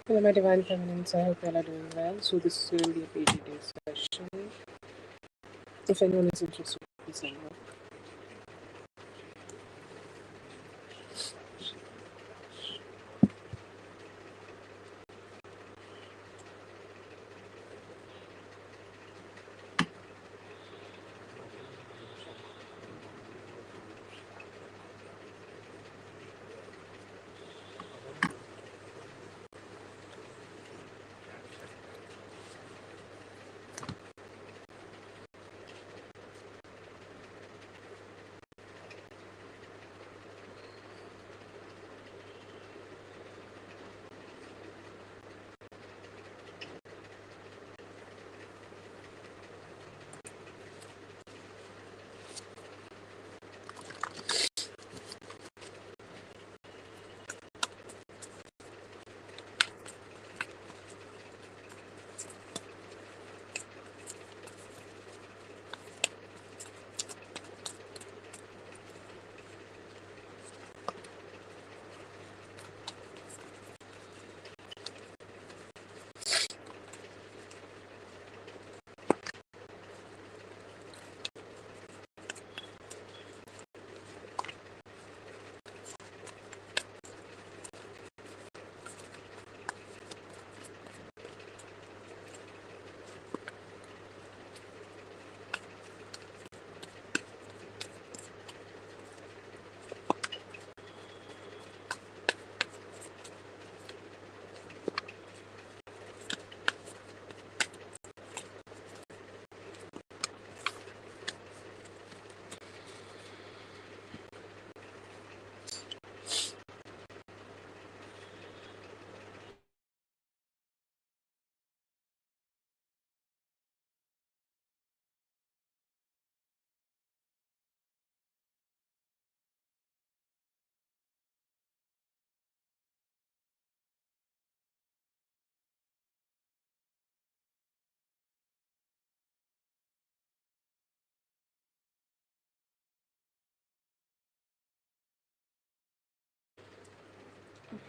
Hello, my divine feminines. I hope you all are doing well. So, this is going to be a PGD session. If anyone is interested, please let me know.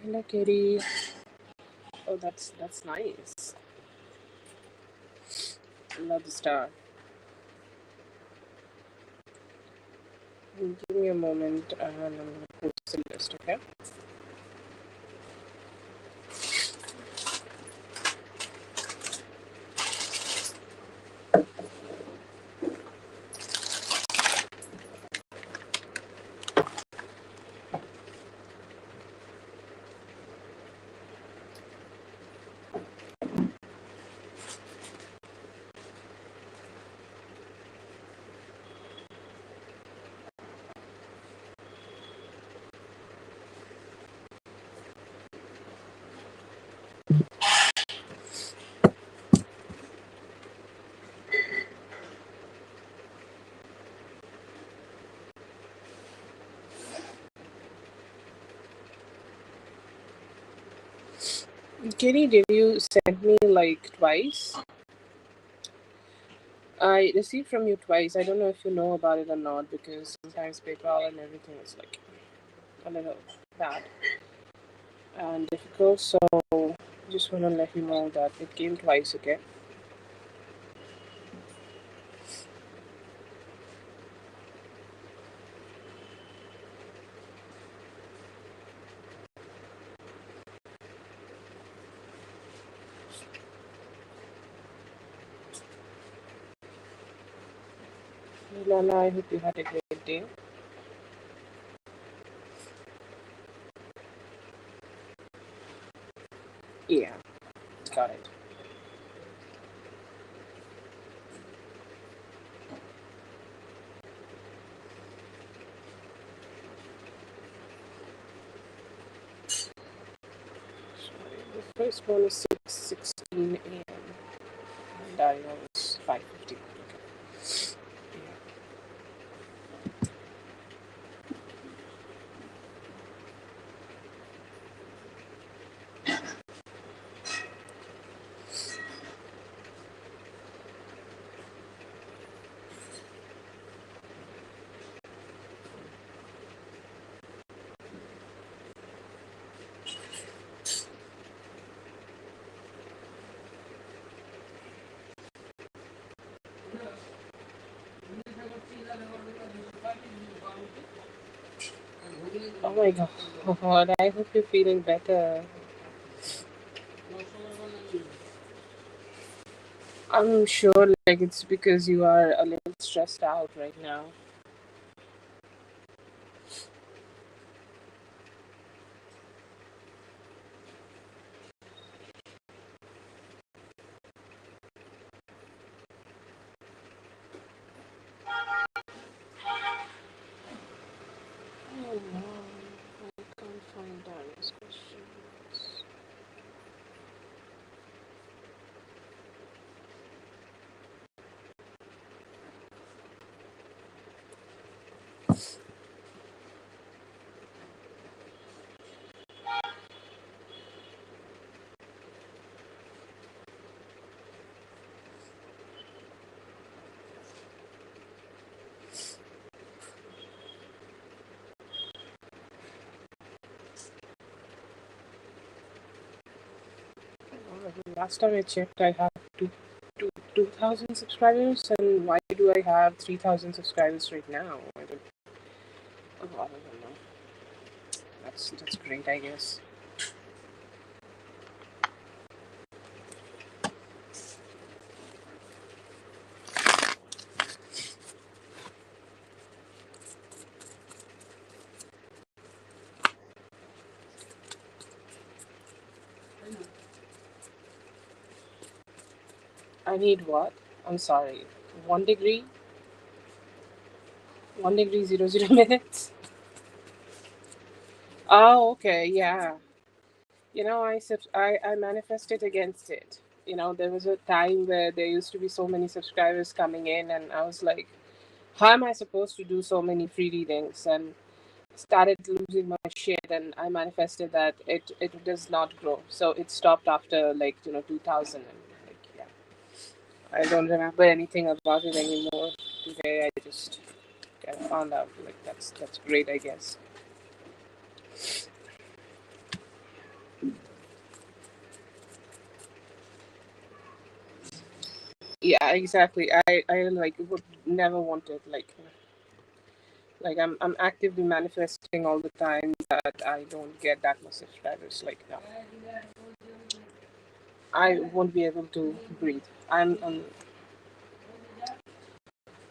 Hello, Katie. Oh, that's nice. Love the star. Give me a moment, and I'm going to post the list. Okay. Katie, did you send me like twice? I received from you twice. I don't know if you know about it or not, because sometimes PayPal and everything is like a little bad and difficult. So just want to let you know that it came twice. Okay. Lana, I hope you had a great day. Yeah, got it. Sorry, the first one is 6:16 a.m. and I was 5:50. Okay. Yeah. Oh my god, I hope you're feeling better. I'm sure like it's because you are a little stressed out right now. Oh no, I can't find Daniel's questions. Last time I checked, I have 2,000 subscribers, and why do I have 3,000 subscribers right now? I don't know. That's great, I guess. I need what? I'm sorry. 1 degree, 1 degree 00 minutes. Oh, okay, yeah. I manifested against it. There was a time where there used to be so many subscribers coming in, and I was like, how am I supposed to do so many free readings? And started losing my shit, and I manifested that it does not grow. So it stopped after like 2000, and like yeah, I don't remember anything about it anymore. Today I just found out like that's great, I guess. Yeah, exactly. I like would never wanted like I'm actively manifesting all the time that I don't get that much subscribers. Like no, I won't be able to breathe. I'm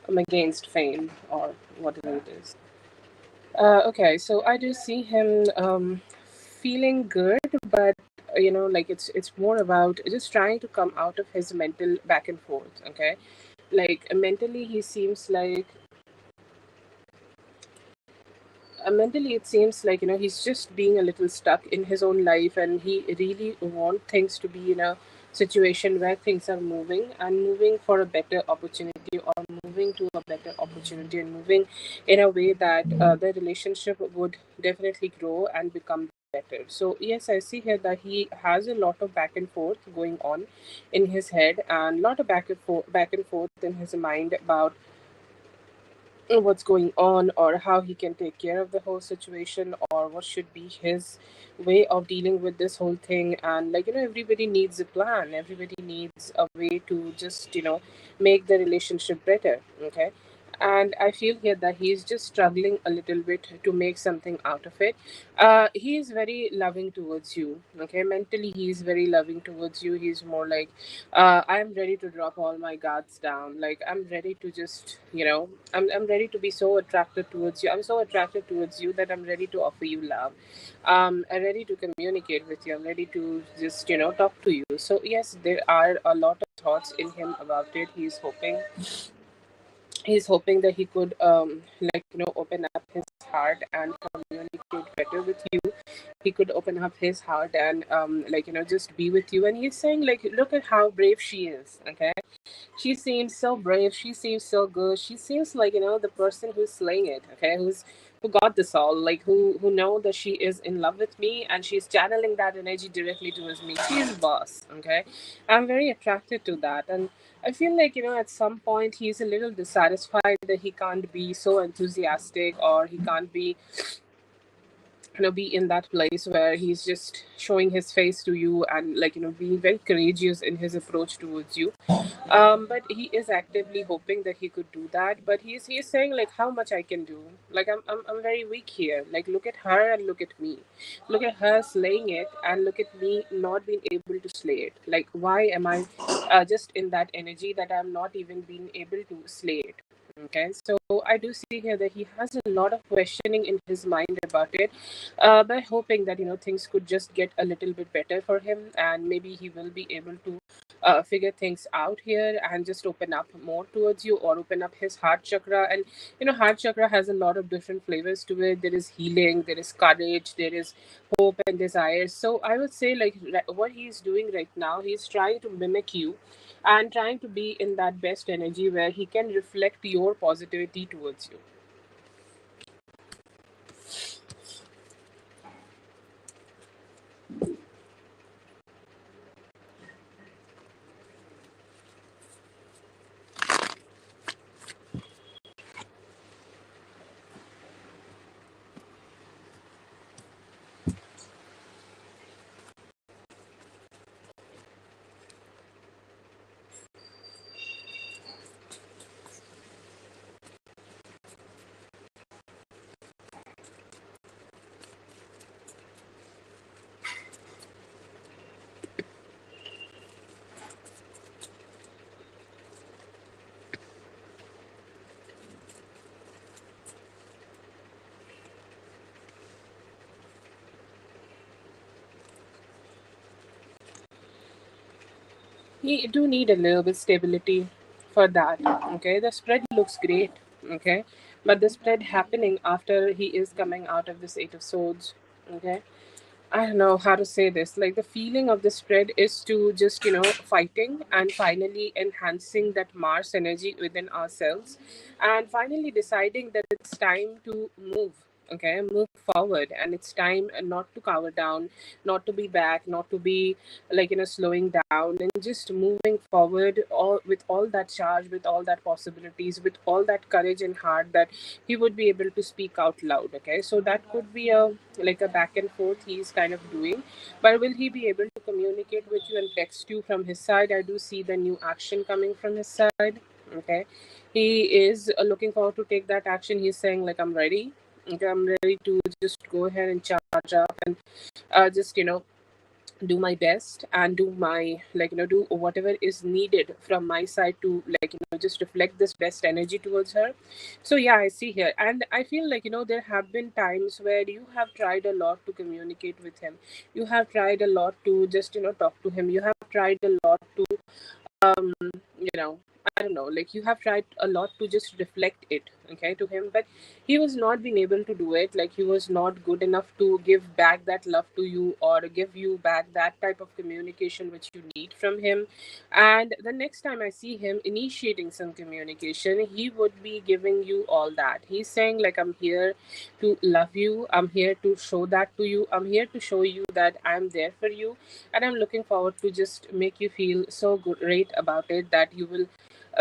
against fame or whatever it is. Okay, so I do see him feeling good, but like it's more about just trying to come out of his mental back and forth. Okay, like mentally he seems like mentally it seems like he's just being a little stuck in his own life, and he really want things to be in a situation where things are moving and moving for a better opportunity, or moving to a better opportunity, and moving in a way that the relationship would definitely grow and become better. So yes, I see here that he has a lot of back and forth going on in his head, and a lot of back and forth in his mind about what's going on, or how he can take care of the whole situation, or what should be his way of dealing with this whole thing. And everybody needs a plan, everybody needs a way to just make the relationship better. Okay, and I feel here that he's just struggling a little bit to make something out of it. He is very loving towards you. Okay, mentally he is very loving towards you. He's more like, I'm ready to drop all my guards down. Like I'm ready to just I'm ready to be so attracted towards you. I'm so attracted towards you that I'm ready to offer you love. I'm ready to communicate with you. I'm ready to just talk to you. So yes, there are a lot of thoughts in him about it. He's hoping that he could open up his heart and communicate better with you. He could open up his heart and just be with you. And he's saying like, look at how brave she is. Okay, she seems so brave. She seems so good. She seems like the person who's slaying it. Okay, who got this all, like who know that she is in love with me, and she's channeling that energy directly towards me. She's boss. Okay, I'm very attracted to that. And I feel like at some point he's a little dissatisfied that he can't be so enthusiastic, or he can't be be in that place where he's just showing his face to you, and being very courageous in his approach towards you. But he is actively hoping that he could do that, but he's saying like how much I can do. Like I'm very weak here. Like look at her and look at me. Look at her slaying it and look at me not being able to slay it. Like why am I just in that energy that I'm not even being able to slay it? Okay, so I do see here that he has a lot of questioning in his mind about it, but hoping that things could just get a little bit better for him, and maybe he will be able to figure things out here and just open up more towards you, or open up his heart chakra. And heart chakra has a lot of different flavors to it. There is healing, there is courage, there is hope and desire. So I would say, like, what he's doing right now, he's trying to mimic you and trying to be in that best energy where he can reflect your positivity towards you. You do need a little bit stability for that. Okay, the spread looks great. Okay, but the spread happening after he is coming out of this Eight of Swords. Okay, I don't know how to say this. Like the feeling of the spread is to just, fighting and finally enhancing that Mars energy within ourselves, and finally deciding that it's time to move. Okay, move forward, and it's time not to cower down, not to be back, not to be like, slowing down, and just moving forward, all with all that charge, with all that possibilities, with all that courage and heart that he would be able to speak out loud. Okay, so that could be a like a back and forth he's kind of doing, but will he be able to communicate with you and text you from his side? I do see the new action coming from his side. Okay, he is looking forward to take that action. He's saying like, I'm ready. Okay, I'm ready to just go ahead and charge up and just do my best and do my do whatever is needed from my side to just reflect this best energy towards her. So yeah, I see here, and I feel like there have been times where you have tried a lot to communicate with him. You have tried a lot to just talk to him. You have tried a lot to um you know I don't know, like you have tried a lot to just reflect it, okay, to him, but he was not being able to do it. Like he was not good enough to give back that love to you, or give you back that type of communication which you need from him. And the next time I see him initiating some communication, he would be giving you all that. He's saying like, I'm here to love you, I'm here to show that to you, I'm here to show you that I'm there for you, and I'm looking forward to just make you feel so great about it that you will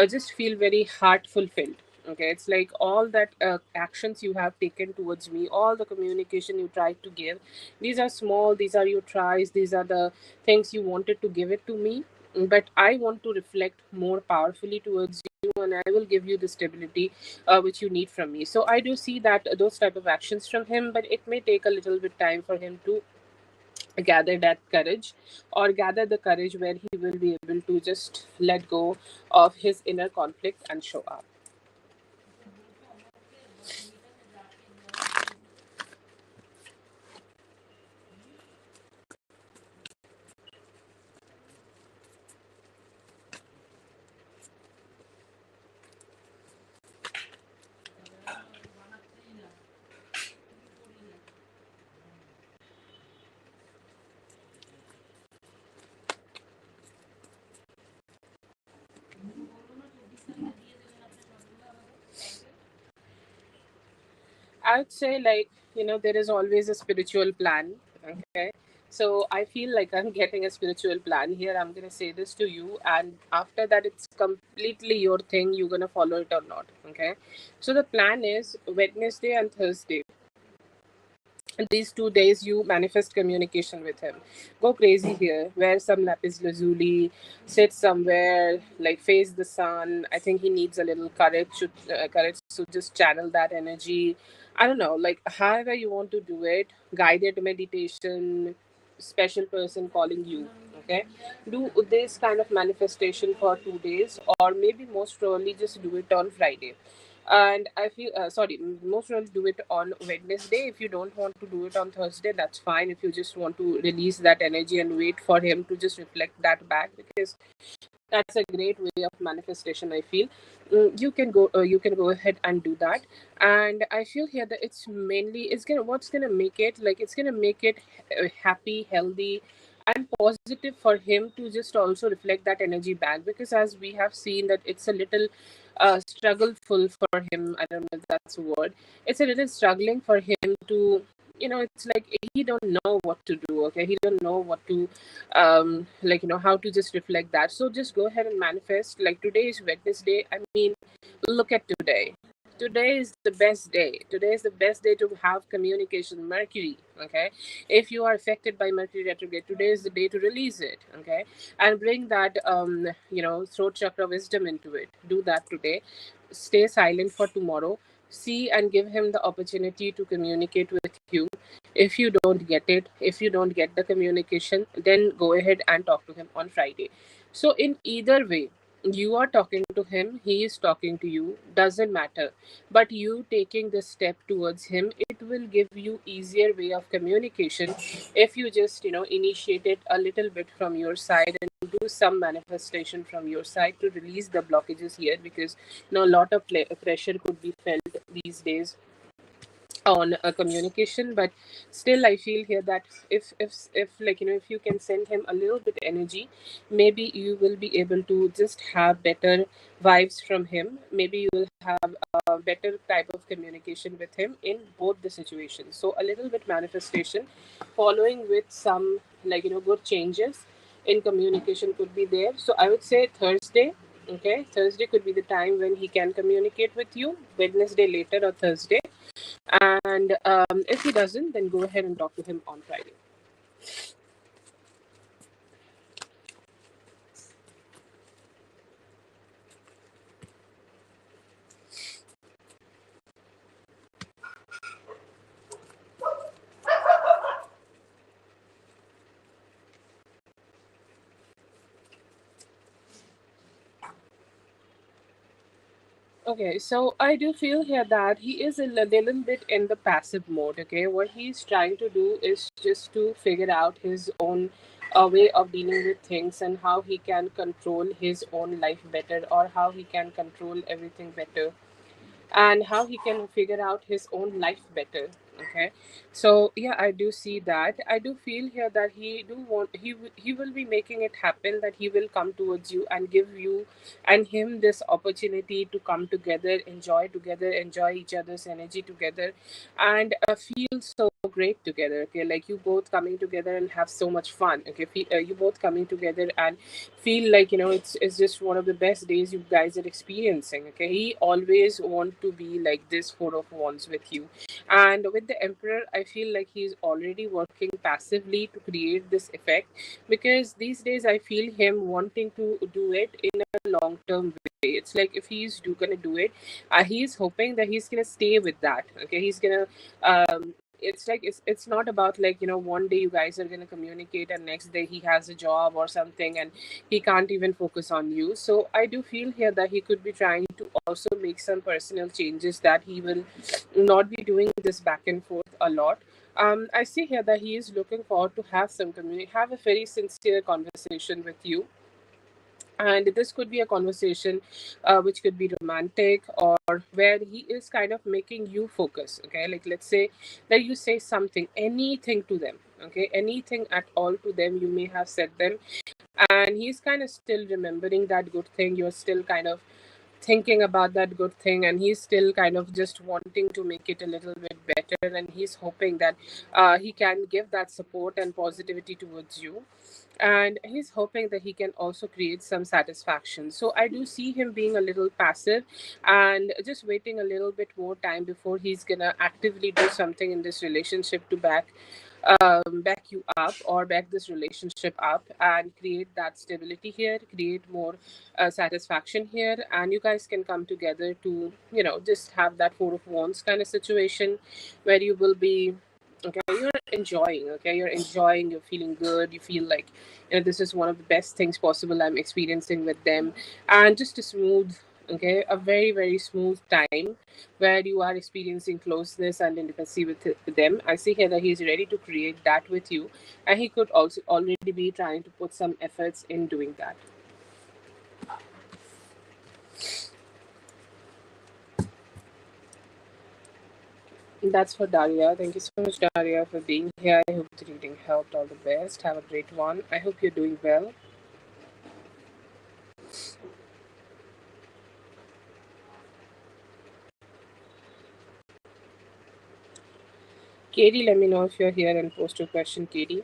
just feel very heart fulfilled. Okay, it's like all that actions you have taken towards me, all the communication you tried to give, these are small, these are your tries, these are the things you wanted to give it to me, but I want to reflect more powerfully towards you, and I will give you the stability which you need from me. So I do see that those type of actions from him, but it may take a little bit time for him to gather that courage, or gather the courage where he will be able to just let go of his inner conflict and show up. I would say, like, there is always a spiritual plan. Okay, so I feel like I'm getting a spiritual plan here. I'm gonna say this to you, and after that it's completely your thing, you're gonna follow it or not. Okay, so the plan is Wednesday and Thursday. these 2 days you manifest communication with him. Go crazy here, wear some lapis lazuli, sit somewhere, like face the sun. I think he needs a little courage to just channel that energy. I don't know, like however you want to do it, guided meditation, special person calling you. Okay, do this kind of manifestation for 2 days, or maybe most probably just do it on Friday. And I feel sorry, most will do it on Wednesday. If you don't want to do it on Thursday, that's fine. If you just want to release that energy and wait for him to just reflect that back, because that's a great way of manifestation, I feel. You can go ahead and do that. And I feel here that it's mainly, it's gonna, what's gonna make it, like it's gonna make it happy, healthy, and positive for him to just also reflect that energy back, because as we have seen that it's a little struggleful for him. I don't know if that's a word. It's a little struggling for him to, it's like he don't know what to do. Okay, he don't know what to like, how to just reflect that. So just go ahead and manifest. Like today is Wednesday. I mean, look at today. Today is the best day. Today is the best day to have communication. Mercury, okay? If you are affected by Mercury retrograde, today is the day to release it, okay? And bring that, throat chakra wisdom into it. Do that today. Stay silent for tomorrow. See and give him the opportunity to communicate with you. If you don't get it, if you don't get the communication, then go ahead and talk to him on Friday. So in either way, you are talking to him, he is talking to you, doesn't matter. But you taking this step towards him, it will give you easier way of communication if you just, initiate it a little bit from your side and do some manifestation from your side to release the blockages here, because a lot of pressure could be felt these days on a communication. But still I feel here that if like, if you can send him a little bit energy, maybe you will be able to just have better vibes from him. Maybe you will have a better type of communication with him in both the situations. So a little bit manifestation following with some, like, good changes in communication could be there. So I would say Thursday. Okay, Thursday could be the time when he can communicate with you. Wednesday later, or Thursday. And if he doesn't, then go ahead and talk to him on Friday. Okay, so I do feel here that he is a little bit in the passive mode. Okay, what he's trying to do is just to figure out his own way of dealing with things, and how he can control his own life better, or how he can control everything better, and how he can figure out his own life better. Okay, so yeah, I do see that. I do feel here that he do want, he will be making it happen, that he will come towards you and give you and him this opportunity to come together, enjoy each other's energy together, and feel so great together. Okay, like you both coming together and have so much fun. Okay, you both coming together and feel like, it's just one of the best days you guys are experiencing. Okay, he always want to be like this, 4 of Wands with you. And with the Emperor, I feel like he's already working passively to create this effect, because these days I feel him wanting to do it in a long term way. It's like if gonna do it, he's hoping that he's gonna stay with that. Okay, he's gonna it's like it's not about like, one day you guys are going to communicate and next day he has a job or something and he can't even focus on you. So I do feel here that he could be trying to also make some personal changes, that he will not be doing this back and forth a lot. I see here that he is looking forward to have some have a very sincere conversation with you, and this could be a conversation which could be romantic, or where he is kind of making you focus. Okay, like let's say that you say something, anything to them. Okay, anything at all to them, you may have said them, and he's kind of still remembering that good thing. You're still kind of thinking about that good thing, and he's still kind of just wanting to make it a little bit better, and he's hoping that he can give that support and positivity towards you. and he's hoping that he can also create some satisfaction. So I do see him being a little passive and just waiting a little bit more time before he's gonna actively do something in this relationship to back you up or back this relationship up and create that stability here, create more satisfaction here, and you guys can come together to, just have that Four of Wands kind of situation where you will be, okay, you're enjoying, you're feeling good, you feel like, this is one of the best things possible I'm experiencing with them, and just a smooth, okay, a very, very smooth time where you are experiencing closeness and intimacy with them. I see here that he's ready to create that with you, and he could also already be trying to put some efforts in doing that. That's for Daria. Thank you so much, Daria, for being here. I hope the reading helped. All the best. Have a great one. I hope you're doing well. Katie, let me know if you're here and post your question, Katie.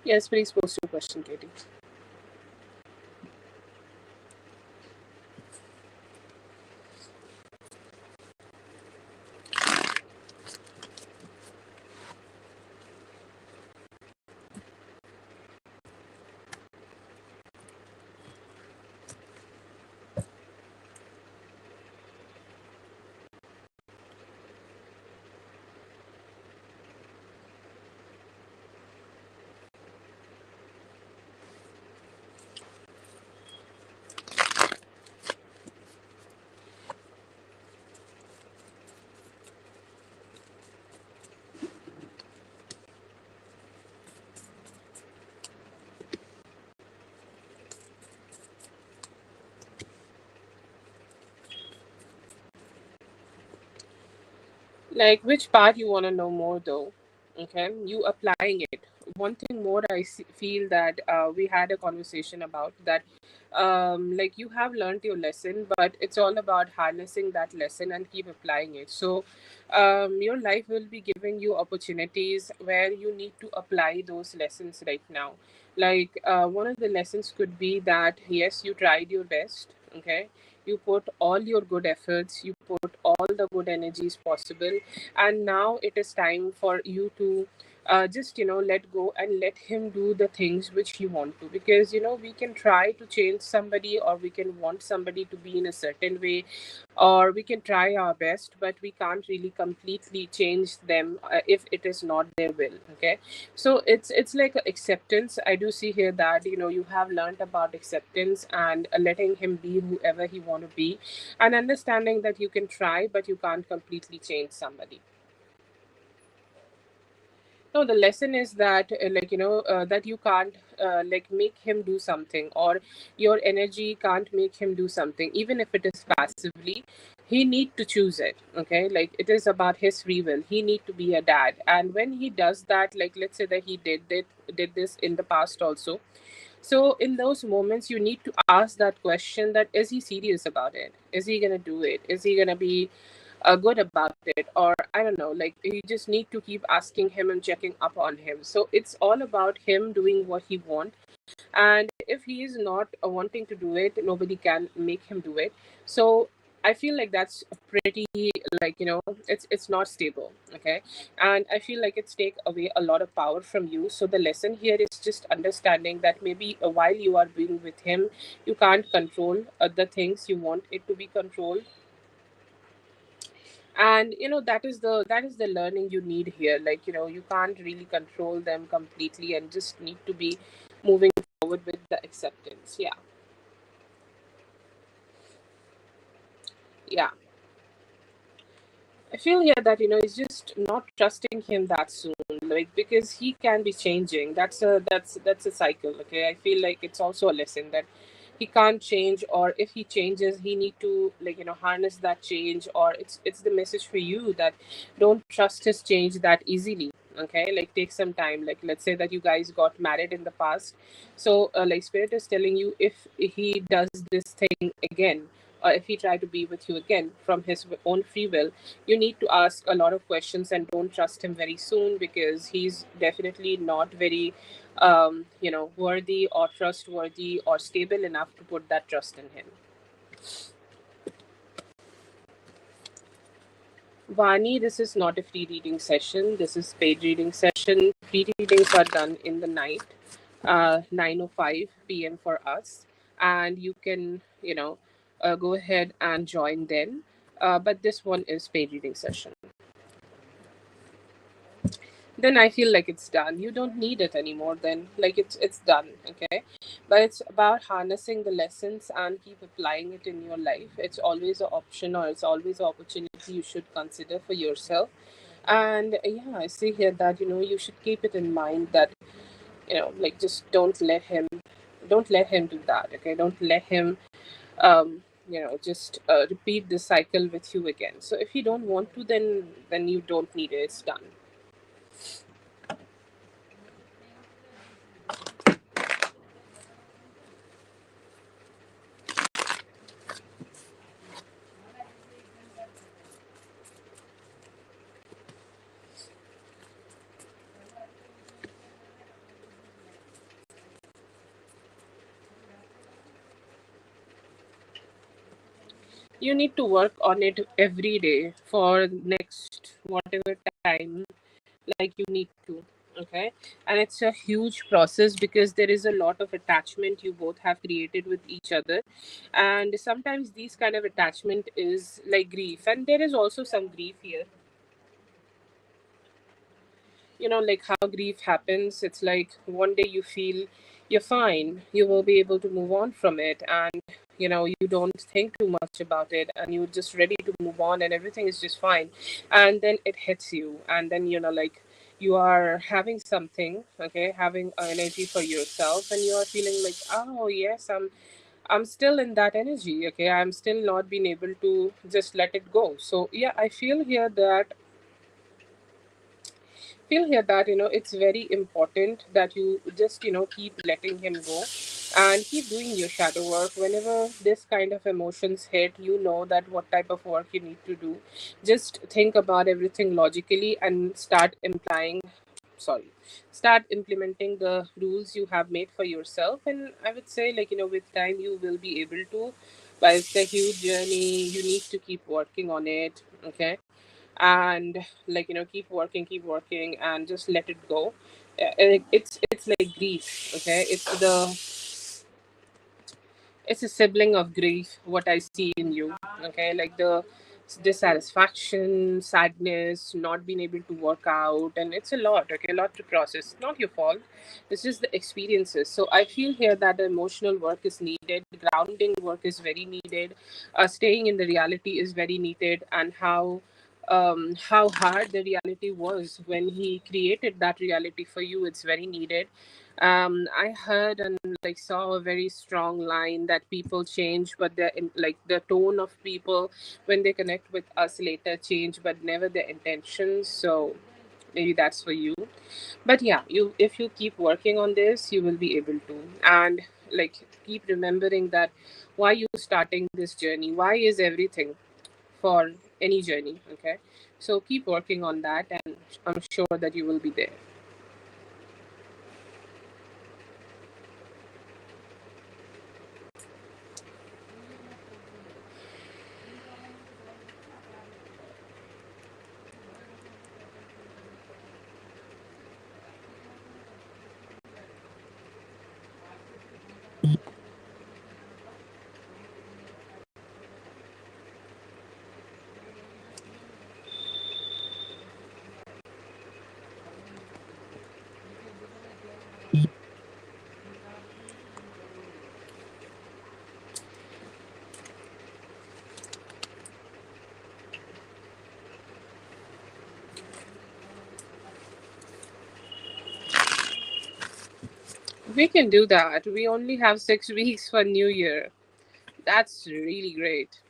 Yes, please post your question, Katie. Like, which part you want to know more, though? Okay, you applying it. One thing more, feel that we had a conversation about that. Like, you have learned your lesson, but it's all about harnessing that lesson and keep applying it. So, your life will be giving you opportunities where you need to apply those lessons right now. Like, one of the lessons could be that yes, you tried your best. Okay, you put all your good efforts, you put all the good energies possible, and now it is time for you to just let go and let him do the things which he want to, because we can try to change somebody, or we can want somebody to be in a certain way, or we can try our best, but we can't really completely change them if it is not their will. Okay, so it's like acceptance. I do see here that you have learned about acceptance and letting him be whoever he want to be, and understanding that you can try but you can't completely change somebody. No, the lesson is that, that you can't, like, make him do something, or your energy can't make him do something, even if it is passively. He need to choose it. Okay, like, it is about his free will. He need to be a dad, and when he does that, like, let's say that he did this in the past also. So in those moments, you need to ask that question: that is he serious about it? Is he gonna do it? Is he gonna be good about it? Or I don't know, like, you just need to keep asking him and checking up on him. So it's all about him doing what he wants, and if he is not wanting to do it, nobody can make him do it. So I feel like that's pretty, like, it's not stable. Okay, and I feel like it's take away a lot of power from you. So the lesson here is just understanding that maybe while you are being with him, you can't control the things you want it to be controlled, and that is the learning you need here. Like, you can't really control them completely, and just need to be moving forward with the acceptance. Yeah. Yeah, I feel here that it's just not trusting him that soon, like, because he can be changing. That's a cycle. Okay, I feel like it's also a lesson that he can't change, or if he changes he need to, like, harness that change, or it's the message for you that don't trust his change that easily. Okay, like, take some time. Like, let's say that you guys got married in the past. So like, spirit is telling you, if he does this thing again, or if he try to be with you again from his own free will, you need to ask a lot of questions and don't trust him very soon, because he's definitely not very worthy or trustworthy or stable enough to put that trust in him. Vani, this is not a free reading session. This is paid reading session. Free readings are done in the night, 9:05 p.m. for us, and you can, go ahead and join then. But this one is paid reading session. Then I feel like it's done. You don't need it anymore. Then, like, it's done. Okay, but it's about harnessing the lessons and keep applying it in your life. It's always an option, or it's always an opportunity you should consider for yourself. And yeah, I see here that you should keep it in mind that like, just don't let him do that. Okay, don't let him just repeat the cycle with you again. So if you don't want to, then you don't need it. It's done. You need to work on it every day for next whatever time, like, you need to. Okay, and it's a huge process because there is a lot of attachment you both have created with each other, and sometimes these kind of attachment is like grief, and there is also some grief here. Like, how grief happens, it's like one day you feel you're fine, you will be able to move on from it, and you don't think too much about it, and you're just ready to move on, and everything is just fine. And then it hits you, and then like, you are having something, okay, having energy for yourself, and you are feeling like, oh yes, I'm still in that energy. Okay, I'm still not being able to just let it go. So yeah, I feel here that it's very important that you just keep letting him go, and keep doing your shadow work. Whenever this kind of emotions hit, that what type of work you need to do. Just think about everything logically and start implementing the rules you have made for yourself. And I would say, like, with time you will be able to, but it's a huge journey. You need to keep working on it. Okay, and, like, keep working and just let it go. It's like grief. Okay, it's a sibling of grief, what I see in you. Okay, like the dissatisfaction, sadness, not being able to work out, and it's a lot. Okay, a lot to process. Not your fault, it's just the experiences. So I feel here that the emotional work is needed, grounding work is very needed, staying in the reality is very needed, and how hard the reality was when he created that reality for you, it's very needed. I heard and, like, saw a very strong line that people change, but like, the tone of people when they connect with us later change, but never their intentions. So maybe that's for you. But yeah, if you keep working on this, you will be able to. And, like, keep remembering that why you starting this journey, why is everything for any journey. Okay, so keep working on that, and I'm sure that you will be there. We can do that. We only have 6 weeks for New Year. That's really great.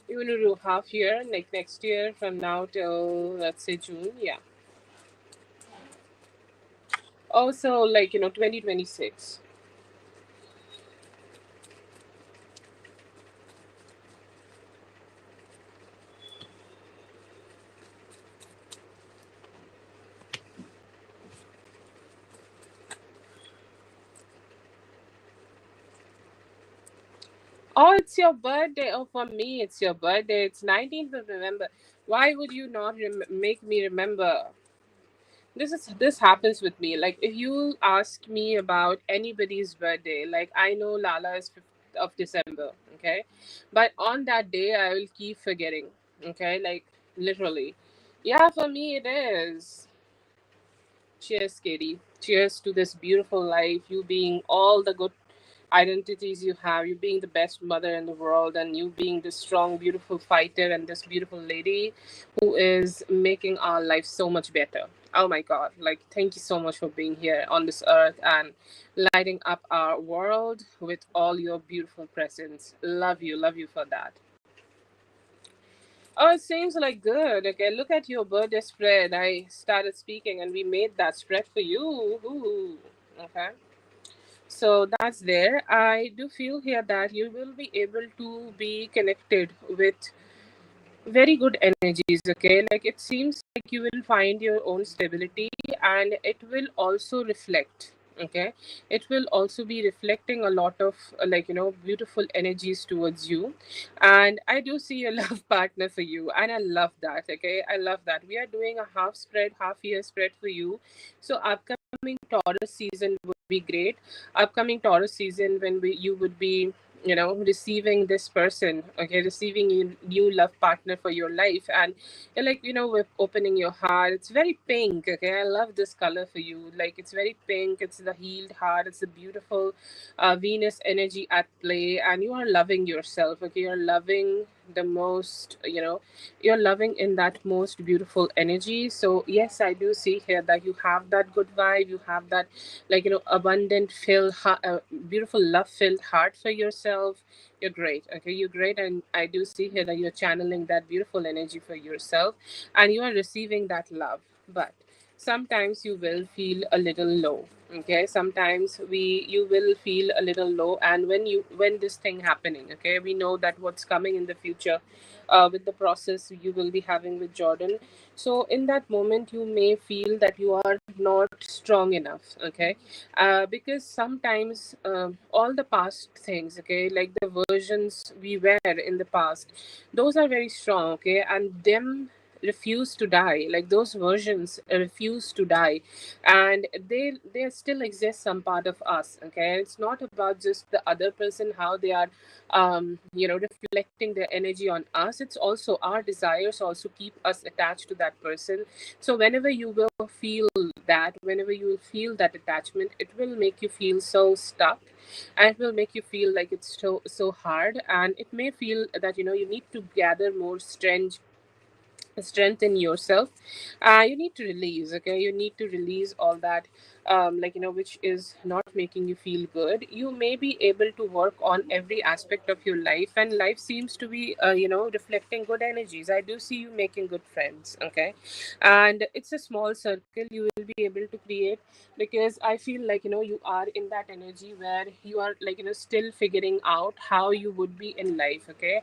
You want to do half year, like next year from now till let's say June? Yeah. Also, like, 2026. Oh, it's your birthday. Oh, for me, it's your birthday. It's 19th of November. Why would you not make me remember? This happens with me. Like, if you ask me about anybody's birthday, like I know Lala is 5th of December, okay? But on that day, I will keep forgetting, okay? Like, literally. Yeah, for me, it is. Cheers, Katie. Cheers to this beautiful life. You being all the good identities you have, you being the best mother in the world, and you being this strong, beautiful fighter, and this beautiful lady who is making our life so much better. Oh my God. Like, thank you so much for being here on this earth and lighting up our world with all your beautiful presence. Love you for that. Oh, it seems like good. Okay, look at your birthday spread. I started speaking and we made that spread for you. Ooh. Okay. So that's there. I do feel here that you will be able to be connected with very good energies. Okay, like it seems like you will find your own stability, and it will also reflect. Okay, it will also be reflecting a lot of beautiful energies towards you. And I do see a love partner for you, and I love that. Okay, I love that we are doing a half spread, half year spread for you. So upcoming Taurus season would be great. Upcoming Taurus season, when you would be receiving this person, okay, receiving you new love partner for your life. And you're like, with opening your heart, it's very pink. Okay, I love this color for you. Like, it's very pink, it's the healed heart, it's the beautiful Venus energy at play, and you are loving yourself. Okay, you're loving the most, you're loving in that most beautiful energy. So yes, I do see here that you have that good vibe, you have that abundant filled beautiful love filled heart for yourself. You're great. Okay, you're great. And I do see here that you're channeling that beautiful energy for yourself, and you are receiving that love. But sometimes you will feel a little low. Okay, sometimes you will feel a little low. And when this thing happening, okay, we know that what's coming in the future, with the process you will be having with Jordan. So in that moment you may feel that you are not strong enough. Okay, because sometimes all the past things, okay, like the versions we were in the past, those are very strong. Okay, and them refuse to die. Like, those versions refuse to die, and they still exist some part of us. Okay, it's not about just the other person, how they are reflecting their energy on us. It's also our desires also keep us attached to that person. So whenever you will feel that, whenever you will feel that attachment, it will make you feel so stuck, and it will make you feel like it's so hard. And it may feel that you need to gather more strength in yourself. You need to release. Okay, you need to release all that, which is not making you feel good. You may be able to work on every aspect of your life, and life seems to be reflecting good energies. I do see you making good friends. Okay, and it's a small circle you will be able to create, because I feel like you are in that energy where you are still figuring out how you would be in life. Okay,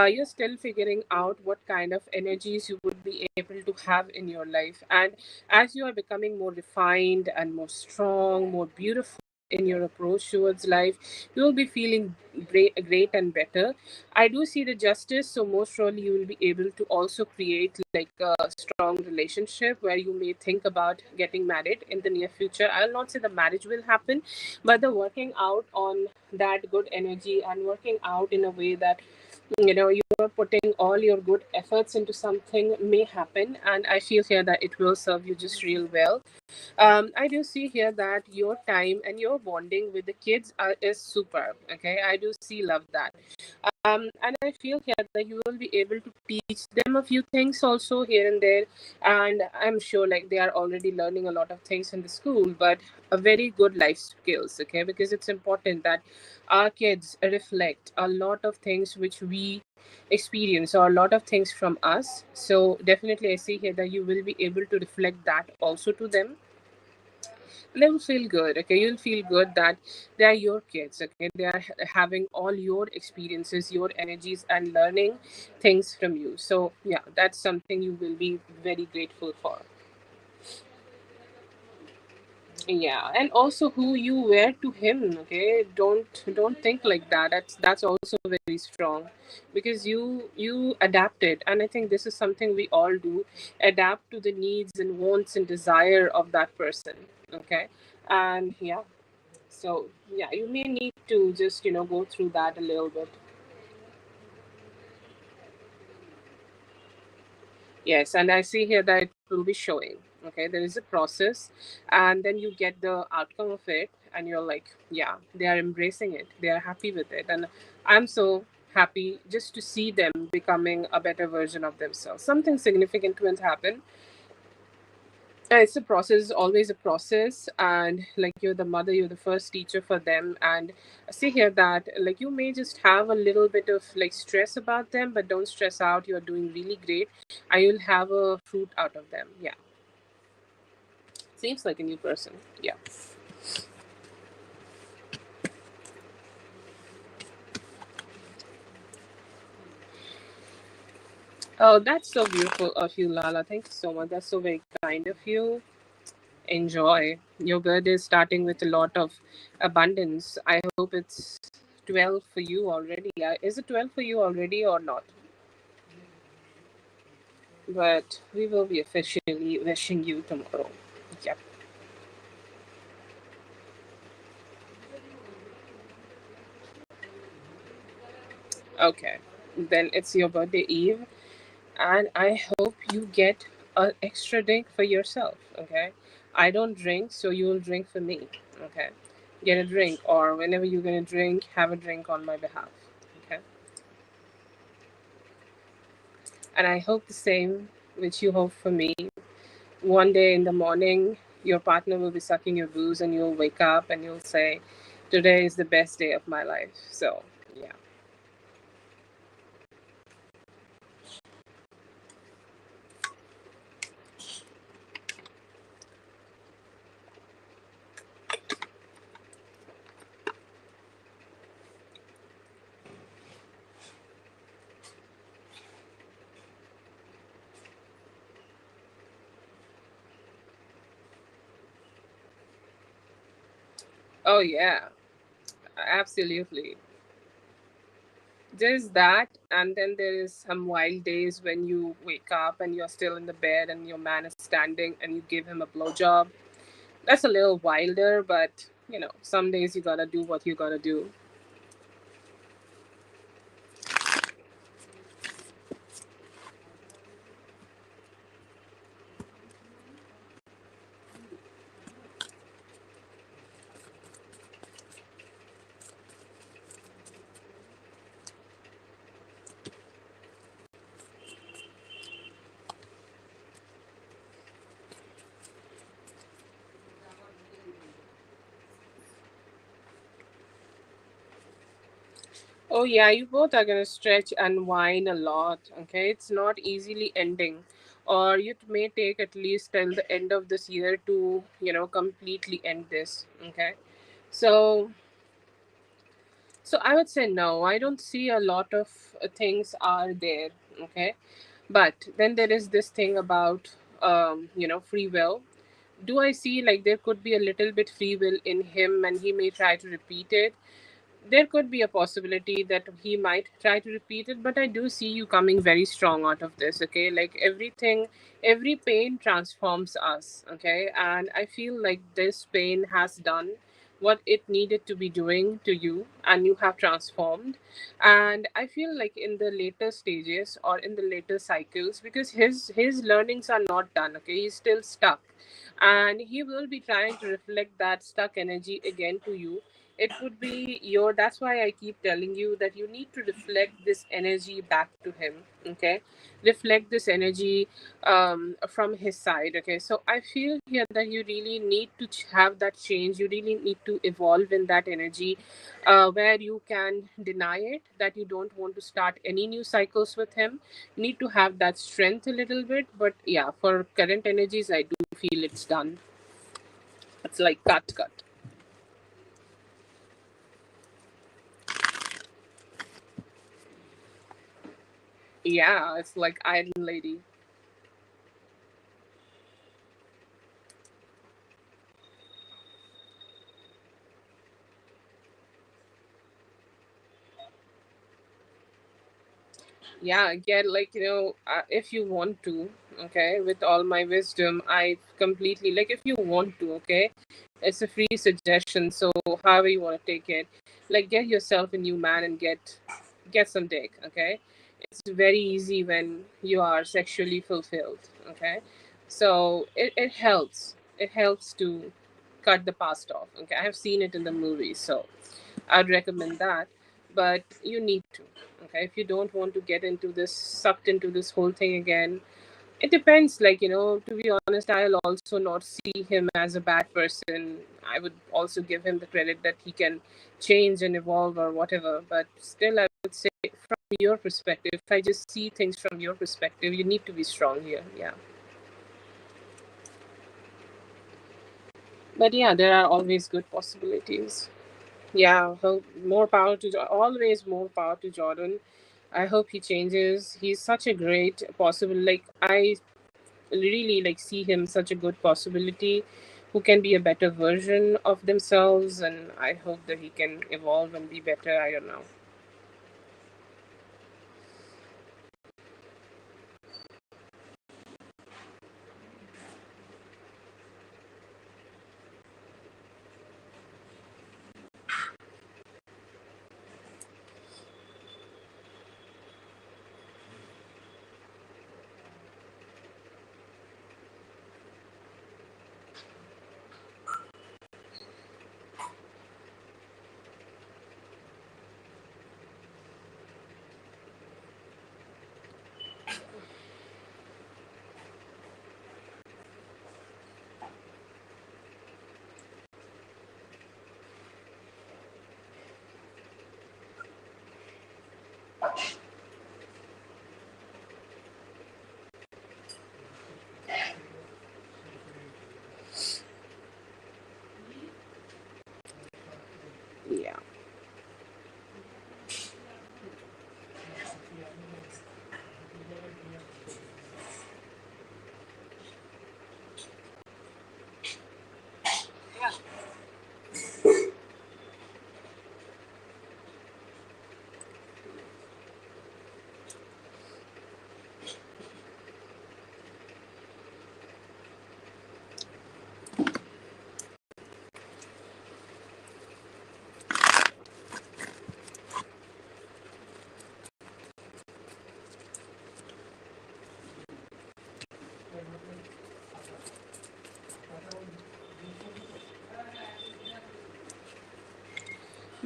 you're still figuring out what kind of energies you would be able to have in your life. And as you are becoming more refined and more strong, more beautiful in your approach towards life, you will be feeling great and better. I do see the justice, so most surely you will be able to also create like a strong relationship where you may think about getting married in the near future. I'll not say the marriage will happen, but the working out on that good energy and working out in a way that you're putting all your good efforts into something may happen. And I feel here that it will serve you just real well. I do see here that your time and your bonding with the kids is superb. Okay, I do see love that. And I feel here that you will be able to teach them a few things also here and there. And I'm sure like they are already learning a lot of things in the school, but a very good life skills, okay? Because it's important that our kids reflect a lot of things which we experience, or a lot of things from us. So definitely I see here that you will be able to reflect that also to them. They will feel good, okay? You'll feel good that they are your kids, okay? They are having all your experiences, your energies, and learning things from you. So yeah, that's something you will be very grateful for. Yeah, and also who you were to him, okay? Don't think like that. That's also very strong, because you adapted, and I think this is something we all do: adapt to the needs and wants and desire of that person, okay? And yeah, so yeah, you may need to just go through that a little bit. Yes, and I see here that it will be showing. Okay, there is a process, and then you get the outcome of it, and you're like, yeah, they are embracing it, they are happy with it, and I'm so happy just to see them becoming a better version of themselves. Something significant will happen. It's a process, always a process, and like you're the mother, you're the first teacher for them. And I see here that like you may just have a little bit of like stress about them, but don't stress out. You're doing really great, and you'll have a fruit out of them. Yeah, seems like a new person. Yeah. Oh, that's so beautiful of you, Lala. Thank you so much. That's so very kind of you. Enjoy. Your birthday is starting with a lot of abundance. I hope it's 12 for you already. Is it 12 for you already or not? But we will be officially wishing you tomorrow. Yep. Okay. Then it's your birthday eve, and I hope you get an extra drink for yourself. Okay. I don't drink, so you'll drink for me. Okay. Get a drink, or whenever you're gonna drink, have a drink on my behalf. Okay. And I hope the same which you hope for me. One day in the morning, your partner will be sucking your booze, and you'll wake up and you'll say, today is the best day of my life. So, yeah. Oh, yeah, absolutely. There's that, and then there is some wild days when you wake up and you're still in the bed and your man is standing and you give him a blowjob. That's a little wilder, but some days you gotta do what you gotta do. Oh, yeah, you both are gonna stretch and whine a lot, okay? It's not easily ending. Or you may take at least till the end of this year to, completely end this, okay? So, so I would say no. I don't see a lot of things are there, okay? But then there is this thing about, free will. Do I see like there could be a little bit free will in him, and he may try to repeat it? There could be a possibility that he might try to repeat it, but I do see you coming very strong out of this, okay? Like everything, every pain transforms us, okay? And I feel like this pain has done what it needed to be doing to you, and you have transformed. And I feel like in the later stages or in the later cycles, because his learnings are not done, okay? He's still stuck, and he will be trying to reflect that stuck energy again to you it would be your, that's why I keep telling you that you need to reflect this energy back to him. Okay, reflect this energy from his side. Okay, so I feel here that you really need to have that change, you really need to evolve in that energy, where you can deny it that you don't want to start any new cycles with him. You need to have that strength a little bit, but yeah, for current energies I do feel it's done. It's like cut. Yeah, it's like Iron Lady. Yeah, get like, if you want to, okay, with all my wisdom, I completely, like, if you want to, okay, it's a free suggestion, so however you want to take it, like, get yourself a new man and get some dick. Okay, it's very easy when you are sexually fulfilled. Okay, so it helps to cut the past off. Okay, I have seen it in the movies, so I'd recommend that. But you need to. Okay, if you don't want to get into this, sucked into this whole thing again, it depends. Like, to be honest, I'll also not see him as a bad person. I would also give him the credit that he can change and evolve or whatever. But still, I would say, from your perspective, if I just see things from your perspective, you need to be strong here. Yeah. But yeah, there are always good possibilities. Yeah, hope more power to always more power to Jordan. I hope he changes. He's such a great possible. Like, I really like see him such a good possibility, who can be a better version of themselves, and I hope that he can evolve and be better. I don't know. Yeah.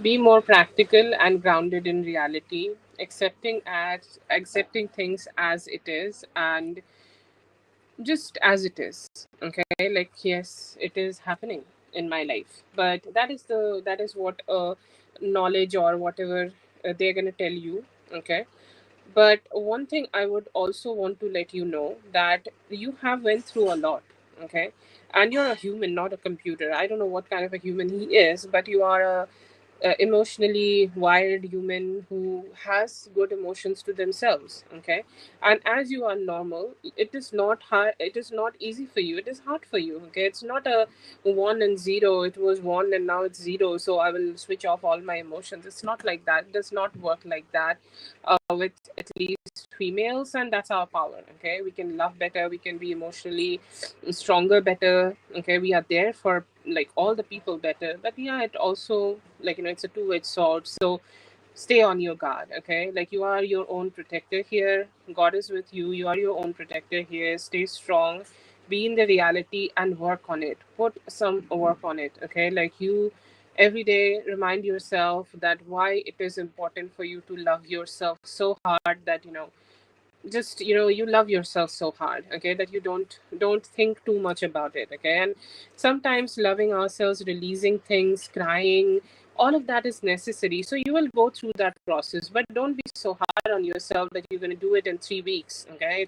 Be more practical and grounded in reality, accepting things as it is, and just as it is. Okay, like, yes, it is happening in my life, but that is what knowledge or whatever they're going to tell you. Okay, but one thing I would also want to let you know, that you have went through a lot. Okay, and you're a human, not a computer. I don't know what kind of a human he is, but you are a emotionally wired human who has good emotions to themselves. Okay, and as you are normal, it is not hard, it is not easy for you, it is hard for you. Okay, it's not a 1 and 0, it was 1 and now it's 0, so I will switch off all my emotions. It's not like that, it does not work like that. With at least females, and that's our power. Okay, we can love better, we can be emotionally stronger better. Okay, we are there for like all the people better. But yeah, it also, like, it's a two-edged sword, so stay on your guard. Okay, like, you are your own protector here, God is with you, you are your own protector here. Stay strong, be in the reality and work on it, put some work on it. Okay, like, you Every day remind yourself that why it is important for you to love yourself so hard that just you love yourself so hard, okay, that you don't think too much about it, okay. And sometimes loving ourselves, releasing things, crying, all of that is necessary. So you will go through that process, but don't be so hard on yourself that you're going to do it in 3 weeks, okay.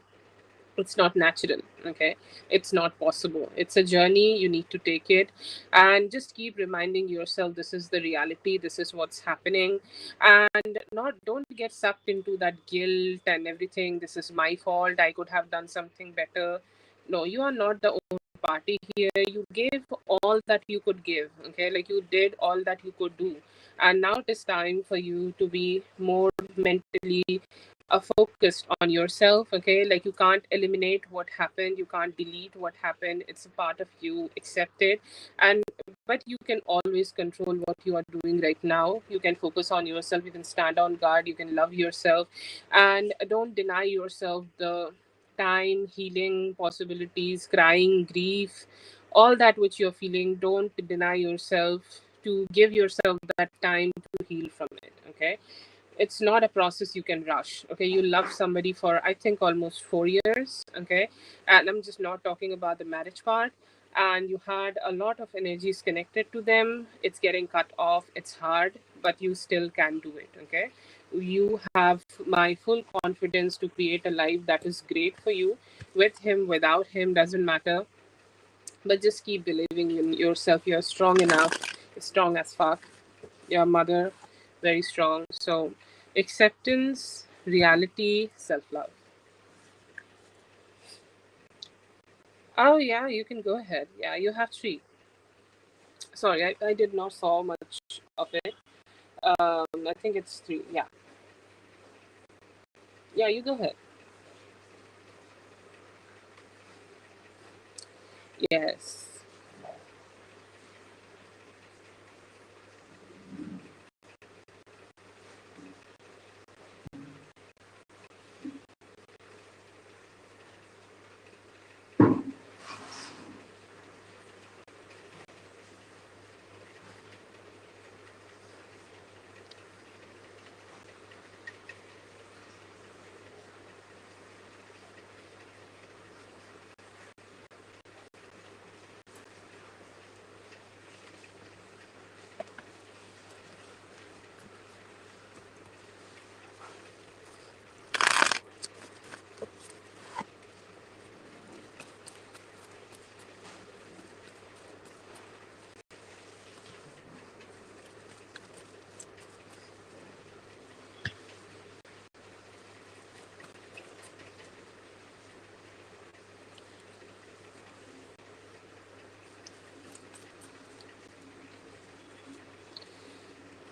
It's not natural, okay. It's not possible. It's a journey. You need to take it, and just keep reminding yourself this is the reality, this is what's happening. And not don't get sucked into that guilt and everything. This is my fault, I could have done something better. No, you are not the only party here. You gave all that you could give, okay, like you did all that you could do. And now it is time for you to be more mentally focused on yourself, okay. Like you can't eliminate what happened, you can't delete what happened. It's a part of you. Accept it. And but you can always control what you are doing right now. You can focus on yourself, you can stand on guard, you can love yourself. And don't deny yourself the time, healing possibilities, crying, grief, all that which you're feeling. Don't deny yourself to give yourself that time to heal from it, okay. It's not a process you can rush, okay. You love somebody for, I think, almost 4 years, okay. And I'm just not talking about the marriage part. And you had a lot of energies connected to them. It's getting cut off. It's hard, but you still can do it, okay. You have my full confidence to create a life that is great for you. With him, without him, doesn't matter. But just keep believing in yourself. You're strong enough. You're strong as fuck. Your mother, very strong. So acceptance, reality, self-love. Oh yeah, you can go ahead. Yeah, you have three. Sorry, I did not saw much of it. I think it's three. Yeah. Yeah, you go ahead. Yes.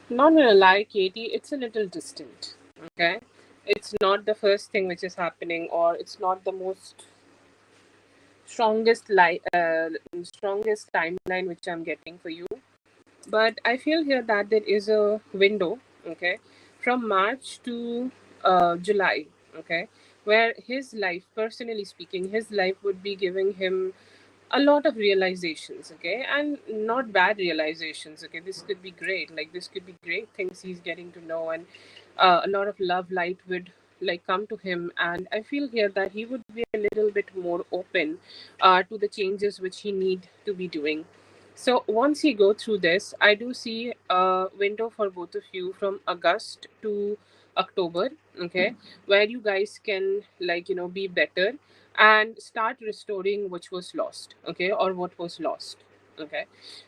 Not gonna lie, Katie, it's a little distant. Okay. It's not the first thing which is happening, or it's not the most strongest timeline which I'm getting for you. But I feel here that there is a window, okay, from March to July, okay, where his life, personally speaking, his life would be giving him a lot of realizations, okay, and not bad realizations, okay. This could be great, like this could be great things he's getting to know. And a lot of love light would like come to him. And I feel here that he would be a little bit more open to the changes which he need to be doing. So once he go through this, I do see a window for both of you from August to October, okay, where you guys can like be better and start restoring which was lost, okay, or what was lost, okay.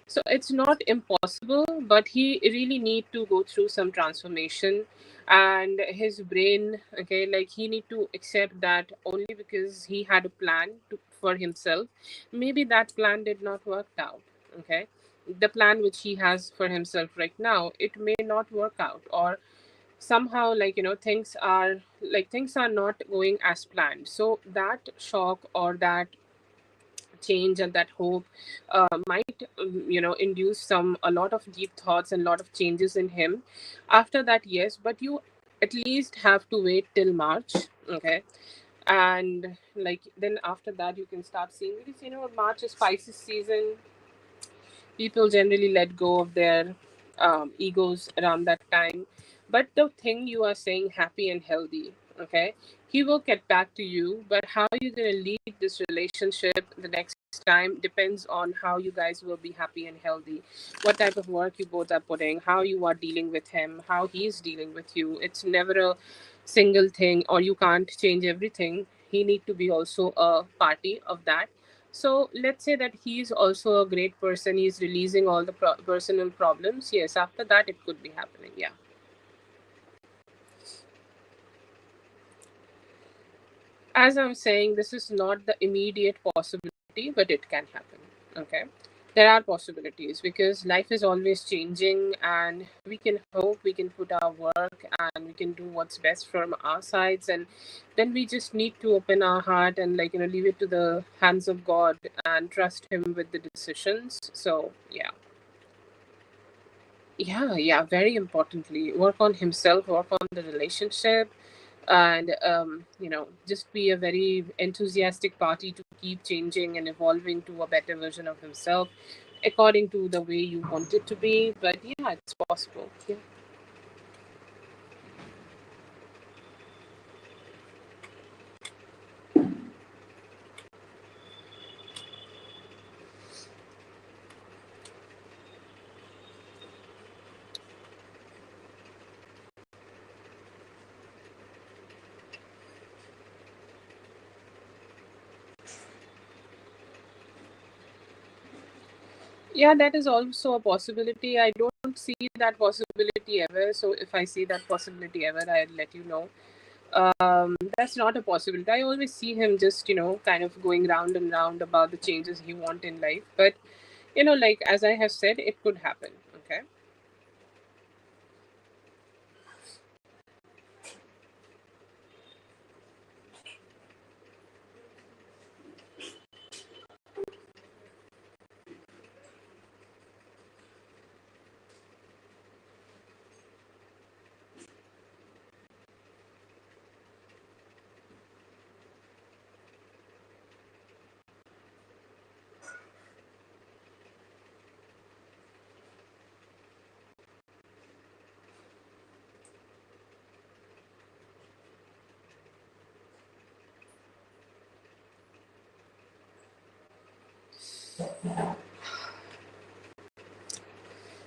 So it's not impossible, but he really need to go through some transformation. And his brain, okay, like he need to accept that only because he had a plan for himself, maybe that plan did not work out, okay. The plan which he has for himself right now, it may not work out, or somehow things are not going as planned. So that shock or that change and that hope might induce some a lot of deep thoughts and a lot of changes in him. After that, yes, but you at least have to wait till March, okay. And like then after that you can start seeing, because March is Pisces season. People generally let go of their egos around that time. But the thing you are saying, happy and healthy, okay, he will get back to you. But how you're going to lead this relationship the next time depends on how you guys will be happy and healthy, what type of work you both are putting, how you are dealing with him, how he's dealing with you. It's never a single thing, or you can't change everything. He need to be also a party of that. So let's say that he's also a great person. He's releasing all the personal problems. Yes, after that it could be happening. Yeah. As I'm saying, this is not the immediate possibility, but it can happen. Okay. There are possibilities because life is always changing, and we can hope, we can put our work, and we can do what's best from our sides. And then we just need to open our heart and, like, leave it to the hands of God and trust Him with the decisions. So, yeah. Yeah, yeah, very importantly, work on himself, work on the relationship, and just be a very enthusiastic party to keep changing and evolving to a better version of himself according to the way you want it to be. But yeah, it's possible. Yeah. Yeah, that is also a possibility. I don't see that possibility ever. So if I see that possibility ever, I'll let you know. That's not a possibility. I always see him just, kind of going round and round about the changes he want in life. But, like as I have said, it could happen. Okay.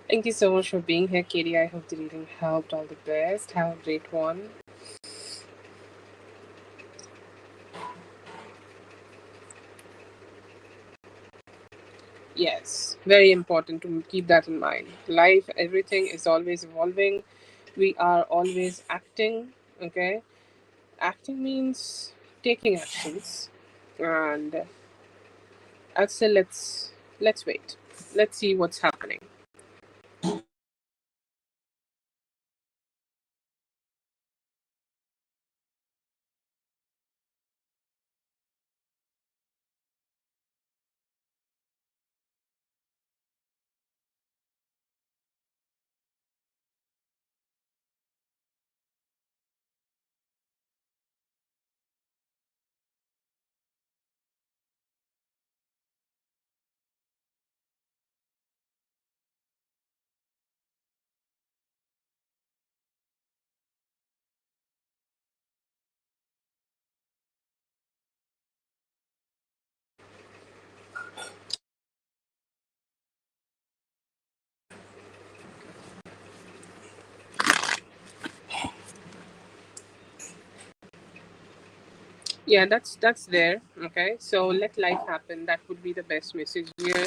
Thank you so much for being here, Katie. I hope the reading helped. All the best. Have a great one. Yes, very important to keep that in mind. Life, everything is always evolving. We are always acting. Okay, acting means taking actions, and I'd say let's wait. Let's see what's happening. Yeah, that's there. Okay, so let life happen. That would be the best message here.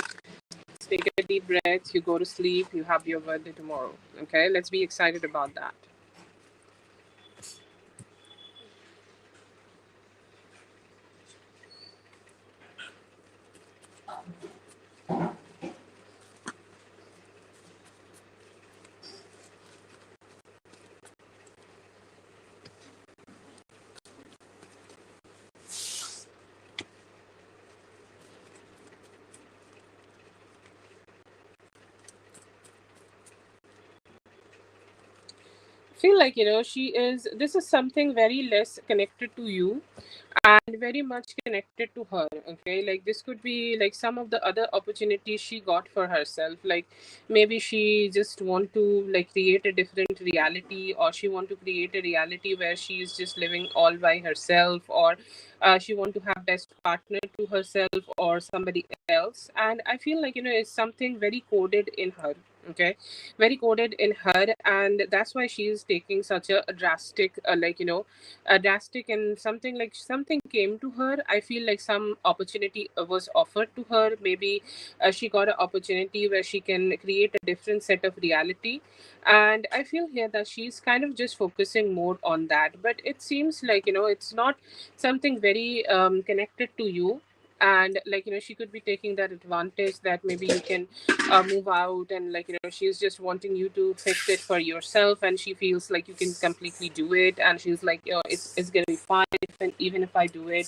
Take a deep breath. You go to sleep. You have your birthday tomorrow. Okay, let's be excited about that. feel like, this is something very less connected to you and very much connected to her. Okay, like this could be like some of the other opportunities she got for herself. Like maybe she just want to like create a different reality, or she want to create a reality where she is just living all by herself, or she want to have best partner to herself or somebody else. And I feel like, it's something very coded in her. Okay, very coded in her, and that's why she is taking such a drastic drastic, and something like something came to her. I feel like some opportunity was offered to her. Maybe she got an opportunity where she can create a different set of reality, and I feel here that she's kind of just focusing more on that. But it seems like, it's not something very connected to you. And like, she could be taking that advantage that maybe you can move out, and like, she's just wanting you to fix it for yourself, and she feels like you can completely do it, and she's like, it's gonna be fine even if I do it.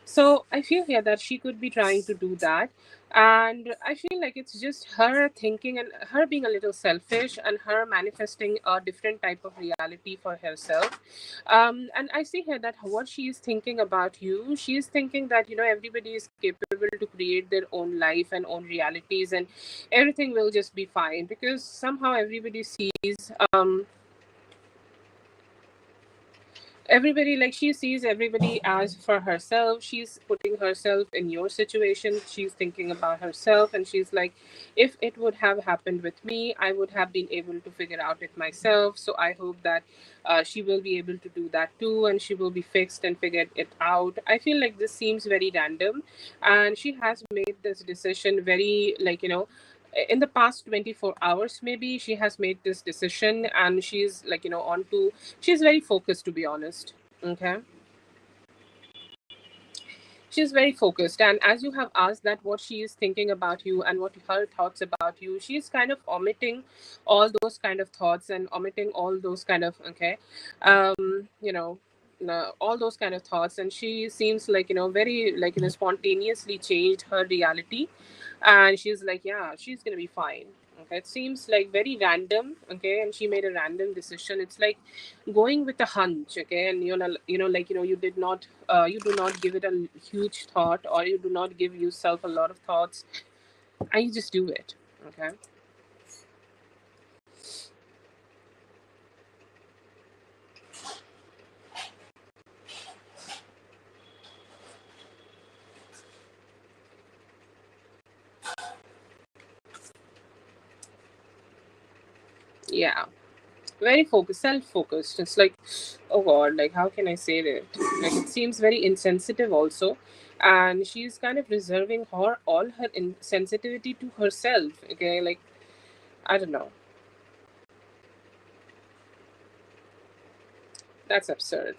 So I feel here that she could be trying to do that, and I feel like it's just her thinking and her being a little selfish and her manifesting a different type of reality for herself. And I see here that what she is thinking about you, she is thinking that, everybody is capable to create their own life and own realities, and everything will just be fine, because somehow everybody sees everybody, like she sees everybody as for herself. She's putting herself in your situation, she's thinking about herself, and she's like, if it would have happened with me, I would have been able to figure out it myself. So I hope that she will be able to do that too, and she will be fixed and figured it out. I feel like this seems very random, and she has made this decision very, like, in the past 24 hours maybe she has made this decision, and she's like, on to, she's very focused, to be honest. Okay, she's very focused, and as you have asked that what she is thinking about you and what her thoughts about you, she's kind of omitting all those kind of thoughts and omitting all those kind of, okay, you know, all those kind of thoughts, and she seems like, very like, spontaneously changed her reality, and she's like, yeah, she's gonna be fine. Okay, it seems like very random. Okay, and she made a random decision. It's like going with a hunch. Okay, and like, you did not you do not give it a huge thought, or you do not give yourself a lot of thoughts, and you just do it. Okay. Yeah, very focused, self-focused. It's like, oh god, like how can I say that? Like it seems very insensitive also, and she's kind of reserving her all her insensitivity to herself. Okay, like I don't know. That's absurd.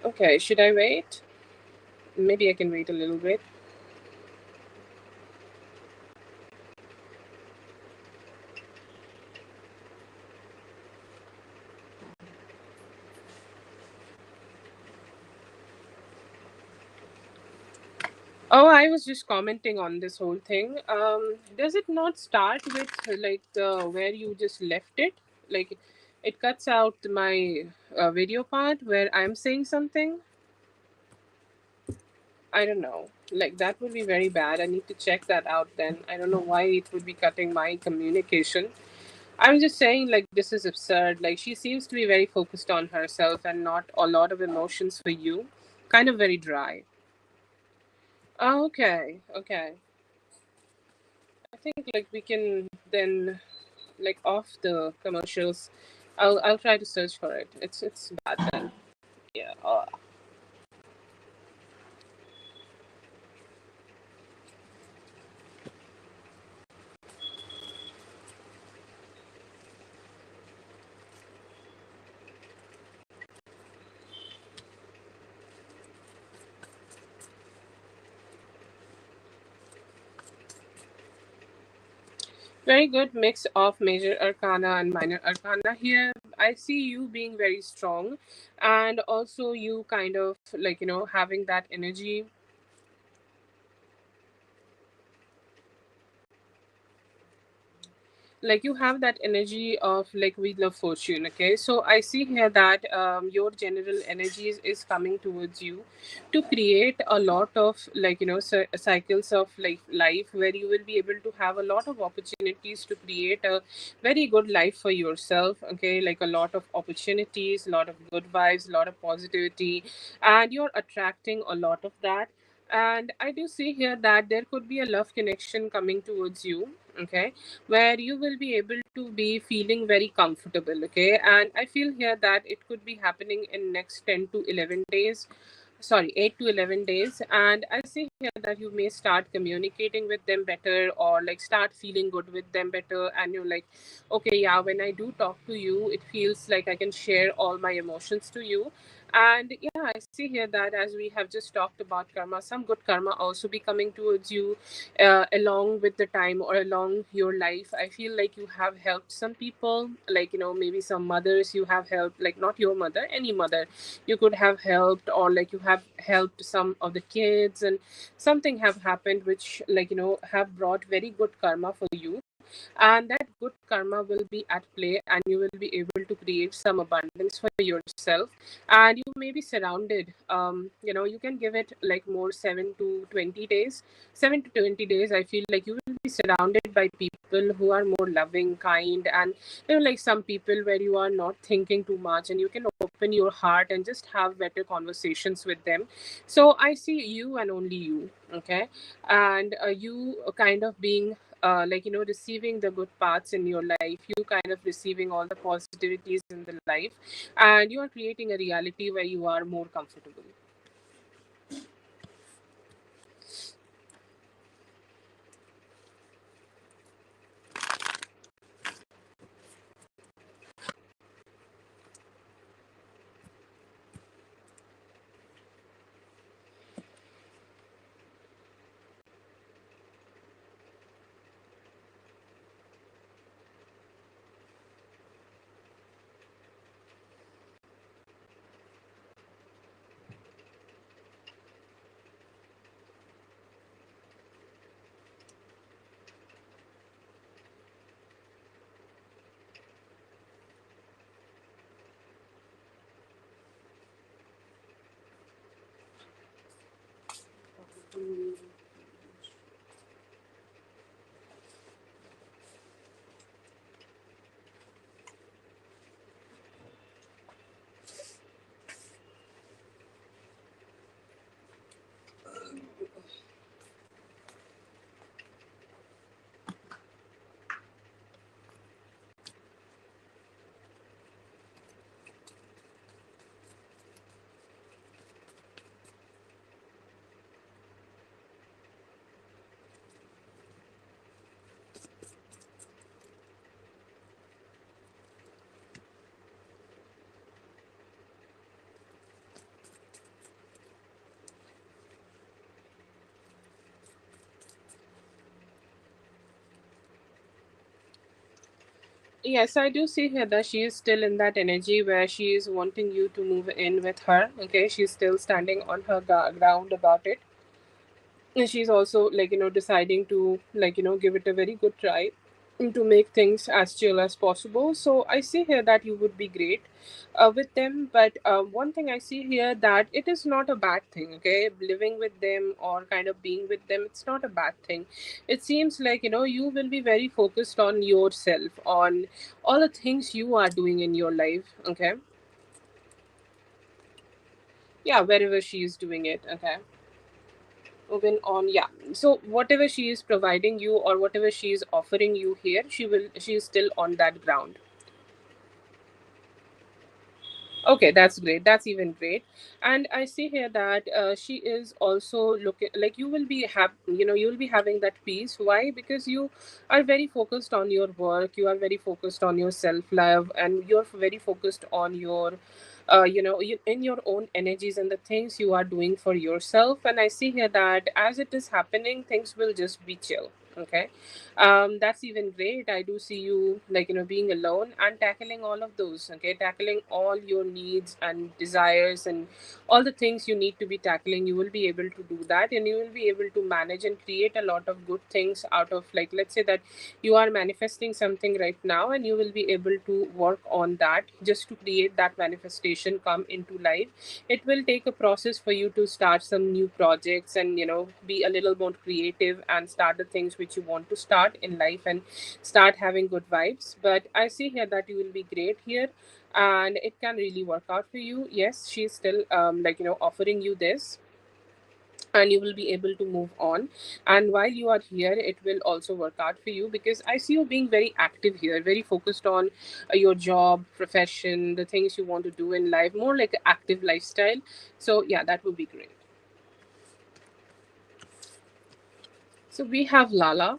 Okay, should I wait? Maybe I can wait a little bit. Oh, I was just commenting on this whole thing. Does it not start with like where you just left it? Like, it cuts out my video part where I'm saying something. I don't know. Like that would be very bad. I need to check that out. Then I don't know why it would be cutting my communication. I'm just saying, like, this is absurd. Like, she seems to be very focused on herself and not a lot of emotions for you. Kind of very dry. Oh, okay, okay. I think like we can then like off the commercials. I'll try to search for it. It's bad then. Yeah. Very good mix of major arcana and minor arcana here. I see you being very strong, and also you kind of like, having that energy, like you have that energy of like wheel of fortune. Okay, so I see here that your general energies is coming towards you to create a lot of like, cycles of like life, where you will be able to have a lot of opportunities to create a very good life for yourself. Okay, like a lot of opportunities, a lot of good vibes, a lot of positivity, and you're attracting a lot of that. And I do see here that there could be a love connection coming towards you. Okay, where you will be able to be feeling very comfortable. Okay, and I feel here that it could be happening in next 10 to 11 days, sorry, 8 to 11 days. And I see here that you may start communicating with them better, or like start feeling good with them better, and you're like, okay, yeah, when I do talk to you, it feels like I can share all my emotions to you. And yeah, I see here that as we have just talked about karma, some good karma also be coming towards you along with the time or along your life. I feel like you have helped some people, like, maybe some mothers you have helped, like not your mother, any mother you could have helped, or like you have helped some of the kids, and something have happened which, like, have brought very good karma for you. And that good karma will be at play, and you will be able to create some abundance for yourself. And you may be surrounded, you can give it like more 7 to 20 days. 7 to 20 days, I feel like you will be surrounded by people who are more loving, kind, and like some people where you are not thinking too much, and you can open your heart and just have better conversations with them. So I see you and only you. Okay, and you kind of being like, receiving the good parts in your life, you kind of receiving all the positivities in the life, and you are creating a reality where you are more comfortable. Yes, I do see her that she is still in that energy where she is wanting you to move in with her. Okay, she's still standing on her ground about it. And she's also like, deciding to like, give it a very good try to make things as chill as possible. So I see here that you would be great with them. But one thing I see here, that it is not a bad thing. Okay, living with them or kind of being with them, it's not a bad thing. It seems like, you will be very focused on yourself, on all the things you are doing in your life. Okay, yeah, wherever she is doing it. Okay, moving on. Yeah, so whatever she is providing you or whatever she is offering you here, she is still on that ground. Okay, that's great. That's even great. And I see here that she is also looking like you will be you will be having that peace. Why? Because you are very focused on your work. You are very focused on your self love, and you're very focused on your, in your own energies and the things you are doing for yourself. And I see here that as it is happening, things will just be chill. Okay, that's even great. I do see you, like, being alone and tackling all of those. Okay, tackling all your needs and desires and all the things you need to be tackling. You will be able to do that, and you will be able to manage and create a lot of good things out of, like, let's say that you are manifesting something right now, and you will be able to work on that just to create that manifestation come into life. It will take a process for you to start some new projects and, be a little more creative and start the things which you want to start in life and start having good vibes. But I see here that you will be great here, and it can really work out for you. Yes, she's still, offering you this, and you will be able to move on. And while you are here, it will also work out for you, because I see you being very active here, very focused on your job, profession, the things you want to do in life, more like an active lifestyle. So yeah, that would be great. So we have Lala.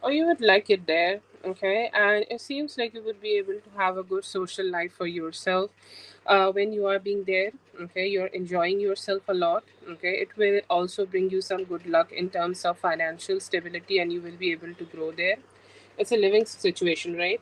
Or you would like it there. Okay, and it seems like you would be able to have a good social life for yourself when you are being there. Okay, you're enjoying yourself a lot. Okay, it will also bring you some good luck in terms of financial stability, and you will be able to grow there. It's a living situation, right?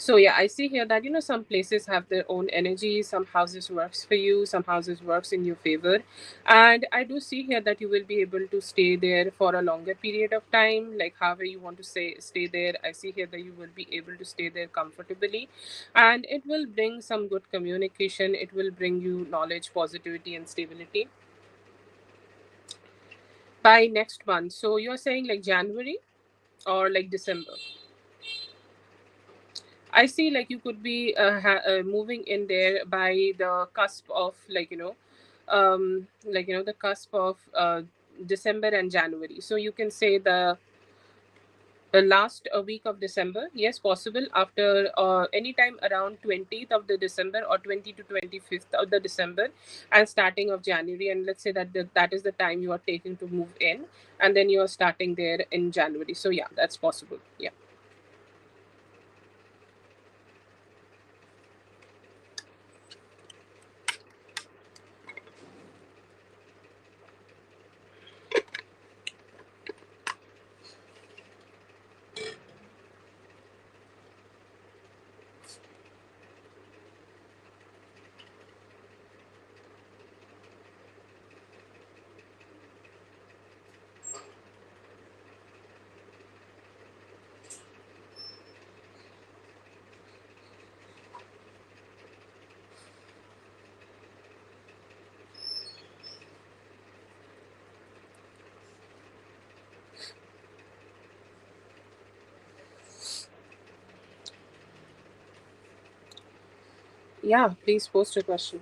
So yeah, I see here that, some places have their own energy, some houses works for you, some houses works in your favor. And I do see here that you will be able to stay there for a longer period of time, like however you want to stay there. I see here that you will be able to stay there comfortably, and it will bring some good communication, it will bring you knowledge, positivity and stability by next month. So you're saying like January or like December? I see like you could be moving in there by the cusp of, the cusp of December and January. So you can say the last week of December. Yes, possible after anytime around 20th of the December or 20 to 25th of the December and starting of January. And let's say that that is the time you are taking to move in, and then you are starting there in January. So yeah, that's possible. Yeah. Yeah, please post your question.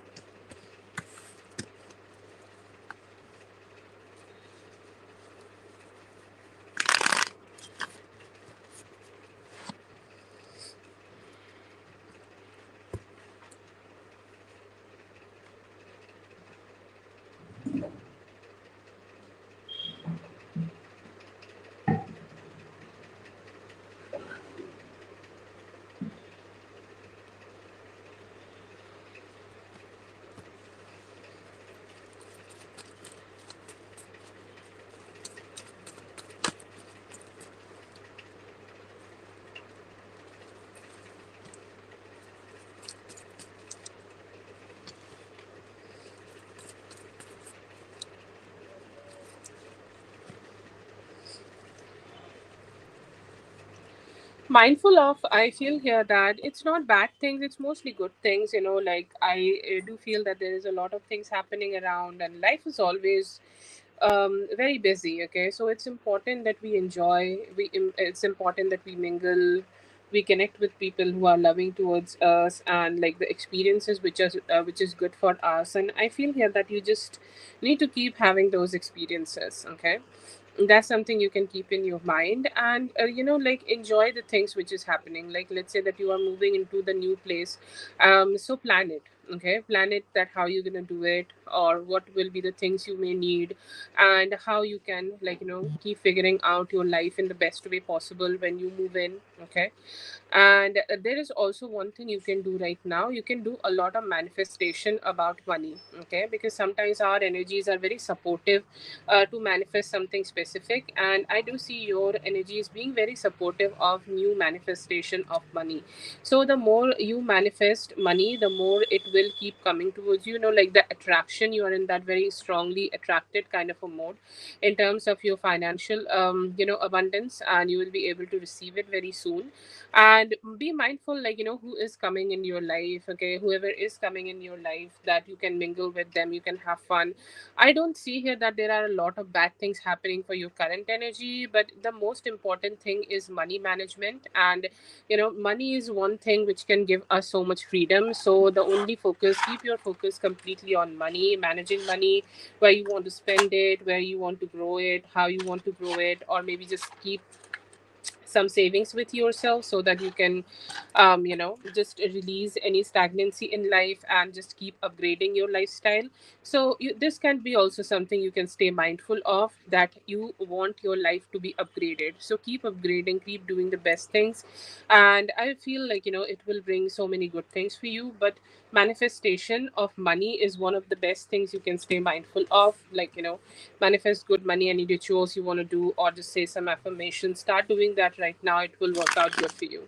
Mindful of, I feel here that it's not bad things, it's mostly good things, like I do feel that there is a lot of things happening around, and life is always very busy. Okay, so it's important that we enjoy, it's important that we mingle, we connect with people who are loving towards us, and like the experiences which is good for us. And I feel here that you just need to keep having those experiences. Okay, that's something you can keep in your mind, and like enjoy the things which is happening. Like, let's say that you are moving into the new place, so plan it. Okay, plan it, that how you're gonna do it, or what will be the things you may need, and how you can, like, keep figuring out your life in the best way possible when you move in. Okay, and there is also one thing you can do right now. You can do a lot of manifestation about money. Okay, because sometimes our energies are very supportive to manifest something specific, and I do see your energies being very supportive of new manifestation of money. So the more you manifest money, the more it will keep coming towards you. Like the attraction, you are in that very strongly attracted kind of a mode in terms of your financial abundance, and you will be able to receive it very soon. And be mindful, like, who is coming in your life. Okay, whoever is coming in your life, that you can mingle with them, you can have fun. I don't see here that there are a lot of bad things happening for your current energy, but the most important thing is money management. And money is one thing which can give us so much freedom. So the only focus, keep your focus completely on money, managing money, where you want to spend it, where you want to grow it, how you want to grow it, or maybe just keep some savings with yourself, so that you can just release any stagnancy in life and just keep upgrading your lifestyle. So this can be also something you can stay mindful of, that you want your life to be upgraded. So keep upgrading, keep doing the best things, and I feel like it will bring so many good things for you. But manifestation of money is one of the best things you can stay mindful of. Like, manifest good money, any rituals you want to do, or just say some affirmations. Start doing that right now, it will work out good for you.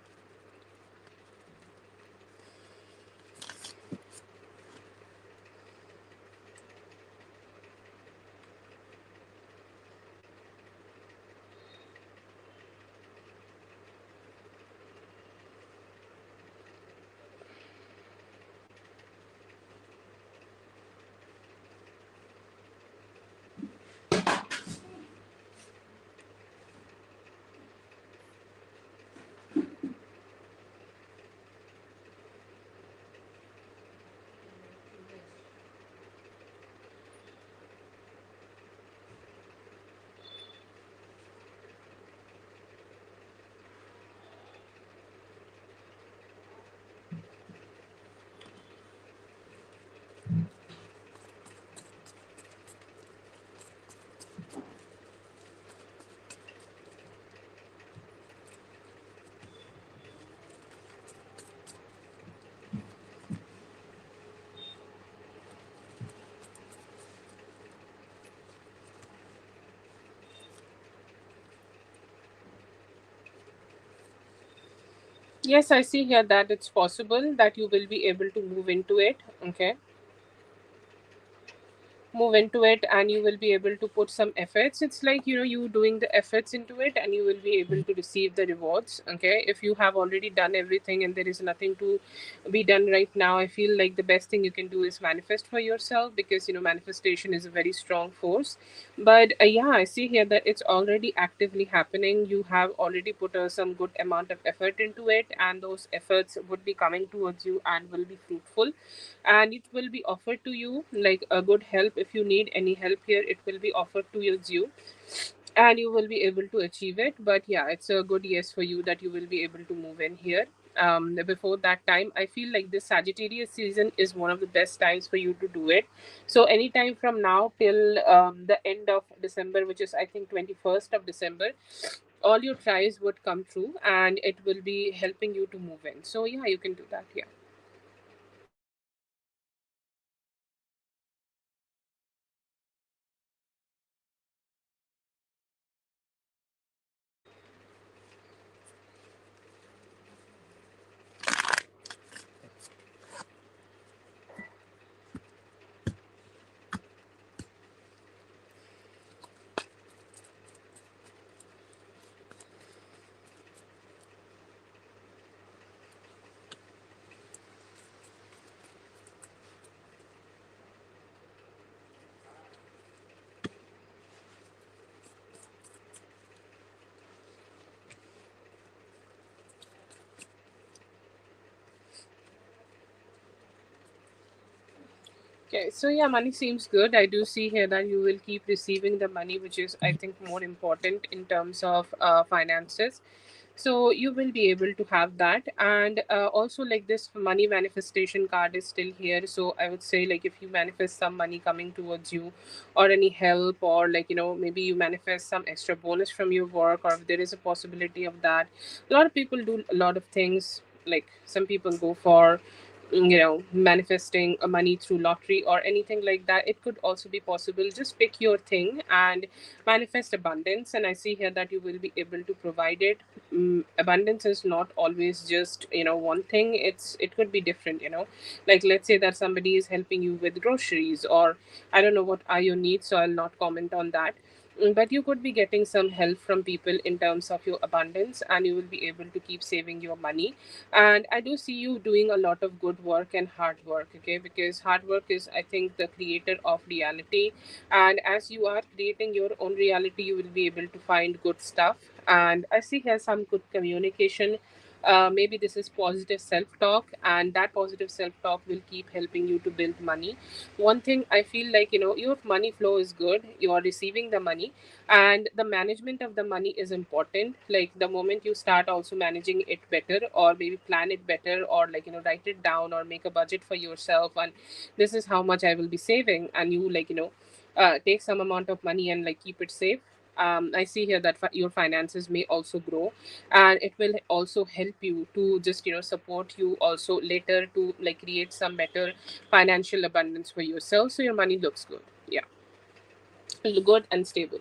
Yes, I see here that it's possible that you will be able to move into it. Okay, move into it, and you will be able to put some efforts. It's like, you doing the efforts into it, and you will be able to receive the rewards. Okay, if you have already done everything and there is nothing to be done right now, I feel like the best thing you can do is manifest for yourself, because manifestation is a very strong force. But yeah, I see here that it's already actively happening. You have already put some good amount of effort into it, and those efforts would be coming towards you and will be fruitful, and it will be offered to you like a good help. If you need any help here, it will be offered towards you, and you will be able to achieve it. But yeah, it's a good yes for you that you will be able to move in here. Before that time, I feel like this Sagittarius season is one of the best times for you to do it. So anytime from now till the end of December, which is I think 21st of December, all your tries would come true, and it will be helping you to move in. So yeah, you can do that. Yeah. Okay, so yeah, money seems good. I do see here that you will keep receiving the money, which is, I think, more important in terms of finances. So you will be able to have that. And also, like, this money manifestation card is still here. So I would say, like, if you manifest some money coming towards you, or any help, or, like, maybe you manifest some extra bonus from your work, or if there is a possibility of that. A lot of people do a lot of things. Like, some people go for manifesting a money through lottery or anything like that. It could also be possible. Just pick your thing and manifest abundance, and I see here that you will be able to provide it. Abundance is not always just one thing. It could be different. Like, let's say that somebody is helping you with groceries, or I don't know what are your needs, so I'll not comment on that. But you could be getting some help from people in terms of your abundance, and you will be able to keep saving your money. And I do see you doing a lot of good work and hard work, okay? Because hard work is, I think, the creator of reality. And as you are creating your own reality, you will be able to find good stuff. And I see here some good communication. Maybe this is positive self-talk, and that positive self-talk will keep helping you to build money. One thing I feel like, your money flow is good, you are receiving the money, and the management of the money is important. Like, the moment you start also managing it better, or maybe plan it better, or, like, write it down, or make a budget for yourself, and this is how much I will be saving, and you, like, take some amount of money and, like, keep it safe. I see here that your finances may also grow, and it will also help you to just support you also later to, like, create some better financial abundance for yourself, so your money looks good. Yeah, good and stable.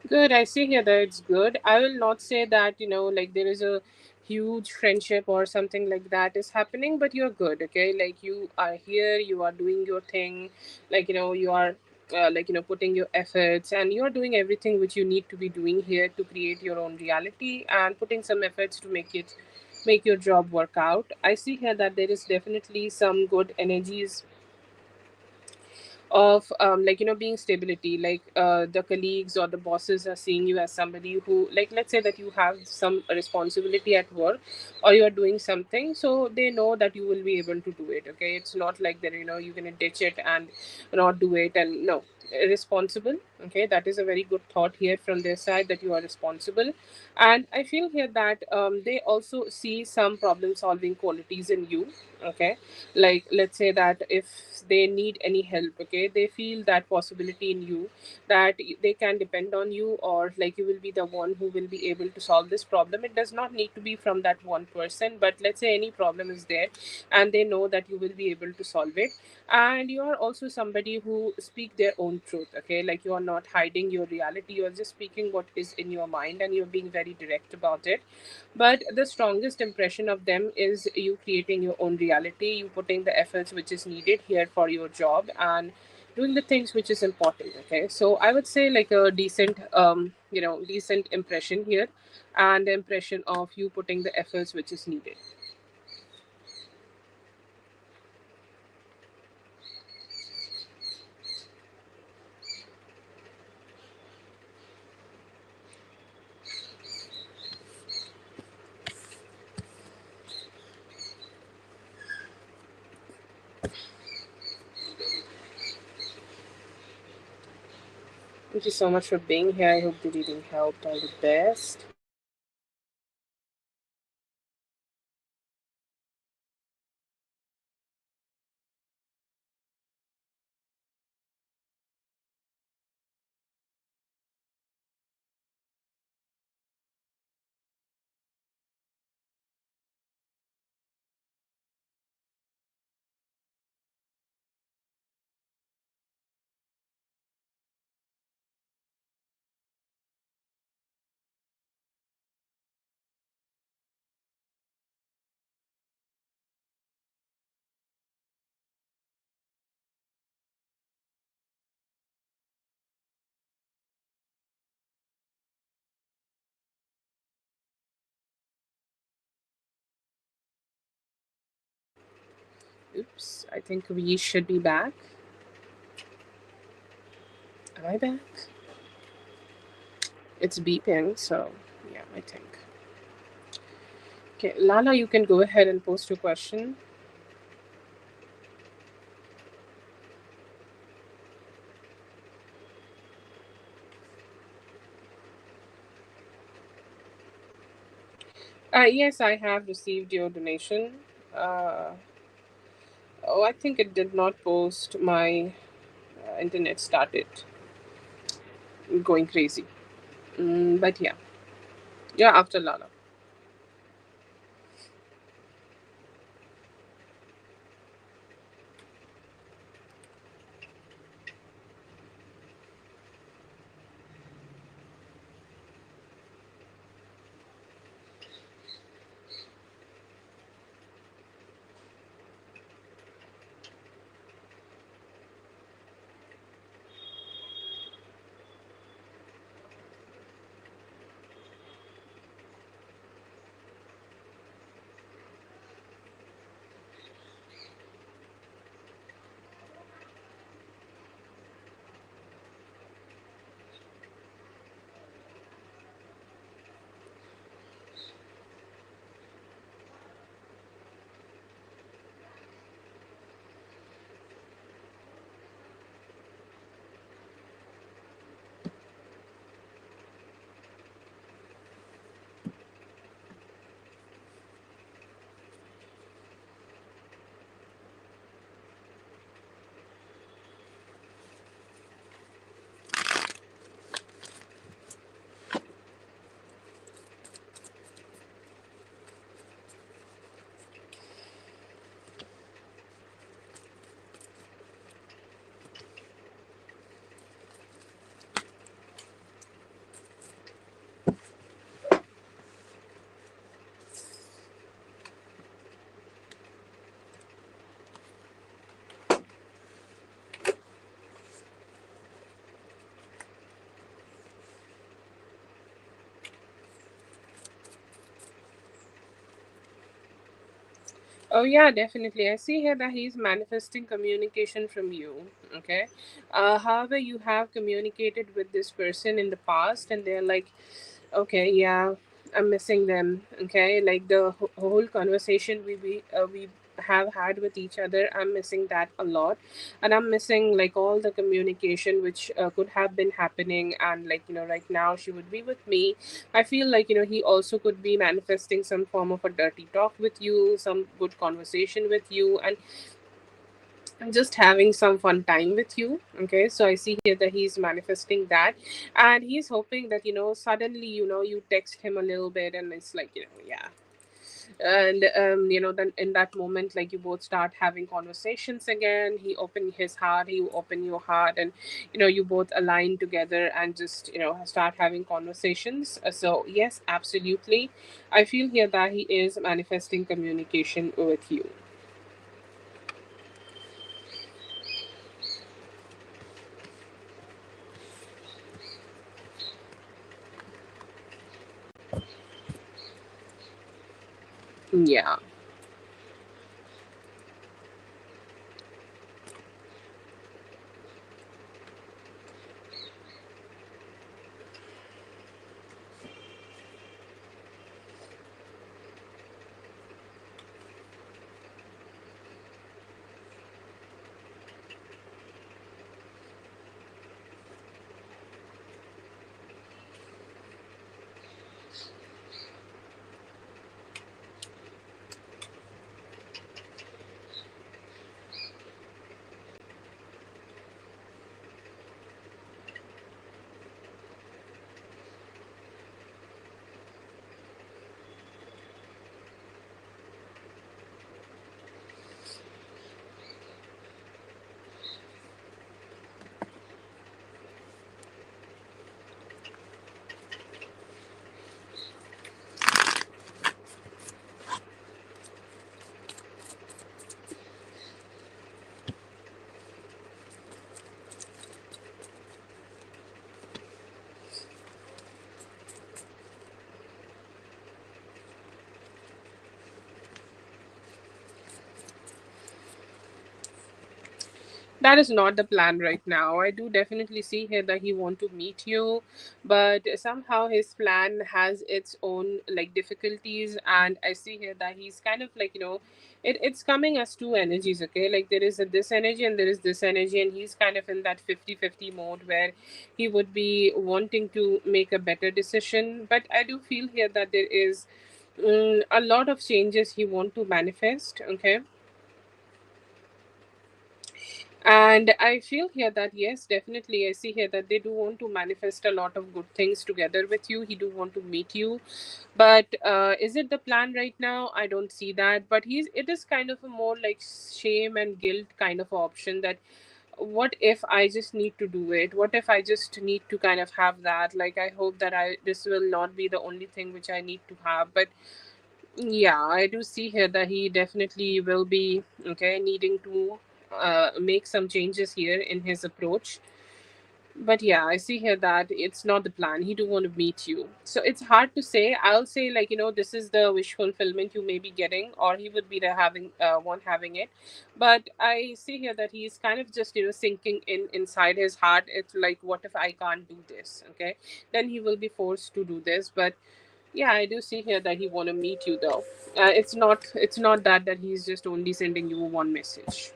Good. I see here that it's good. I will not say that, like, there is a huge friendship or something like that is happening, but you're good, okay? Like, you are here, you are doing your thing, like, you are, like, putting your efforts, and you're doing everything which you need to be doing here to create your own reality, and putting some efforts to make your job work out. I see here that there is definitely some good energies of, like, being stability. Like, the colleagues or the bosses are seeing you as somebody who, like, let's say that you have some responsibility at work, or you are doing something, so they know that you will be able to do it, okay? It's not like that, you're gonna ditch it and not do it. And no, responsible, okay? That is a very good thought here from their side, that you are responsible. And I feel here that they also see some problem solving qualities in you, okay? Like, let's say that if they need any help, okay, they feel that possibility in you, that they can depend on you, or, like, you will be the one who will be able to solve this problem. It does not need to be from that one person, but let's say any problem is there, and they know that you will be able to solve it. And you are also somebody who speak their own truth, okay? Like, you are not hiding your reality, you are just speaking what is in your mind, and you're being very direct about it. But the strongest impression of them is you creating your own reality, you putting the efforts which is needed here for your job, and doing the things which is important, okay? So I would say, like, a decent decent impression here, and the impression of you putting the efforts which is needed. Thank you so much for being here. I hope the reading helped. All the best. Oops, I think we should be back. Am I back? It's beeping, so yeah, I think. Okay, Lala, you can go ahead and post your question. Yes, I have received your donation. Uh, oh, I think it did not post. My internet started going crazy. But yeah, yeah, after Lala. Oh yeah, definitely. I see here that he's manifesting communication from you. Okay. However, you have communicated with this person in the past, and they're like, okay, yeah, I'm missing them. Okay, like the whole conversation we have had with each other, I'm missing that a lot, and I'm missing like all the communication which could have been happening, and like right now she would be with me. I feel like he also could be manifesting some form of a dirty talk with you, some good conversation with you, and just having some fun time with you. Okay, so I see here that he's manifesting that, and he's hoping that suddenly you text him a little bit, and it's like yeah, and then in that moment, like, you both start having conversations again. He open his heart, you open your heart, and you both align together and just start having conversations. So yes, absolutely, I feel here that he is manifesting communication with you. Yeah. that is not the plan right now. I do definitely see here that he want to meet you, but somehow his plan has its own like difficulties, and I see here that he's kind of like, it's coming as two energies, okay? Like there is this energy and there is this energy, and he's kind of in that 50-50 mode where he would be wanting to make a better decision. But I do feel here that there is a lot of changes he want to manifest, okay? And I feel here that yes, definitely, I see here that they do want to manifest a lot of good things together with you. He do want to meet you, but is it the plan right now? I don't see that. But it is kind of a more like shame and guilt kind of option, that what if I just need to do it? What if I just need to kind of have that? Like I hope that I this will not be the only thing which I need to have. But yeah, I do see here that he definitely will be okay needing to make some changes here in his approach. But yeah, I see here that it's not the plan. He do want to meet you, so it's hard to say. I'll say like, this is the wish fulfillment you may be getting, or he would be the having one having it. But I see here that he's kind of just sinking in inside his heart. It's like, what if I can't do this? Okay, then he will be forced to do this. But yeah, I do see here that he want to meet you though. It's not that he's just only sending you one message.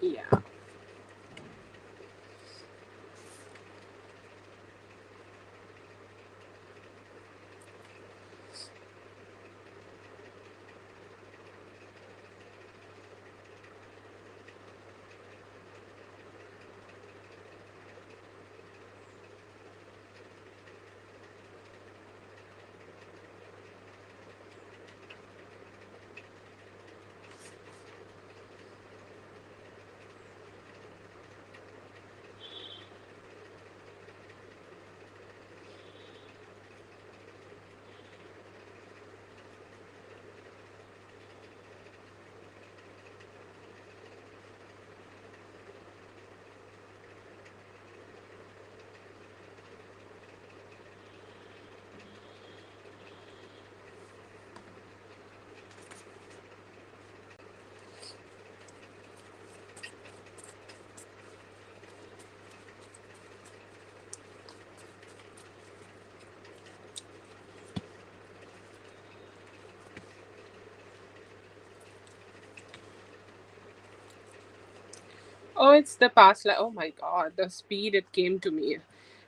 Yeah. Oh, it's the past life. Oh my god, the speed it came to me.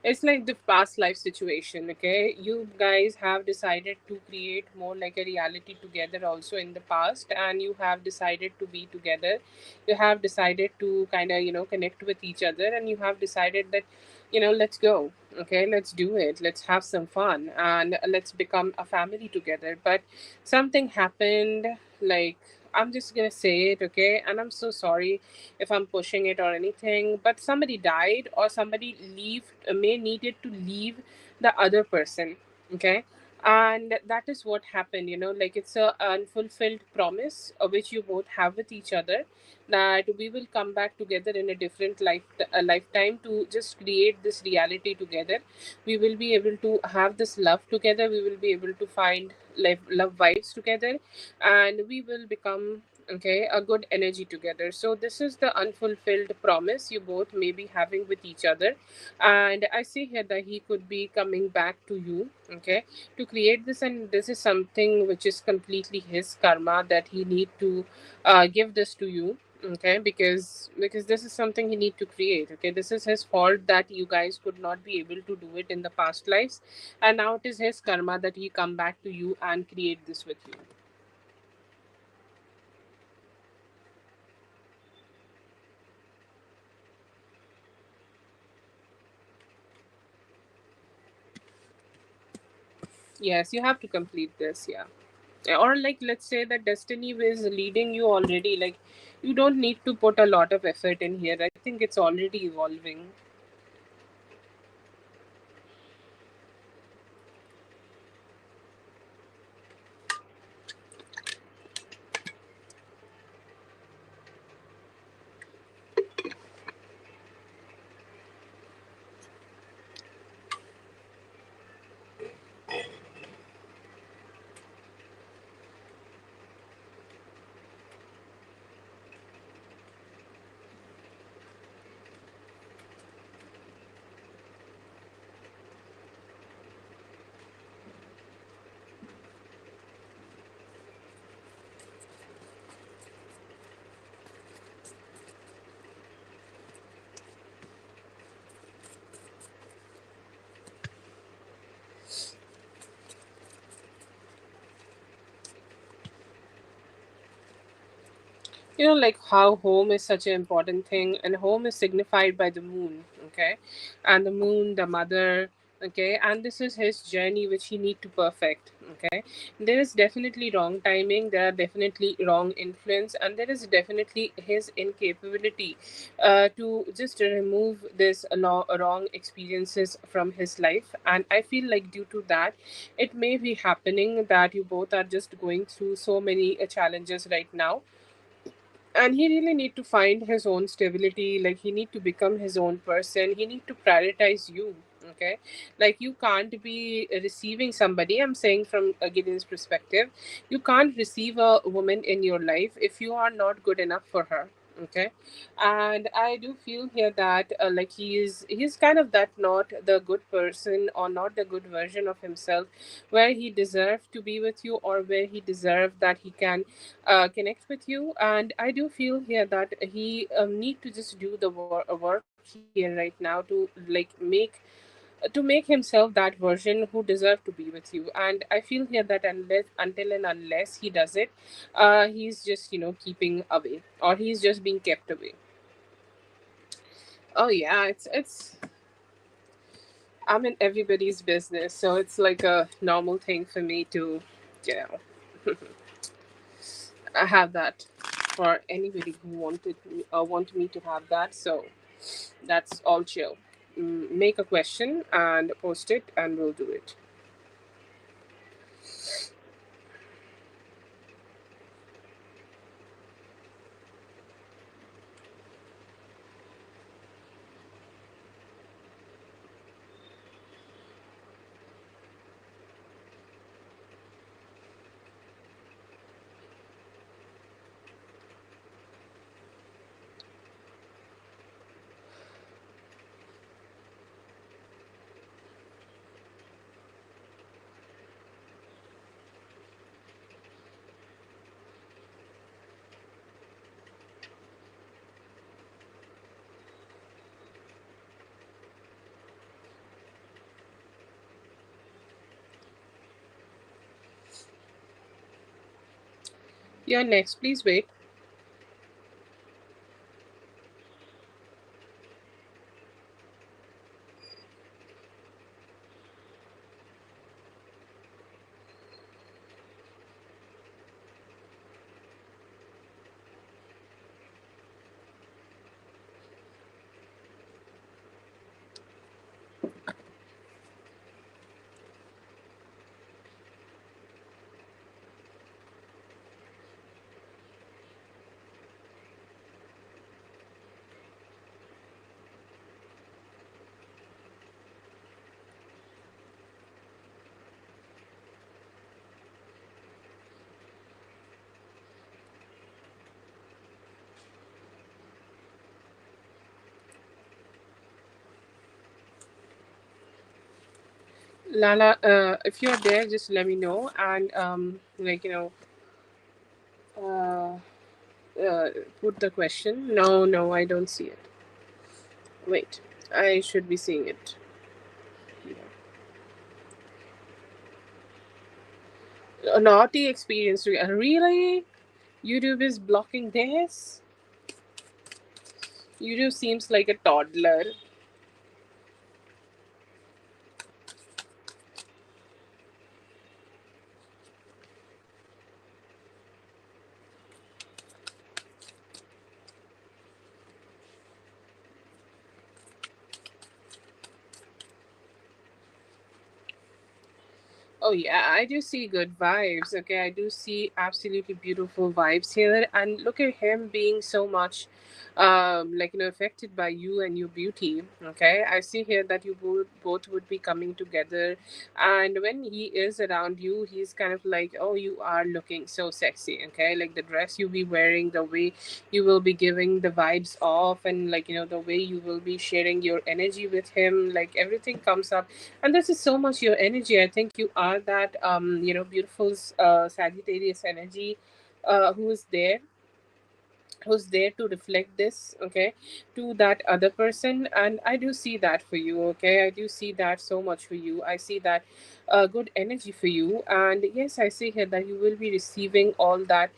It's like the past life situation, okay? You guys have decided to create more like a reality together also in the past, and you have decided to be together. You have decided to kind of, connect with each other, and you have decided that, let's go, okay? Let's do it. Let's have some fun, and let's become a family together. But something happened, like, I'm just gonna say it, okay? And I'm so sorry if I'm pushing it or anything, but somebody died or somebody may needed to leave the other person, okay? And that is what happened, like it's a unfulfilled promise which you both have with each other, that we will come back together in a different lifetime to just create this reality together. We will be able to have this love together, we will be able to find love vibes together, and we will become, okay, a good energy together. So this is the unfulfilled promise you both may be having with each other. And I see here that he could be coming back to you, okay, to create this. And this is something which is completely his karma, that he need to give this to you, okay, because this is something he need to create, okay. This is his fault that you guys could not be able to do it in the past lives, and now it is his karma that he come back to you and create this with you. Yes, you have to complete this, yeah. Or like, let's say that destiny is leading you already, like you don't need to put a lot of effort in here. I think it's already evolving. Like how home is such an important thing, and home is signified by the moon, okay, and the moon, the mother, okay, and this is his journey which he need to perfect, okay. There is definitely wrong timing, there are definitely wrong influence, and there is definitely his incapability to just remove this wrong experiences from his life. And I feel like due to that, it may be happening that you both are just going through so many challenges right now, and he really need to find his own stability, like he need to become his own person, he need to prioritize you, okay. Like you can't be receiving somebody, I'm saying from a Gideon's perspective, you can't receive a woman in your life if you are not good enough for her, okay. And I do feel here that like he's kind of that, not the good person or not the good version of himself, where he deserved to be with you, or where he deserved that he can connect with you. And I do feel here that he need to just do the work here right now to make himself that version who deserve to be with you. And I feel here that until and unless he does it, he's just keeping away, or he's just being kept away. Oh yeah, it's I'm in everybody's business, so it's like a normal thing for me to you know I have that for anybody who wanted me to have that. So that's all chill. Make a question and post it, and we'll do it. You're next. Please wait. Lala, if you're there, just let me know, and uh, uh, put the question. No, no, I don't see it. Wait, I should be seeing it. A naughty experience. Really? YouTube is blocking this? YouTube seems like a toddler. Oh yeah, I do see good vibes. Okay, I do see absolutely beautiful vibes here, and look at him being so much, affected by you and your beauty. Okay, I see here that you both would be coming together, and when he is around you, he's kind of like, oh, you are looking so sexy. Okay, like the dress you be wearing, the way you will be giving the vibes off, and the way you will be sharing your energy with him, like everything comes up, and this is so much your energy. I think you are that beautiful Sagittarius energy, who is there, who's there to reflect this, okay, to that other person. And I do see that for you. Okay, I do see that so much for you. I see that good energy for you. And yes, I see here that you will be receiving all that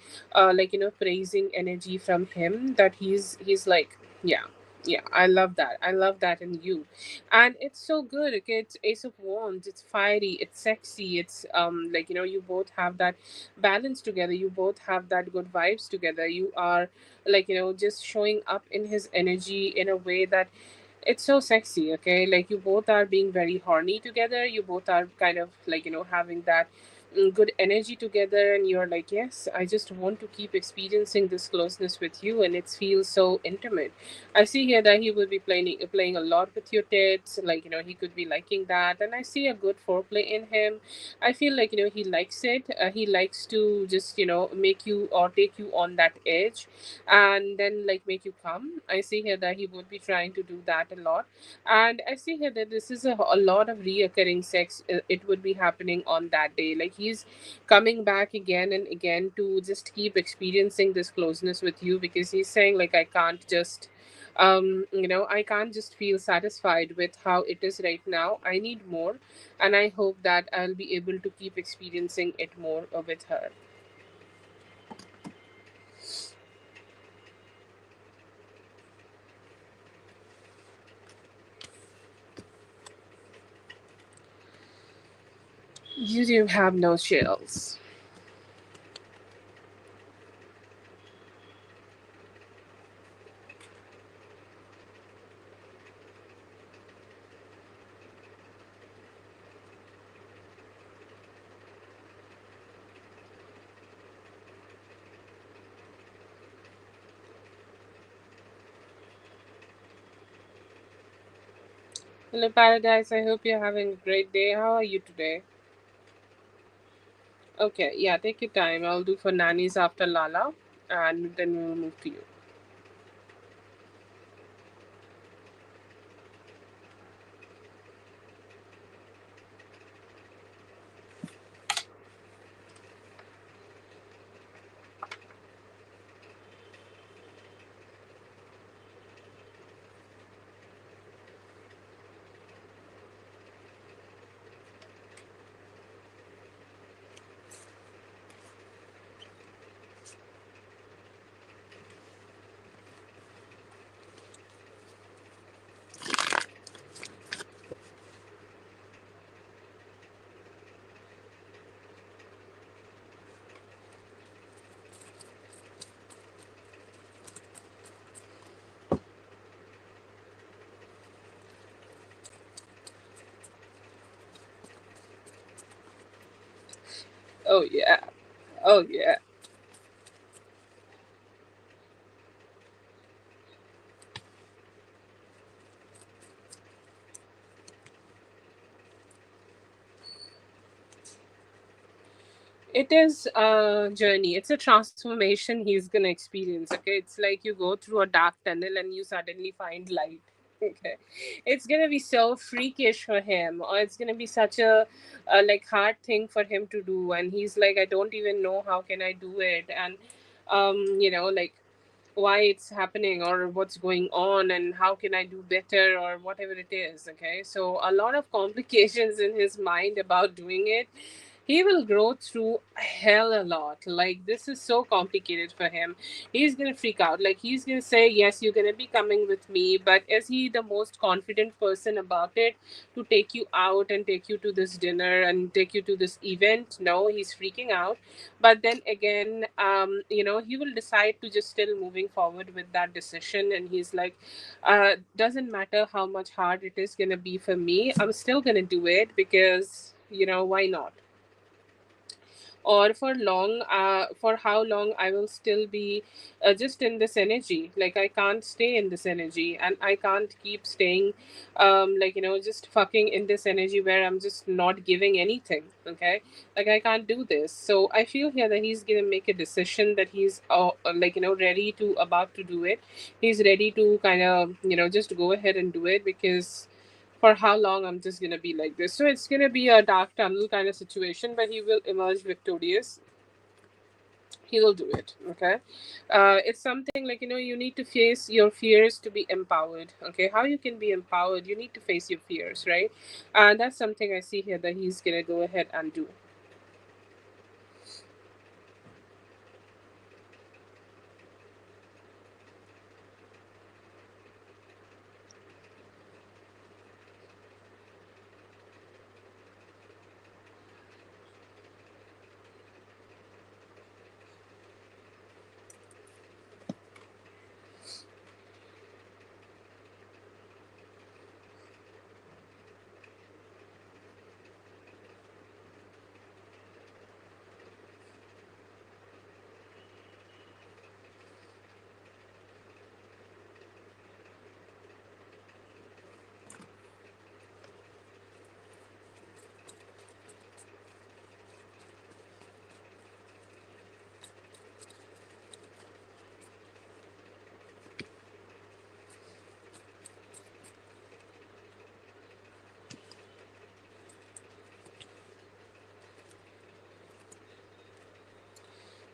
praising energy from him, that he's like, yeah, yeah, I love that. I love that in you. And it's so good. Okay, it's Ace of Wands, it's fiery, it's sexy, it's you both have that balance together, you both have that good vibes together. You are just showing up in his energy in a way that it's so sexy. Okay, like you both are being very horny together, you both are kind of having that good energy together, and you're like, yes, I just want to keep experiencing this closeness with you, and it feels so intimate. I see here that he will be playing a lot with your tits, he could be liking that, and I see a good foreplay in him. I feel like he likes it. He likes to just make you or take you on that edge, and then make you come. I see here that he would be trying to do that a lot, and I see here that this is a lot of reoccurring sex. It would be happening on that day. Like he's coming back again and again to just keep experiencing this closeness with you, because he's saying like, I can't just I can't just feel satisfied with how it is right now. I need more, and I hope that I'll be able to keep experiencing it more with her. You do have no chills. Hello, Paradise. I hope you're having a great day. How are you today? Okay, yeah, take your time. I'll do for nannies after Lala, and then we'll move to you. Oh, yeah. Oh, yeah. It is a journey. It's a transformation he's gonna experience. Okay, it's like you go through a dark tunnel and you suddenly find light. Okay, it's gonna be so freakish for him, or it's gonna be such a like hard thing for him to do, and he's like, I don't even know how can I do it, and like why it's happening or what's going on and how can I do better or whatever it is. Okay, so a lot of complications in his mind about doing it. He will grow through hell a lot. Like, this is so complicated for him. He's gonna freak out. Like, he's gonna say, yes, you're gonna be coming with me, but is he the most confident person about it to take you out and take you to this dinner and take you to this event? No, he's freaking out. But then again, he will decide to just still moving forward with that decision, and he's like, doesn't matter how much hard it is gonna be for me, I'm still gonna do it because why not? Or for how long I will still be just in this energy. Like, I can't stay in this energy, and I can't keep staying just fucking in this energy where I'm just not giving anything. Okay, like, I can't do this. So I feel here that he's gonna make a decision that he's ready to about to do it. He's ready to kind of just go ahead and do it, because for how long I'm just gonna be like this. So it's gonna be a dark tunnel kind of situation, but he will emerge victorious. He will do it. Okay, it's something like you need to face your fears to be empowered. Okay, how you can be empowered? You need to face your fears, right? And that's something I see here that he's gonna go ahead and do.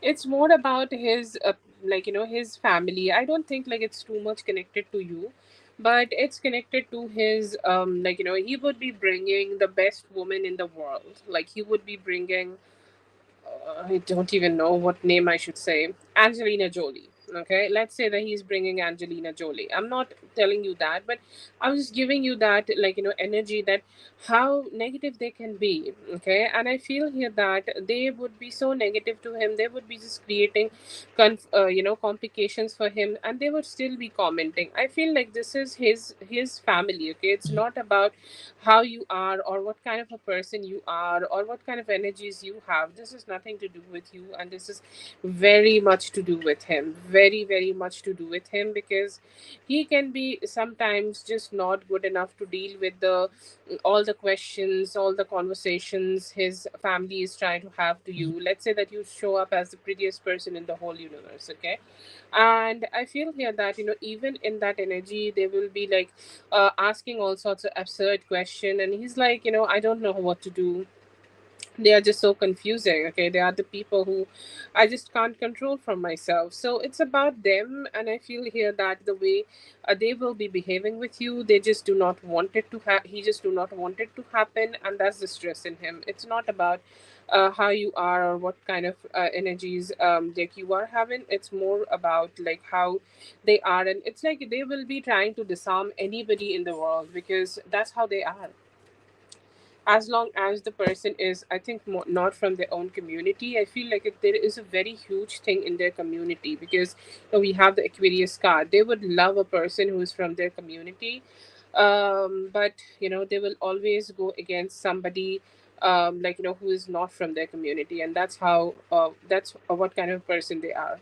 It's more about his his family. I don't think like it's too much connected to you, but it's connected to his he would be bringing the best woman in the world. Like, he would be bringing, I don't even know what name I should say. Angelina Jolie. Okay, let's say that he's bringing Angelina Jolie. I'm not telling you that, but I'm just giving you that, energy, that how negative they can be. Okay, and I feel here that they would be so negative to him. They would be just creating, complications for him, and they would still be commenting. I feel like this is his family. Okay, it's not about how you are or what kind of a person you are or what kind of energies you have. This is nothing to do with you, and this is very much to do with him. Very, very much to do with him, because he can be sometimes just not good enough to deal with the all the questions, all the conversations his family is trying to have to you. Let's say that you show up as the prettiest person in the whole universe. Okay, and I feel here that even in that energy they will be like asking all sorts of absurd question, and he's like, I don't know what to do. They are just so confusing. Okay, they are the people who I just can't control from myself. So it's about them, and I feel here that the way they will be behaving with you, they just do not want it to he just do not want it to happen, and that's the stress in him. It's not about how you are or what kind of energies like you are having. It's more about like how they are, and it's like they will be trying to disarm anybody in the world, because that's how they are. As long as the person is, I think, not from their own community. I feel like if there is a very huge thing in their community, because we have the Aquarius card, they would love a person who is from their community, but they will always go against somebody who is not from their community, and that's how that's what kind of person they are.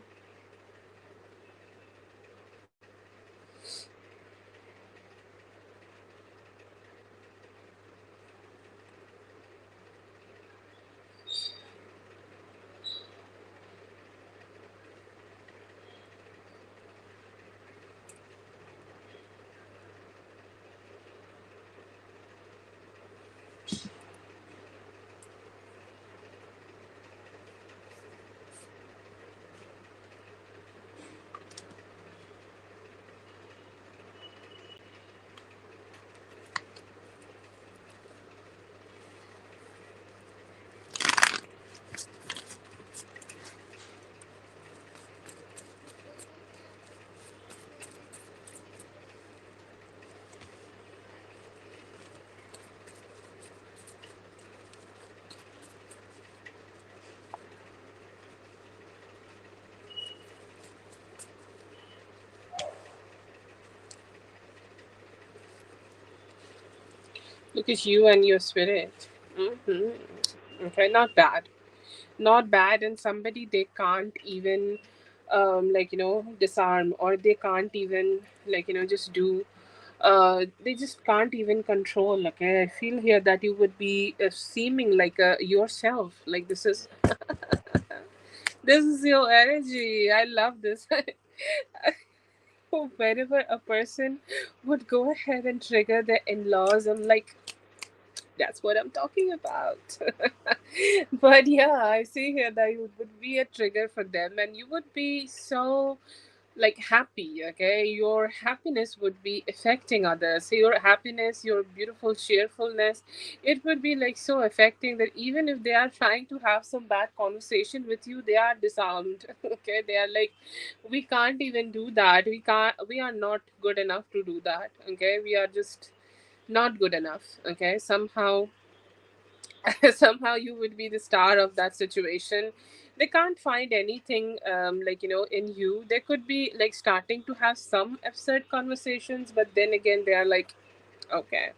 Look at you and your spirit. Hmm. Okay, not bad. Not bad. And somebody they can't even, disarm, or they can't even, just do. They just can't even control. Okay, I feel here that you would be seeming like yourself. Like this is your energy. I love this. Whenever a person would go ahead and trigger their in-laws, I'm like, that's what I'm talking about. But yeah, I see here that it would be a trigger for them, and you would be so like happy. Okay, your happiness would be affecting others. So your happiness, your beautiful cheerfulness, it would be like so affecting that even if they are trying to have some bad conversation with you, they are disarmed. Okay, they are like, we can't even do that. We are not good enough to do that. Okay, we are just not good enough. Okay, somehow somehow you would be the star of that situation. They can't find anything in you. They could be like starting to have some absurd conversations, but then again they are like, okay,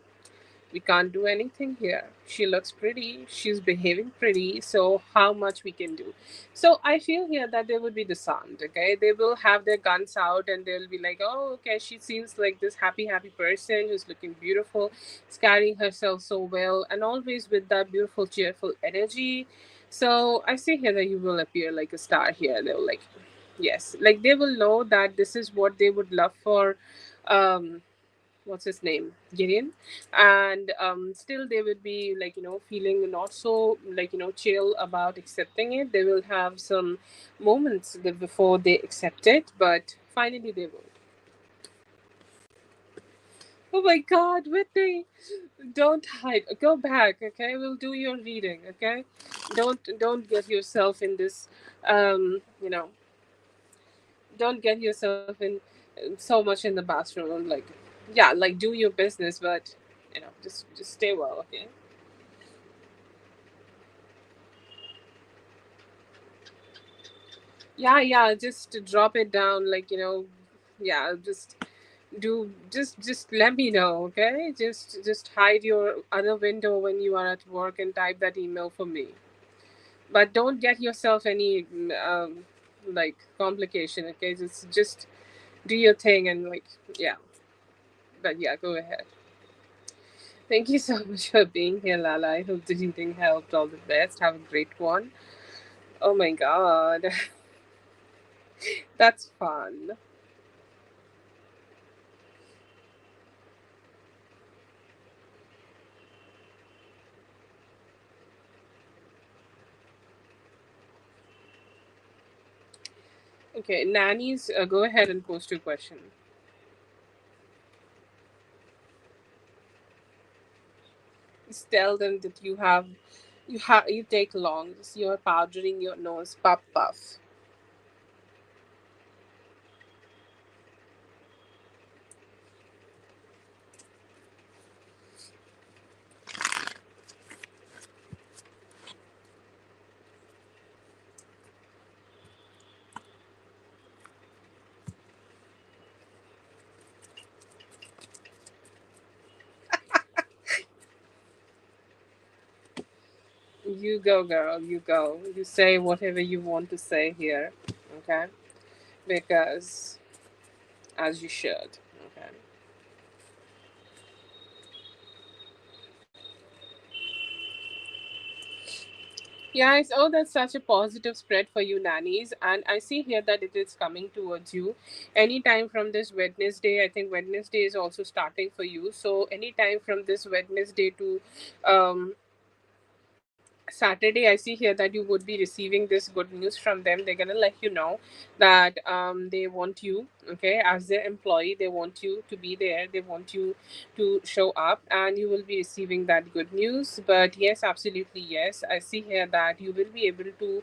we can't do anything here. She looks pretty, she's behaving pretty, so how much we can do? So I feel here that they would be disarmed. Okay, they will have their guns out and they'll be like, oh, okay, she seems like this happy person who's looking beautiful, is carrying herself so well, and always with that beautiful cheerful energy. So I see here that you will appear like a star here. They'll like, yes, like they will know that this is what they would love for. What's his name, Gideon, and still they would be feeling not so chill about accepting it. They will have some moments before they accept it, but finally they will. Oh my God, Whitney, don't hide. Go back, okay? We'll do your reading, okay? Don't get yourself in this, um, you know, don't get yourself in so much in the bathroom. Like, yeah, like do your business, but just stay well, okay? Yeah, yeah, just drop it down, yeah, just let me know, okay? Just hide your other window when you are at work and type that email for me. But don't get yourself any complication, okay? Just do your thing and yeah. But yeah, go ahead. Thank you so much for being here, Lala. I hope the reading helped. All the best. Have a great one. Oh my God. That's fun. Okay, nannies, go ahead and post your question. Just tell them that you take long. Just you're powdering your nose. Puff puff. You go, girl. You go. You say whatever you want to say here. Okay? Because as you should. Okay. Yeah, it's oh that's such a positive spread for you, nannies. And I see here that it is coming towards you. Anytime from this Wednesday, I think Wednesday is also starting for you. So anytime from this Wednesday to um Saturday, I see here that you would be receiving this good news from them. They're gonna let you know that they want you, okay, as their employee. They want you to be there. They want you to show up, and you will be receiving that good news. But yes, absolutely yes. I see here that you will be able to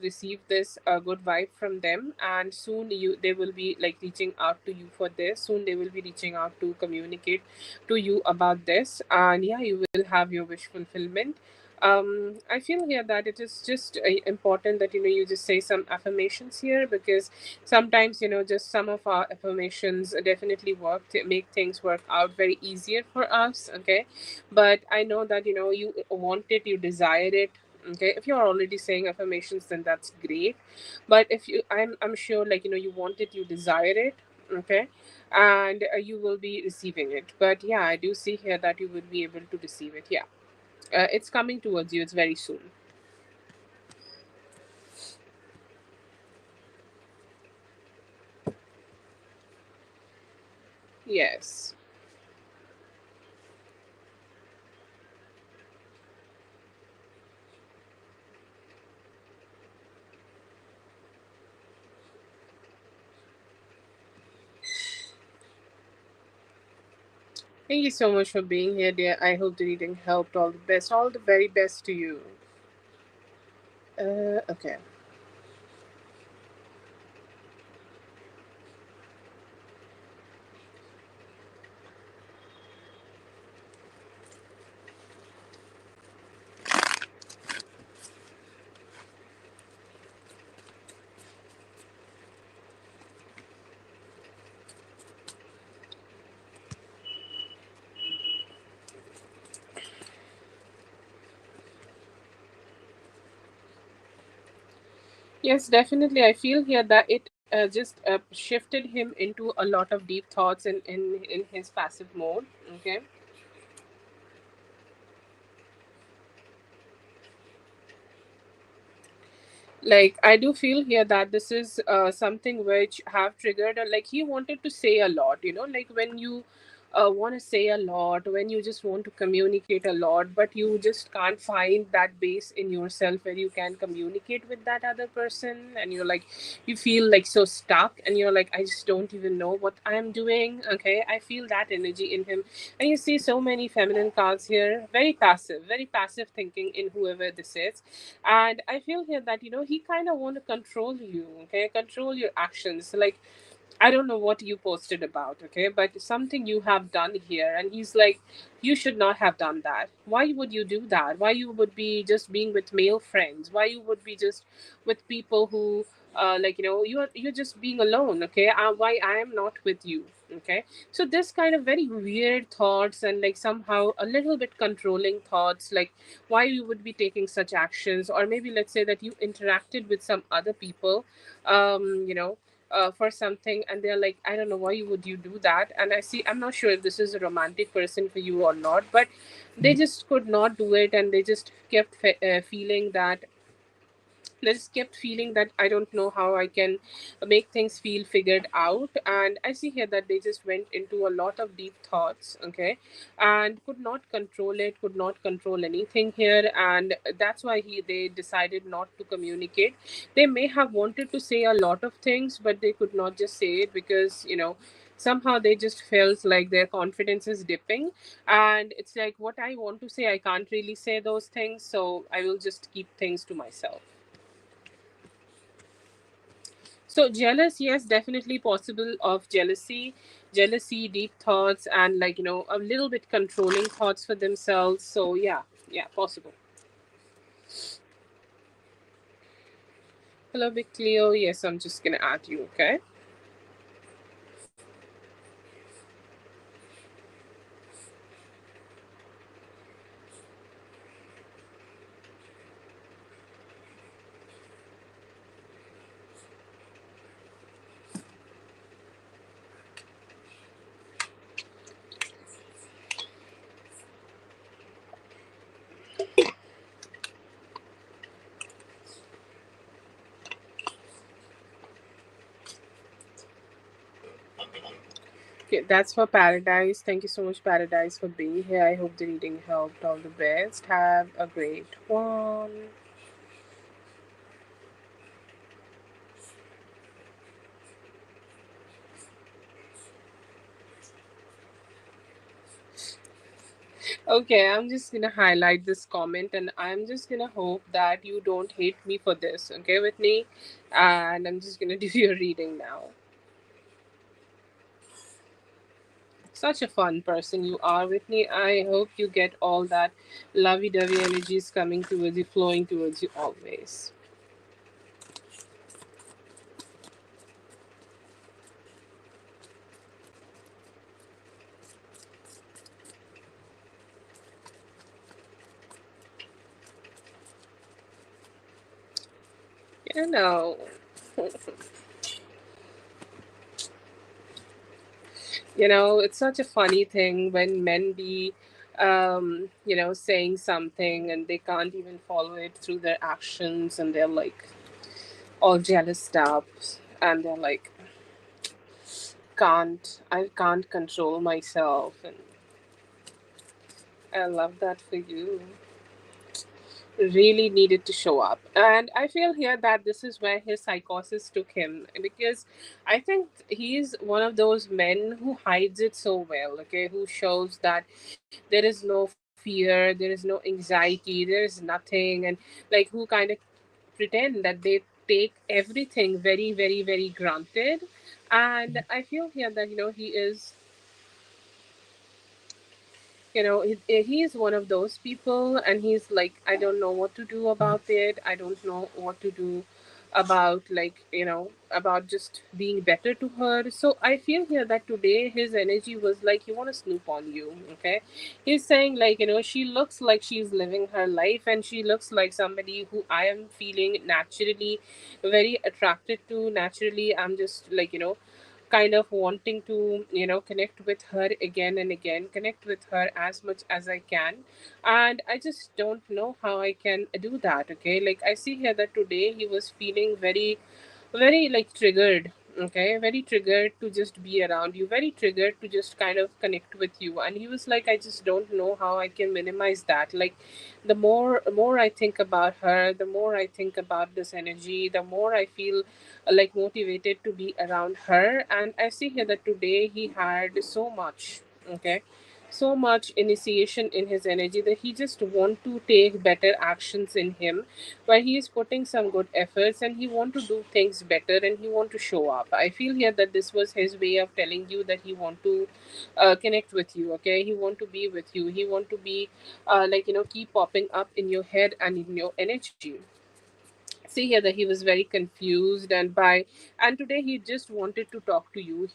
receive this good vibe from them, and soon they will be reaching out to you for this. Soon they will be reaching out to communicate to you about this, and yeah, you will have your wish fulfillment I feel here that it is just important that you just say some affirmations here, because sometimes just some of our affirmations definitely work to make things work out very easier for us. Okay, but I know that you want it, you desire it. Okay, if you're already saying affirmations, then that's great. But if I'm sure, like you want it, you desire it. Okay, and you will be receiving it. But yeah, I do see here that you will be able to receive it. Yeah, it's coming towards you. It's very soon. Yes. Thank you so much for being here, dear. I hope the reading helped. All the best. All the very best to you. Okay. Yes, definitely. I feel here that it just shifted him into a lot of deep thoughts in his passive mode. Okay. Like I do feel here that this is something which have triggered, like he wanted to say a lot, like when you want to say a lot, when you just want to communicate a lot, but you just can't find that base in yourself where you can communicate with that other person, and you're like, you feel like so stuck, and you're like, I just don't even know what I'm doing. Okay, I feel that energy in him. And you see so many feminine cards here, very passive thinking in whoever this is. And I feel here that he kind of want to control you. Okay, control your actions. Like, I don't know what you posted about, okay, but something you have done here, and he's like, you should not have done that. Why would you do that? Why you would be just being with male friends? Why you would be just with people who, like you're just being alone, okay? Why I am not with you, okay? So this kind of very weird thoughts, and like somehow a little bit controlling thoughts, like why you would be taking such actions, or maybe let's say that you interacted with some other people, for something, and they're like, I don't know why would you do that. And I see, I'm not sure if this is a romantic person for you or not, but they just could not do it, and they just kept feeling that, I just kept feeling that I don't know how I can make things feel figured out. And I see here that they just went into a lot of deep thoughts, okay, and could not control it, could not control anything here. And that's why they decided not to communicate. They may have wanted to say a lot of things, but they could not just say it, because somehow they just felt like their confidence is dipping, and it's like, what I want to say, I can't really say those things, so I will just keep things to myself. So jealous, yes, definitely possible of jealousy, deep thoughts, and like a little bit controlling thoughts for themselves. So yeah, yeah, possible. Hello, Big Cleo. Yes, I'm just gonna add you. Okay. Okay, that's for Paradise. Thank you so much, Paradise, for being here. I hope the reading helped. All the best. Have a great one. Okay, I'm just gonna highlight this comment, and I'm just gonna hope that you don't hate me for this, okay, Whitney? And I'm just gonna do your reading now. such a fun person you are with me. I hope you get all that lovey-dovey energies coming towards you, flowing towards you always. You know, it's such a funny thing when men be, saying something and they can't even follow it through their actions, and they're like all jealous up, and they're like, I can't control myself, and I love that for you. Really needed to show up. And I feel here that this is where his psychosis took him, because I think he's one of those men who hides it so well, okay, who shows that there is no fear, there is no anxiety, there is nothing, and like who kind of pretend that they take everything very, very, very granted. And I feel here that, he is, he is one of those people, and he's like, I don't know what to do about it, I don't know what to do about, like, about just being better to her. So I feel here that today his energy was like, he want to snoop on you, okay. He's saying, like, she looks like she's living her life, and she looks like somebody who I am feeling naturally very attracted to. Naturally, I'm just like, kind of wanting to, connect with her again and again, connect with her as much as I can. And I just don't know how I can do that, okay. Like, I see here that today he was feeling very, very like triggered, okay, very triggered to just be around you, very triggered to just kind of connect with you. And he was like, I just don't know how I can minimize that. Like, the more I think about her, the more I think about this energy, the more I feel like motivated to be around her. And I see here that today he had so much, okay, so much initiation in his energy, that he just want to take better actions in him, where he is putting some good efforts, and he want to do things better, and he want to show up. I feel here that this was his way of telling you that he want to connect with you, okay. He want to be with you, he want to be like, keep popping up in your head and in your energy. See here that he was very confused, and today he just wanted to talk to you.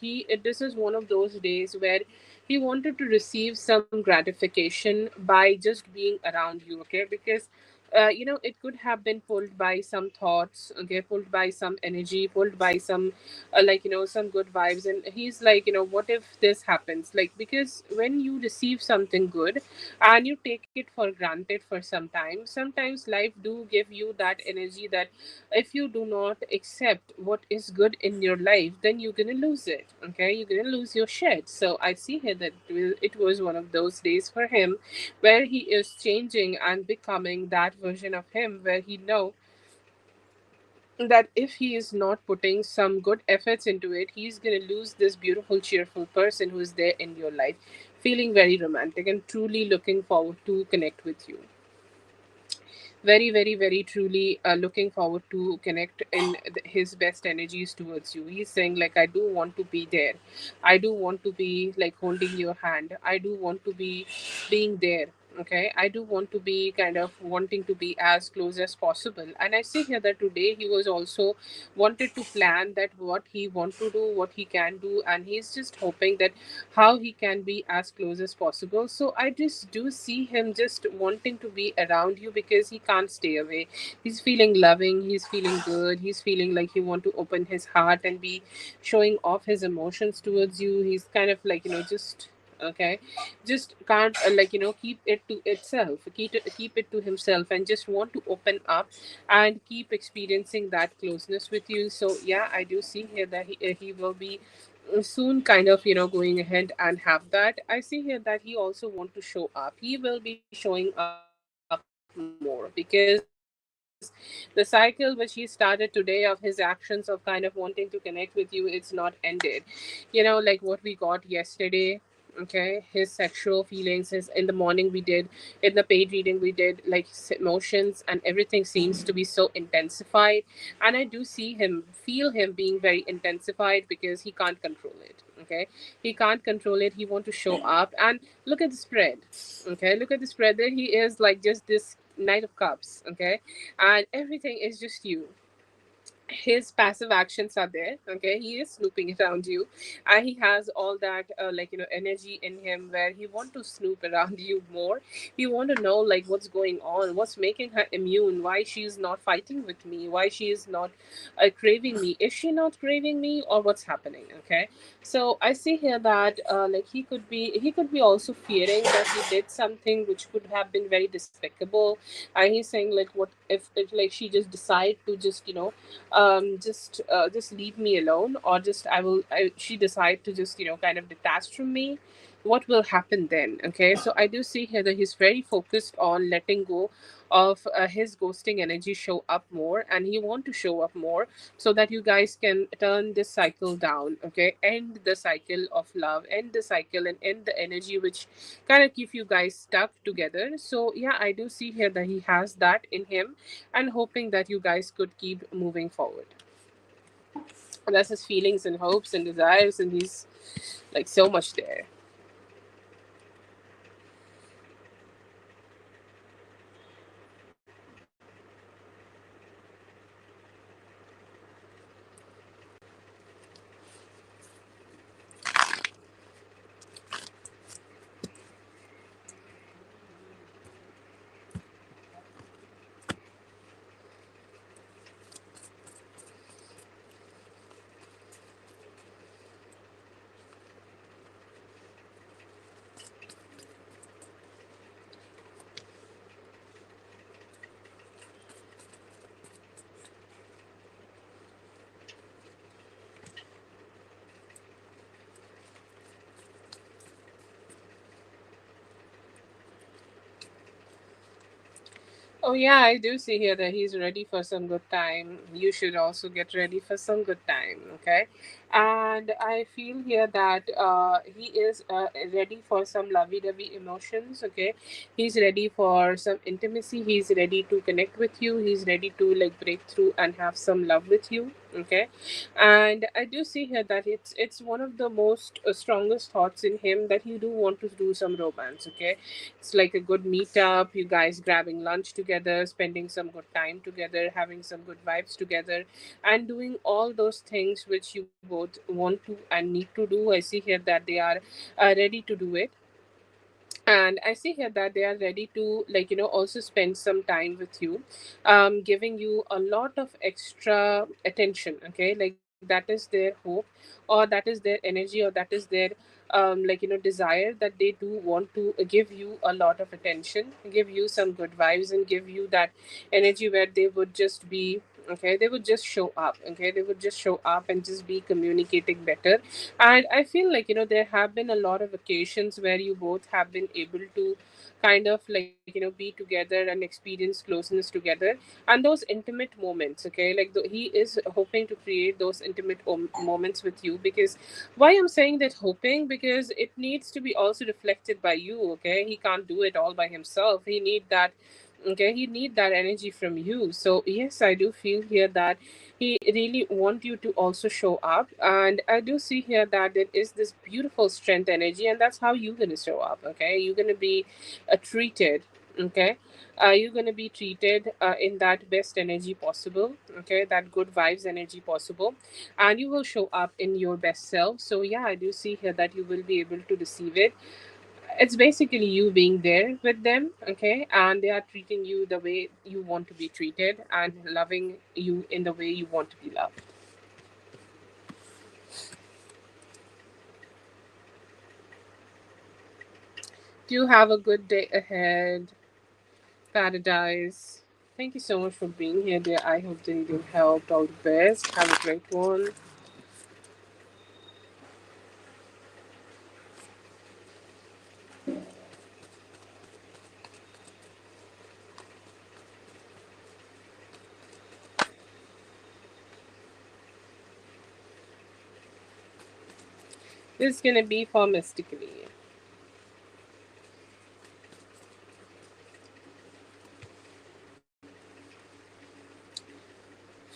This is one of those days where he wanted to receive some gratification by just being around you, okay. Because it could have been pulled by some thoughts, okay, pulled by some energy, pulled by some like, some good vibes. And he's like, what if this happens, like, because when you receive something good and you take it for granted for some time, sometimes life do give you that energy that if you do not accept what is good in your life, then you're gonna lose it, okay, you're gonna lose your shit. So I see here that it was one of those days for him, where he is changing and becoming that version of him, where he know that if he is not putting some good efforts into it, he's going to lose this beautiful, cheerful person who is there in your life, feeling very romantic and truly looking forward to connect with you. Very, very, very truly looking forward to connect in his best energies towards you. He's saying, like, I do want to be there, I do want to be like holding your hand, I do want to be being there, okay, I do want to be kind of wanting to be as close as possible. And I see here that today he was also wanted to plan that what he want to do, what he can do, and he's just hoping that how he can be as close as possible. So I just do see him just wanting to be around you because he can't stay away. He's feeling loving, he's feeling good, he's feeling like he want to open his heart and be showing off his emotions towards you. He's kind of like, just okay, just can't like, keep it to itself, keep it to himself, and just want to open up and keep experiencing that closeness with you. So yeah, I do see here that he will be soon kind of, going ahead and have that. I see here that he also want to show up, he will be showing up more, because the cycle which he started today of his actions of kind of wanting to connect with you, it's not ended. Like what we got yesterday, okay, Okay, his sexual feelings, his, in the morning we did, in the paid reading we did, like his emotions and everything seems to be so intensified. And I do see him, feel him being very intensified because he can't control it. Okay, he can't control it, he want to show up. And look at the spread. Okay, look at the spread, there he is, like just this Knight of Cups. Okay, and everything is just you, his passive actions are there. Okay, he is snooping around you, and he has all that like energy in him where he want to snoop around you more. He want to know like what's going on, what's making her immune, why she's not fighting with me, why she is not craving me, is she not craving me, or what's happening. Okay, so I see here that like he could be also fearing that he did something which could have been very despicable. And he's saying like, what if like she just decide to just just leave me alone, or just she decide to just kind of detach from me, what will happen then. Okay, so I do see here that he's very focused on letting go of his ghosting energy show up more, and he want to show up more so that you guys can turn this cycle down. Okay, end the cycle of love, end the cycle, and end the energy which kind of keep you guys stuck together. So yeah, I do see here that he has that in him, and hoping that you guys could keep moving forward. And that's his feelings and hopes and desires, and he's like so much there. Oh yeah, I do see here that he's ready for some good time. You should also get ready for some good time, okay? And I feel here that he is ready for some lovey-dovey emotions, okay? He's ready for some intimacy. He's ready to connect with you. He's ready to like break through and have some love with you, okay? And I do see here that it's one of the most strongest thoughts in him that you do want to do some romance, okay? It's like a good meetup, you guys grabbing lunch together, spending some good time together, having some good vibes together, and doing all those things which you both want to and need to do. I see here that they are ready to do it. And I see here that they are ready to like also spend some time with you, giving you a lot of extra attention. Okay, like that is their hope, or that is their energy, or that is their desire, that they do want to give you a lot of attention, give you some good vibes, and give you that energy where they would just be, okay, they would just show up. Okay, they would just show up and just be communicating better. And I feel like there have been a lot of occasions where you both have been able to kind of like be together and experience closeness together, and those intimate moments. Okay, like he is hoping to create those intimate moments with you. Because why I'm saying that hoping, because it needs to be also reflected by you. Okay, he can't do it all by himself, he need that. Okay, he need that energy from you. So yes, I do feel here that he really want you to also show up. And I do see here that there is this beautiful strength energy, and that's how you're going to show up. Okay, you're going to be treated. Okay, you're going to be treated in that best energy possible. Okay, that good vibes energy possible, and you will show up in your best self. So yeah, I do see here that you will be able to receive it. It's basically you being there with them. Okay, and they are treating you the way you want to be treated, and loving you in the way you want to be loved. Do have a good day ahead, Paradise. Thank you so much for being here, dear. I hope the reading helped. All the best. Have a great one. This is gonna be for Mystically.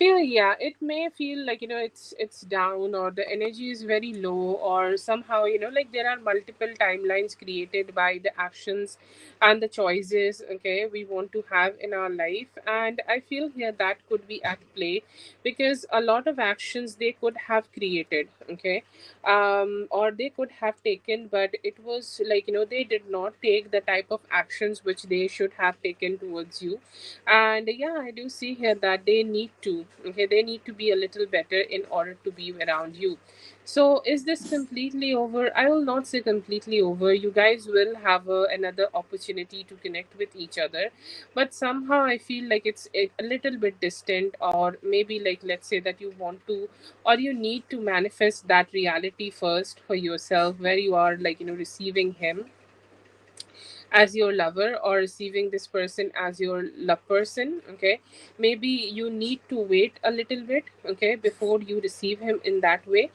feel, yeah, it may feel like, it's down, or the energy is very low, or somehow, like there are multiple timelines created by the actions and the choices, okay, we want to have in our life. And I feel here that could be at play, because a lot of actions they could have created, okay, or they could have taken, but it was like, they did not take the type of actions which they should have taken towards you. And yeah, I do see here that they need to, okay, they need to be a little better in order to be around you. So is this completely over? I will not say completely over. You guys will have another opportunity to connect with each other, but somehow I feel like it's a little bit distant, or maybe, like, let's say that you want to, or you need to manifest that reality first for yourself, where you are, like, receiving him as your lover, or receiving this person as your love person, okay. Maybe you need to wait a little bit, okay, before you receive him in that way.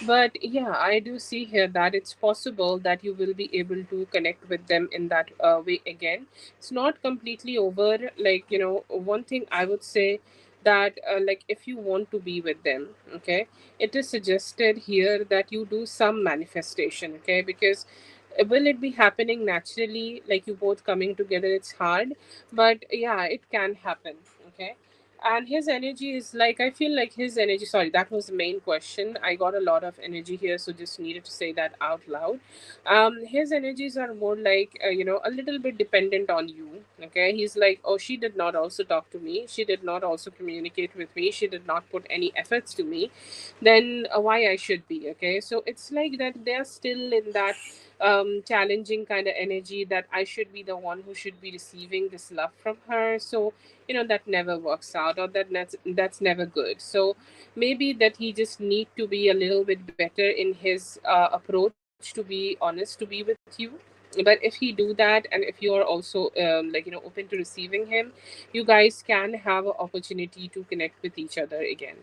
But yeah, I do see here that it's possible that you will be able to connect with them in that way again. It's not completely over. Like, one thing I would say, that like, if you want to be with them, okay, it is suggested here that you do some manifestation, okay, because will it be happening naturally, like you both coming together? It's hard, but yeah, it can happen, okay. And his energy is like, I feel like his energy, sorry, that was the main question. I got a lot of energy here, so just needed to say that out loud. His energies are more like, a little bit dependent on you, okay. He's like, oh, she did not also talk to me, she did not also communicate with me, she did not put any efforts to me, then why I should be, okay. So it's like that they're still in that challenging kind of energy, that I should be the one who should be receiving this love from her. So that never works out, or that's never good. So maybe that he just need to be a little bit better in his approach, to be honest, to be with you. But if he do that, and if you are also like, open to receiving him, you guys can have an opportunity to connect with each other again.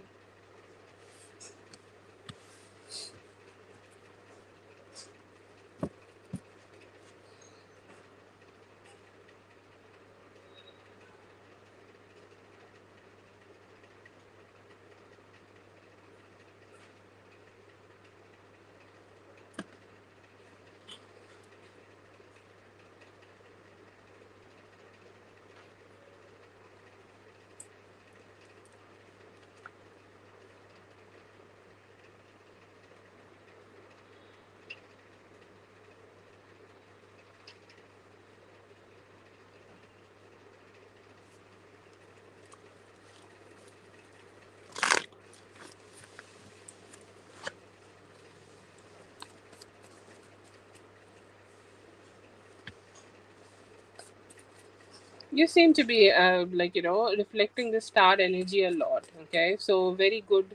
You seem to be like, reflecting the star energy a lot, okay. So very good,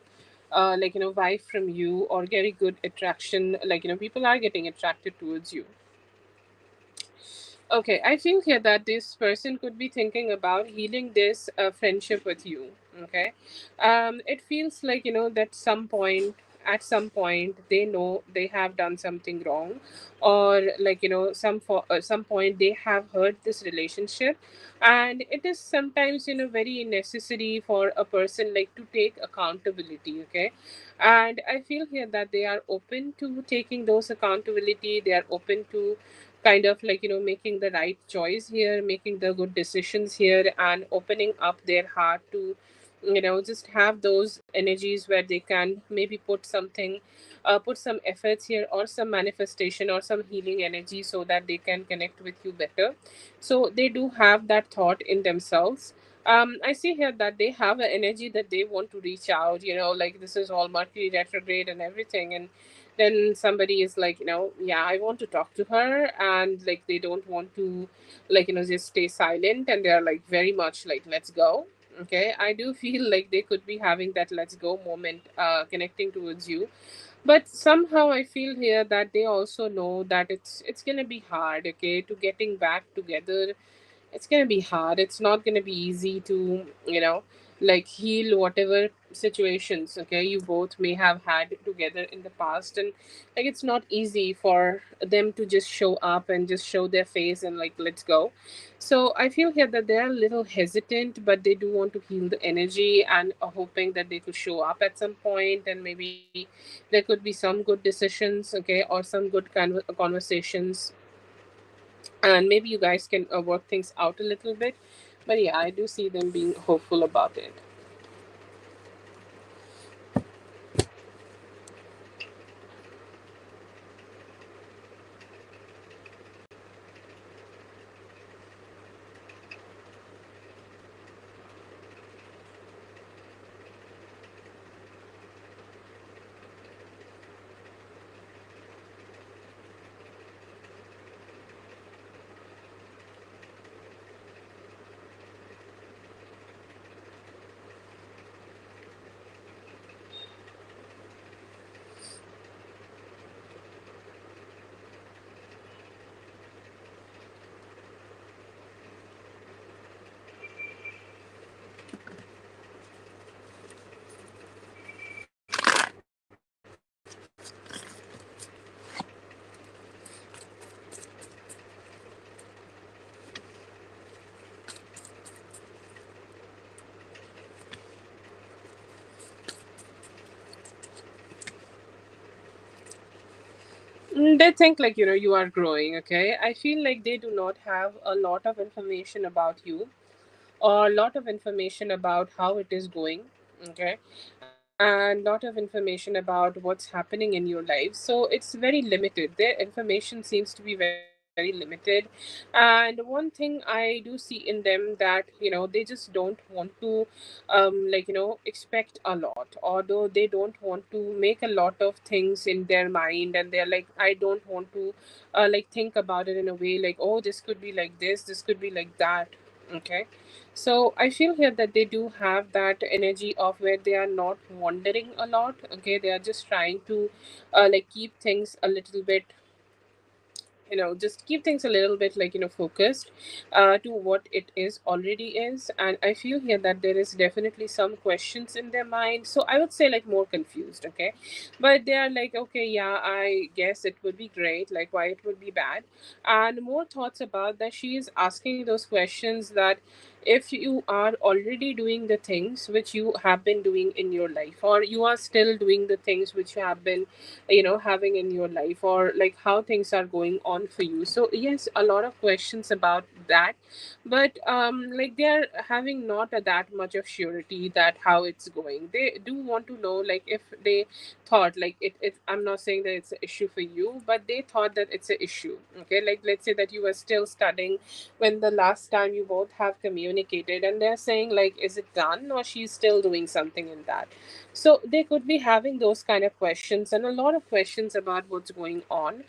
like, vibe from you, or very good attraction, like, people are getting attracted towards you. Okay, I feel here that this person could be thinking about healing this friendship with you. Okay, it feels like, that at some point, they know they have done something wrong, or like, some point they have hurt this relationship, and it is sometimes, very necessary for a person, like, to take accountability. Okay, and I feel here that they are open to taking those accountability. They are open to kind of like, making the right choice here, making the good decisions here, and opening up their heart to, just have those energies where they can maybe put something, put some efforts here, or some manifestation, or some healing energy, so that they can connect with you better. So they do have that thought in themselves. I see here that they have an energy that they want to reach out, like, this is all Mercury retrograde and everything, and then somebody is like, yeah, I want to talk to her, and like, they don't want to, like, just stay silent, and they're like very much like, let's go. Okay, I do feel like they could be having that let's go moment, connecting towards you. But somehow I feel here that they also know that it's gonna be hard, okay, to getting back together. It's gonna be hard, it's not gonna be easy to, like heal whatever situations, okay, you both may have had together in the past. And like it's not easy for them to just show up and just show their face and like let's go. So I feel here that they're a little hesitant, but they do want to heal the energy and are hoping that they could show up at some point, and maybe there could be some good decisions, okay, or some good conversations, and maybe you guys can work things out a little bit. But yeah, I do see them being hopeful about it. They think like you are growing, okay. I feel like they do not have a lot of information about you, or a lot of information about how it is going, okay, and lot of information about what's happening in your life. So it's very limited. Their information seems to be very limited. And one thing I do see in them that they just don't want to expect a lot, although they don't want to make a lot of things in their mind, and they're like, I don't want to think about it in a way like, oh, this could be like this could be like that, okay. So I feel here that they do have that energy of where they are not wandering a lot. Okay, they are just trying to keep things a little bit, just keep things a little bit focused to what it is already is. And I feel here that there is definitely some questions in their mind, so I would say like more confused, okay. But they are like, okay, yeah, I guess it would be great, like why it would be bad. And more thoughts about that, she is asking those questions that if you are already doing the things which you have been doing in your life, or you are still doing the things which you have been having in your life, or like how things are going on for you. So yes, a lot of questions about that. But like they are having not that much of surety that how it's going. They do want to know, like if they thought like I'm not saying that it's an issue for you, but they thought that it's an issue, okay. Like let's say that you were still studying when the last time you both have communicated, and they're saying like, is it done, or she's still doing something in that. So they could be having those kind of questions, and a lot of questions about what's going on.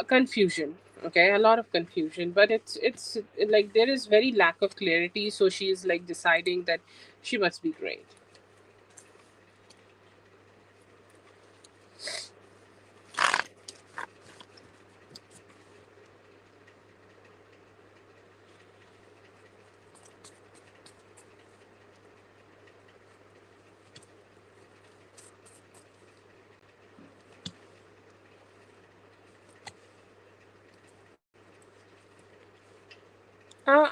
Confusion, okay, a lot of confusion, but it's like there is very lack of clarity, so she is like deciding that she must be great.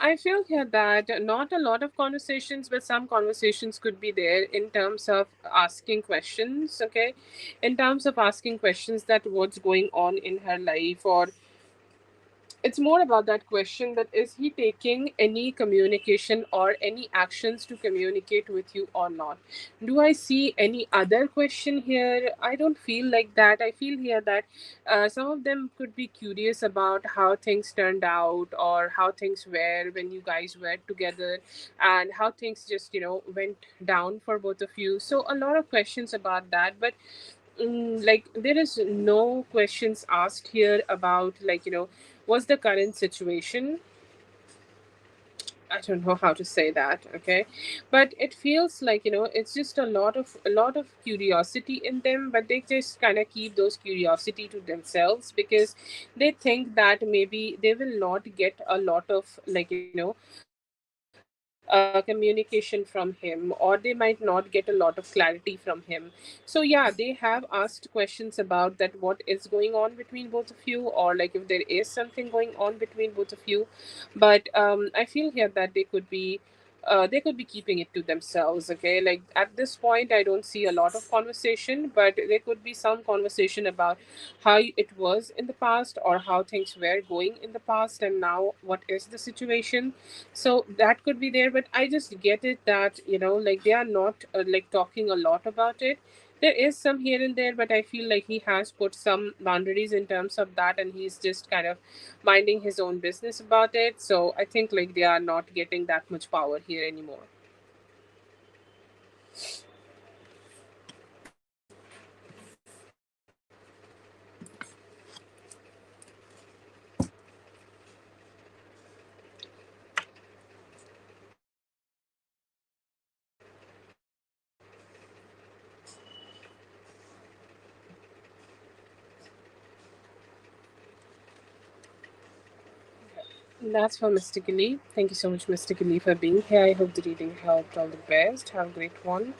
I feel here that not a lot of conversations, but some conversations could be there in terms of asking questions, okay? In terms of asking questions that what's going on in her life, or it's more about that question that is he taking any communication or any actions to communicate with you or not. Do I see any other question here? I don't feel like that. I feel here that some of them could be curious about how things turned out, or how things were when you guys were together, and how things just went down for both of you. So a lot of questions about that. But like there is no questions asked here about what's the current situation. I don't know how to say that, okay. But it feels like it's just a lot of curiosity in them, but they just kind of keep those curiosity to themselves, because they think that maybe they will not get a lot of communication from him, or they might not get a lot of clarity from him. So yeah, they have asked questions about that, what is going on between both of you, or like if there is something going on between both of you. But I feel here that they could be keeping it to themselves. Okay, like at this point I don't see a lot of conversation, but there could be some conversation about how it was in the past, or how things were going in the past, and now what is the situation. So that could be there, but I just get it that, like they are not like talking a lot about it. There is some here and there, but I feel like he has put some boundaries in terms of that, and he's just kind of minding his own business about it. So I think like they are not getting that much power here anymore. That's for Mystically. Thank you so much, Mystically, for being here. I hope the reading helped. All the best. Have a great one.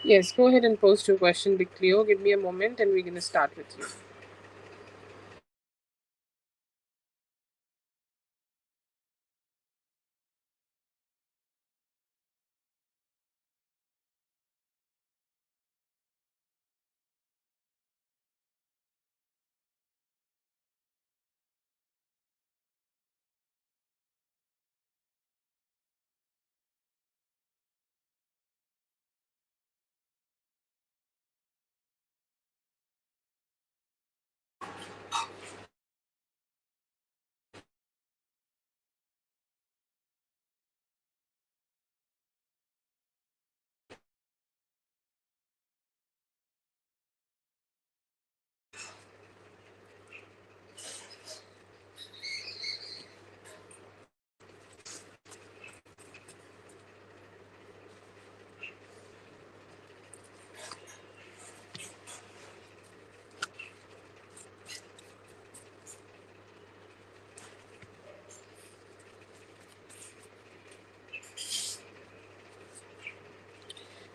Yes, go ahead and post your question, Big Cleo. Give me a moment and we're going to start with you.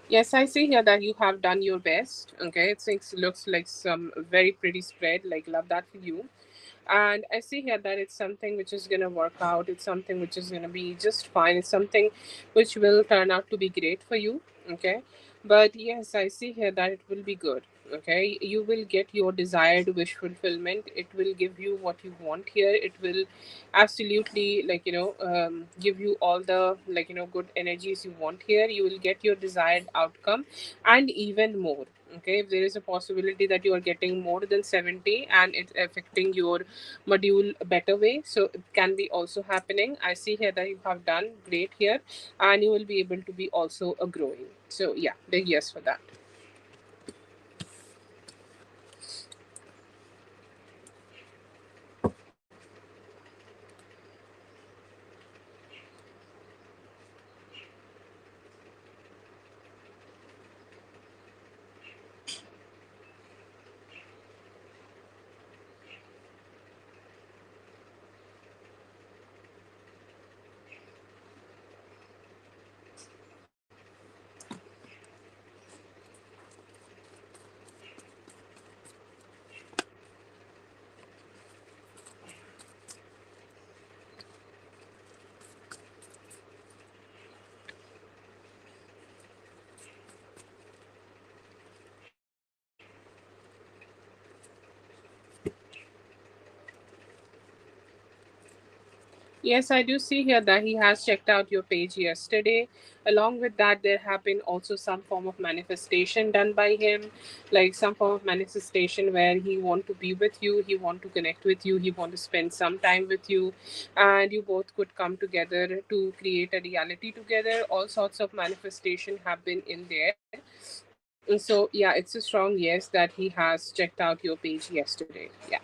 Yes, I see here that you have done your best. Okay, looks like some very pretty spread. Like, love that for you. And I see here that it's something which is gonna work out. It's something which is gonna be just fine. It's something which will turn out to be great for you. Okay, but yes, I see here that it will be good. Okay, you will get your desired wish fulfillment. It will give you what you want here. It will absolutely, like, give you all the, like, good energies you want here. You will get your desired outcome, and even more. Okay, if there is a possibility that you are getting more than 70 and it's affecting your module a better way, so it can be also happening. I see here that you have done great here, and you will be able to be also a growing. So yeah, big yes for that. Yes, I do see here that he has checked out your page yesterday. Along with that, there have been also some form of manifestation done by him, like some form of manifestation where he want to be with you, he want to connect with you, he want to spend some time with you, and you both could come together to create a reality together. All sorts of manifestation have been in there. And so yeah, it's a strong yes that he has checked out your page yesterday. Yeah.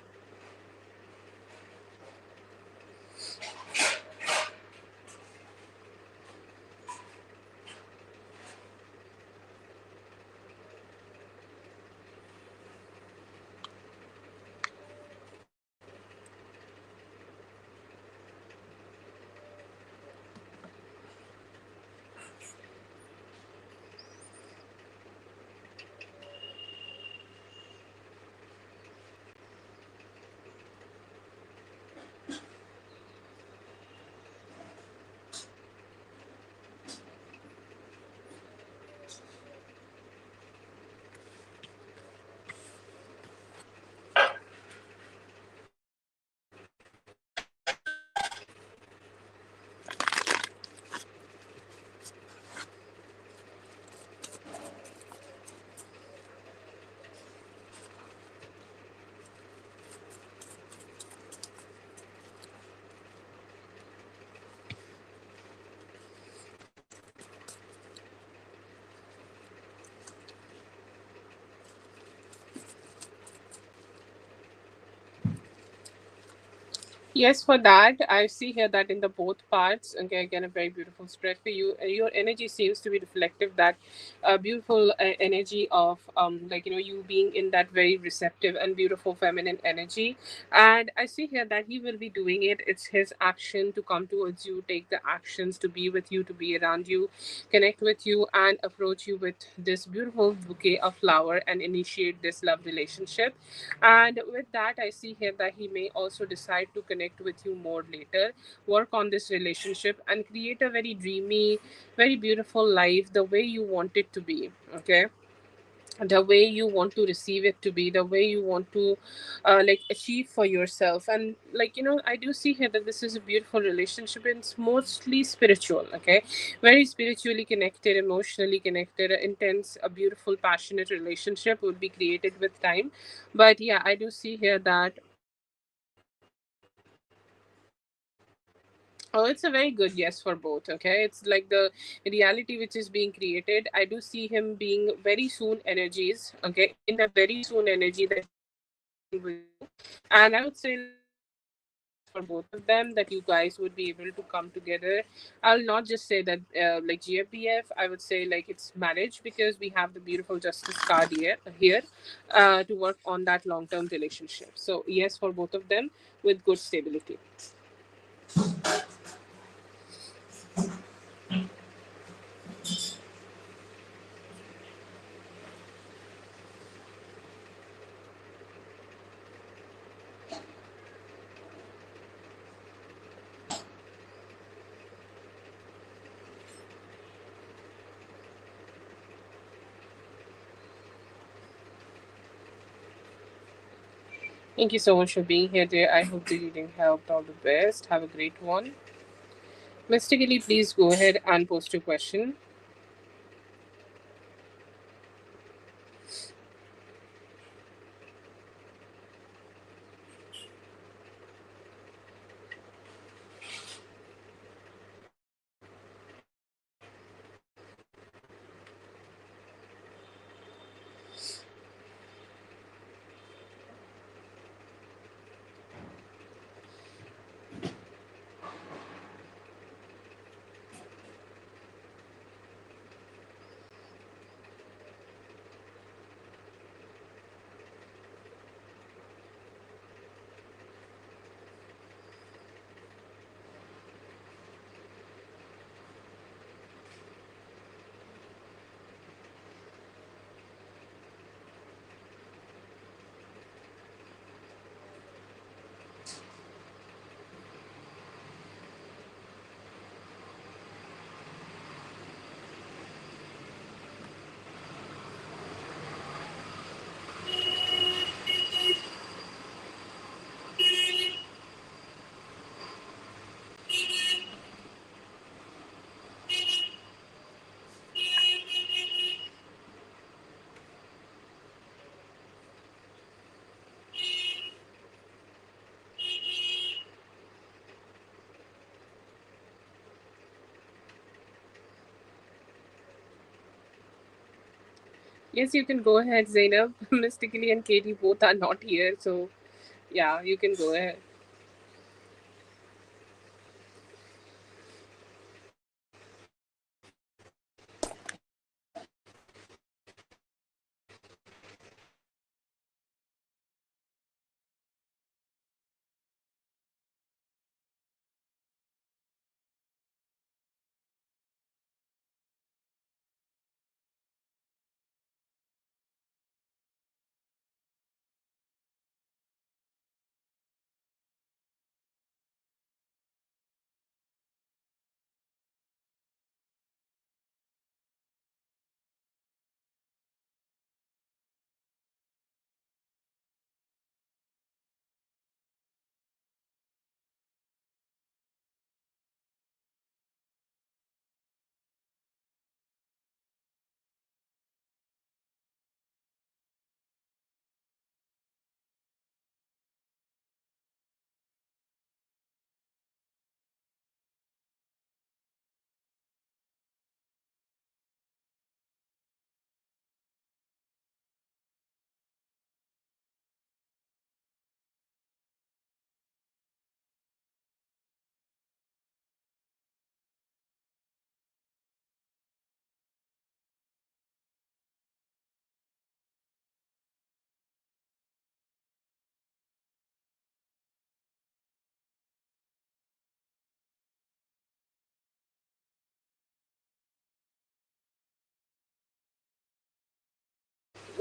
Yes, for that, I see here that in the both parts, okay, again, a very beautiful spread for you. Your energy seems to be reflective, that beautiful energy of, like, you being in that very receptive and beautiful feminine energy. And I see here that he will be doing it. It's his action to come towards you, take the actions to be with you, to be around you, connect with you, and approach you with this beautiful bouquet of flower and initiate this love relationship. And with that, I see here that he may also decide to connect with you more later, work on this relationship, and create a very dreamy, very beautiful life the way you want it to be. Okay, the way you want to receive it to be, the way you want to like achieve for yourself. And like, I do see here that this is a beautiful relationship, and it's mostly spiritual. Okay, very spiritually connected, emotionally connected, a intense, a beautiful, passionate relationship would be created with time. But yeah, I do see here that oh, it's a very good yes for both. Okay, it's like the reality which is being created. I do see him being very soon energies. Okay, in a very soon energy that he will be connecting with you, and I would say like it's a very good yes for both of them, that you guys would be able to come together. I'll not just say that like GFBF. I would say like it's marriage, because we have the beautiful justice card here to work on that long term relationship. So yes for both of them with good stability. Thank you so much for being here, dear. I hope the reading helped. All the best. Have a great one. Mystically, please go ahead and post your question. Yes, you can go ahead, Zainab. Mystically and Katie both are not here, so yeah, you can go ahead.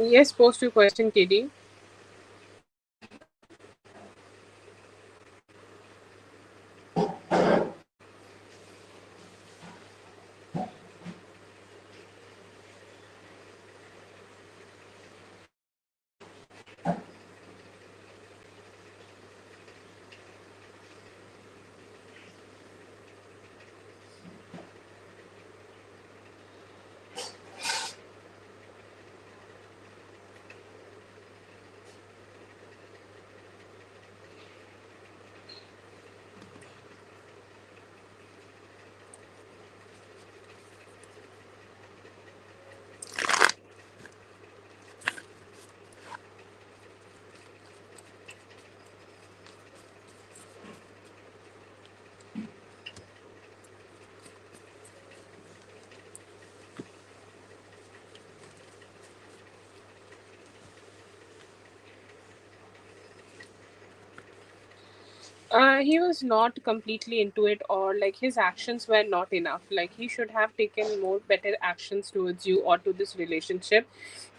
Yes, post your question, Katie. He was not completely into it, or like his actions were not enough. Like he should have taken more better actions towards you or to this relationship.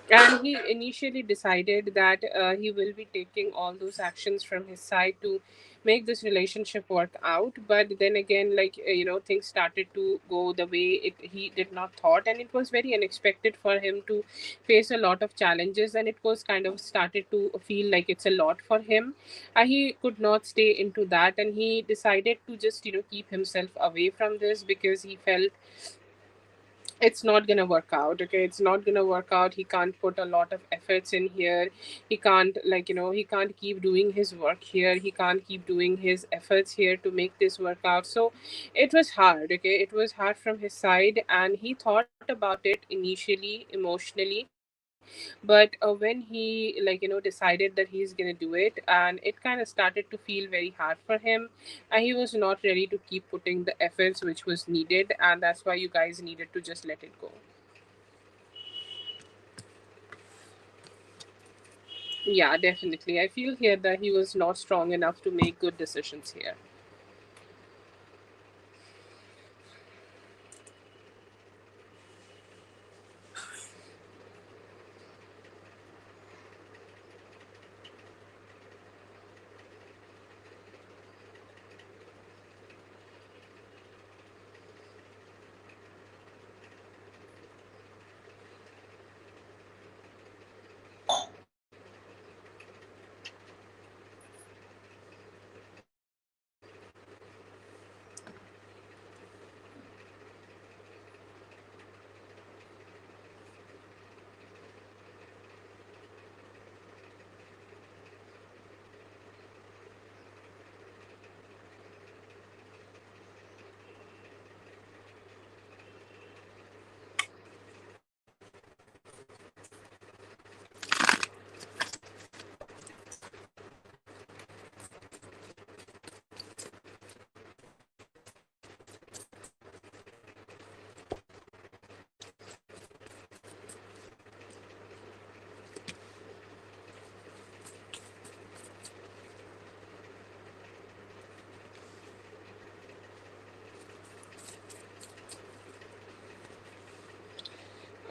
And he initially decided that he will be taking all those actions from his side to make this relationship work out. But then again, like things started to go the way he did not thought, and it was very unexpected for him to face a lot of challenges, and it was kind of started to feel like it's a lot for him. He could not stay into that, and he decided to just keep himself away from this because he felt it's not gonna work out. Okay, it's not gonna work out. He can't put a lot of efforts in here. He can't, he can't keep doing his work here. He can't keep doing his efforts here to make this work out. So it was hard. Okay, it was hard from his side, and he thought about it initially emotionally. But when he decided that he's gonna do it, and it kind of started to feel very hard for him, and he was not ready to keep putting the efforts which was needed, and that's why you guys needed to just let it go. Yeah, definitely. I feel here that he was not strong enough to make good decisions here.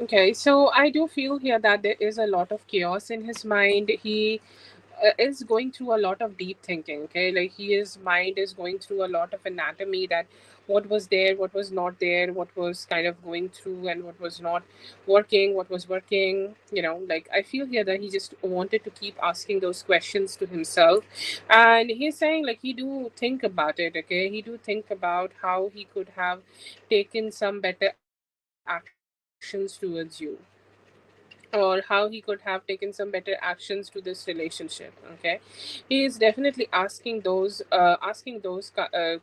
Okay, so I do feel here that there is a lot of chaos in his mind. He is going through a lot of deep thinking. Okay, like his mind is going through a lot of anatomy, that what was there, what was not there, what was kind of going through, and what was not working, what was working. Like I feel here that he just wanted to keep asking those questions to himself, and he's saying like he do think about it. Okay, he do think about how he could have taken some better actions towards you, or how he could have taken some better actions to this relationship. Okay, he is definitely asking those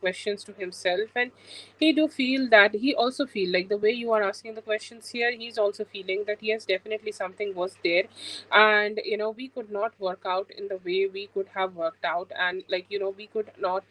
questions to himself, and he do feel that he also feel like the way you are asking the questions here, he's also feeling that yes, definitely something was there, and we could not work out in the way we could have worked out, and we could not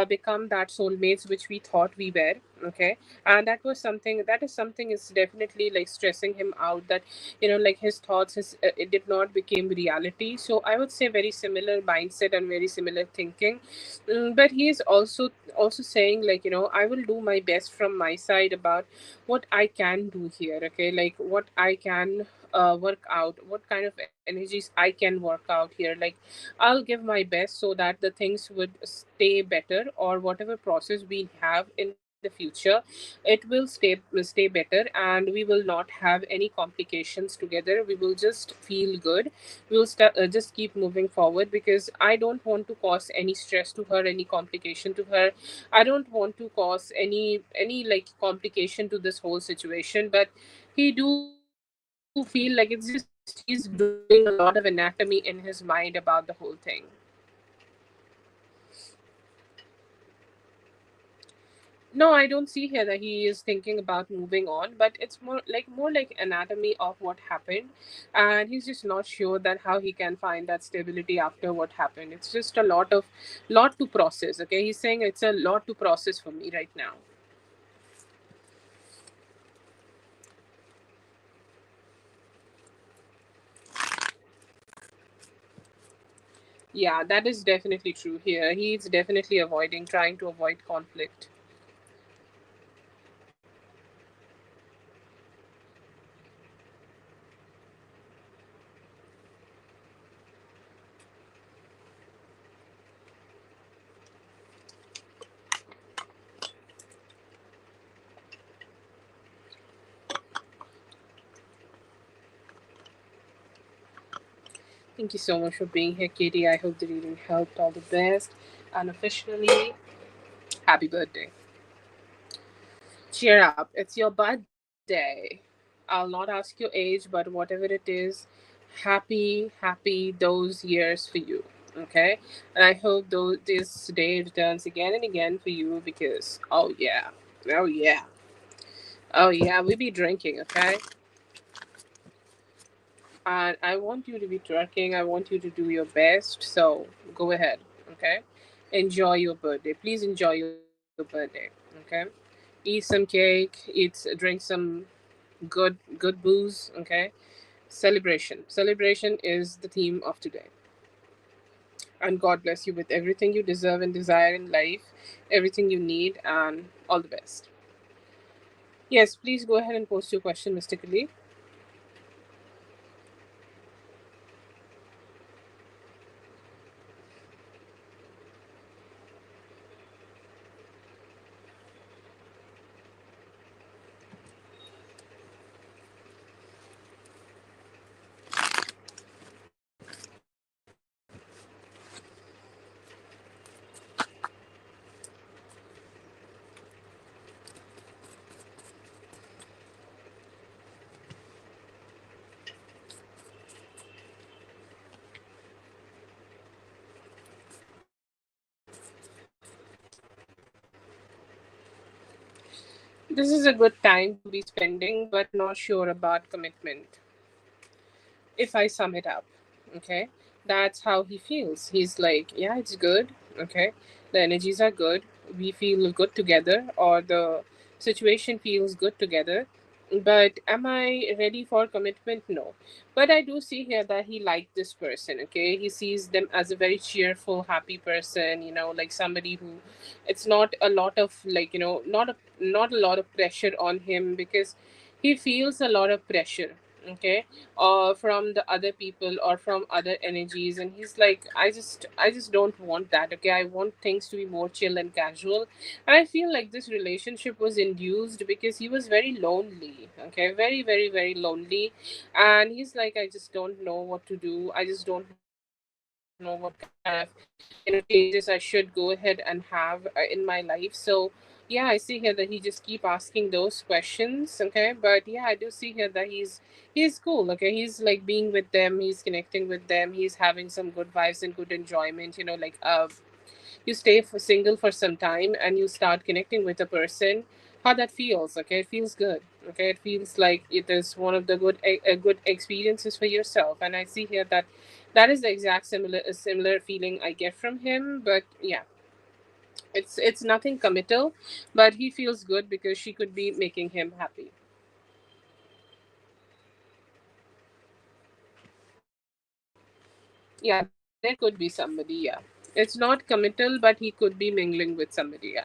become that soulmates which we thought we were. Okay. And that is something is definitely like stressing him out, that like his thoughts, it did not become reality. So I would say very similar mindset and very similar thinking. But he is also saying, like, I will do my best from my side about what I can do here. Okay, like what I can work out, what kind of energies I can work out here. Like, I'll give my best so that the things would stay better, or whatever process we have in the future, it will stay better, and we will not have any complications together. We will just feel good. Just keep moving forward, because I don't want to cause any stress to her, any complication to her. I don't want to cause any like complication to this whole situation. But he do feel like it's just he's doing a lot of anatomy in his mind about the whole thing. No, I don't see here that he is thinking about moving on, but it's more like anatomy of what happened, and he's just not sure that how he can find that stability after what happened. It's just a lot to process. Okay, he's saying it's a lot to process for me right now. Yeah, that is definitely true here. He's definitely avoiding, trying to avoid conflict. Thank you so much for being here, Katie. I hope the reading helped. All the best. And officially, happy birthday. Cheer up. It's your birthday. I'll not ask your age, but whatever it is, happy those years for you. Okay? And I hope this day returns again and again for you, because, oh yeah. Oh yeah. Oh yeah, we be drinking, okay? And I want you to be twerking. I want you to do your best. So go ahead, okay? Enjoy your birthday. Please enjoy your birthday, okay? Eat some cake. Drink some good booze, okay? Celebration is the theme of today. And God bless you with everything you deserve and desire in life, everything you need, and all the best. Yes, please go ahead and post your question mystically. This is a good time to be spending, but not sure about commitment. If I sum it up, okay, that's how he feels. He's like, yeah, it's good, okay, the energies are good, we feel good together, or the situation feels good together. But am I ready for commitment? No. But I do see here that he liked this person, okay? He sees them as a very cheerful, happy person, like somebody who, it's not a lot of, like, not a lot of pressure on him, because he feels a lot of pressure, okay, or from the other people or from other energies, and he's like, I just don't want that. Okay, I want things to be more chill and casual. And I feel like this relationship was induced because he was very lonely, okay, very very very lonely. And he's like, I just don't know what to do. I just don't know what kind of changes I should go ahead and have in my life. So yeah, I see here that he just keep asking those questions, okay. But yeah, I do see here that he's cool, okay. He's like being with them, he's connecting with them, he's having some good vibes and good enjoyment, like you stay for single for some time and you start connecting with a person, how that feels. Okay, it feels good. Okay, it feels like it is one of the good experiences for yourself. And I see here that that is the exact similar feeling I get from him. But yeah, It's nothing committal, but he feels good because she could be making him happy. Yeah, there could be somebody, yeah. It's not committal, but he could be mingling with somebody, yeah.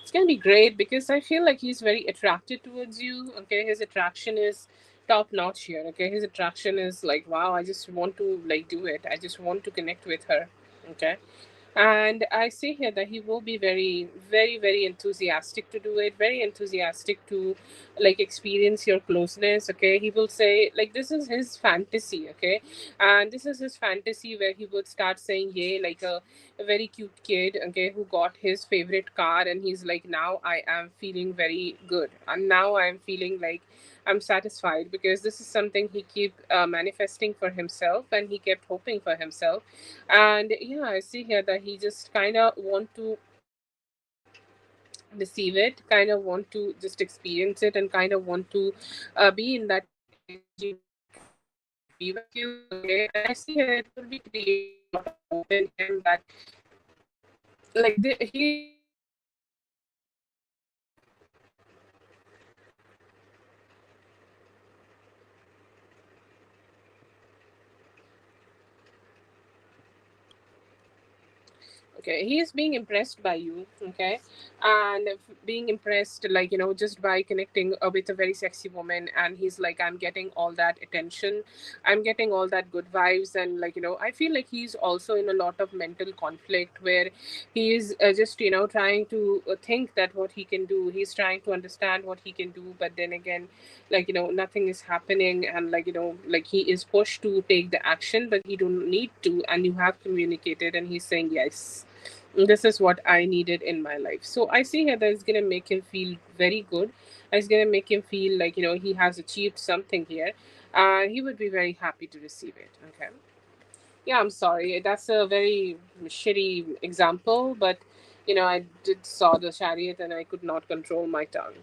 It's gonna be great because I feel like he's very attracted towards you. Okay, his attraction is top notch here. Okay, his attraction is like, wow, I just want to like do it. I just want to connect with her. Okay, and I see here that he will be very, very, very enthusiastic to do it, very enthusiastic to like experience your closeness. Okay, he will say like this is his fantasy. Okay, and this is his fantasy where he would start saying yay like a very cute kid. Okay, who got his favorite car, and he's like, now I am feeling very good, and now I am feeling like I'm satisfied because this is something he keep manifesting for himself, and he kept hoping for himself. And yeah, I see here that he just kind of want to receive it, kind of want to just experience it, and kind of want to be in that energy where he could be with you. Okay, and I see here it will be creating a lot of hope in him that like he is very interested in you. Okay, he is very interested in you, and okay, he is being impressed by you. Okay, and being impressed like just by connecting with a very sexy woman, and he's like, I'm getting all that attention, I'm getting all that good vibes, and like I feel like he's also in a lot of mental conflict where he is just trying to think that what he can do, he's trying to understand what he can do, but then again like nothing is happening, and like like he is pushed to take the action, but he don't need to, and you have communicated, and he's saying yes, this is what I needed in my life. So I see here that it's gonna make him feel very good. It's gonna make him feel like he has achieved something here. He would be very happy to receive it. Okay. Yeah, I'm sorry. That's a very shitty example, but I did saw the chariot and I could not control my tongue.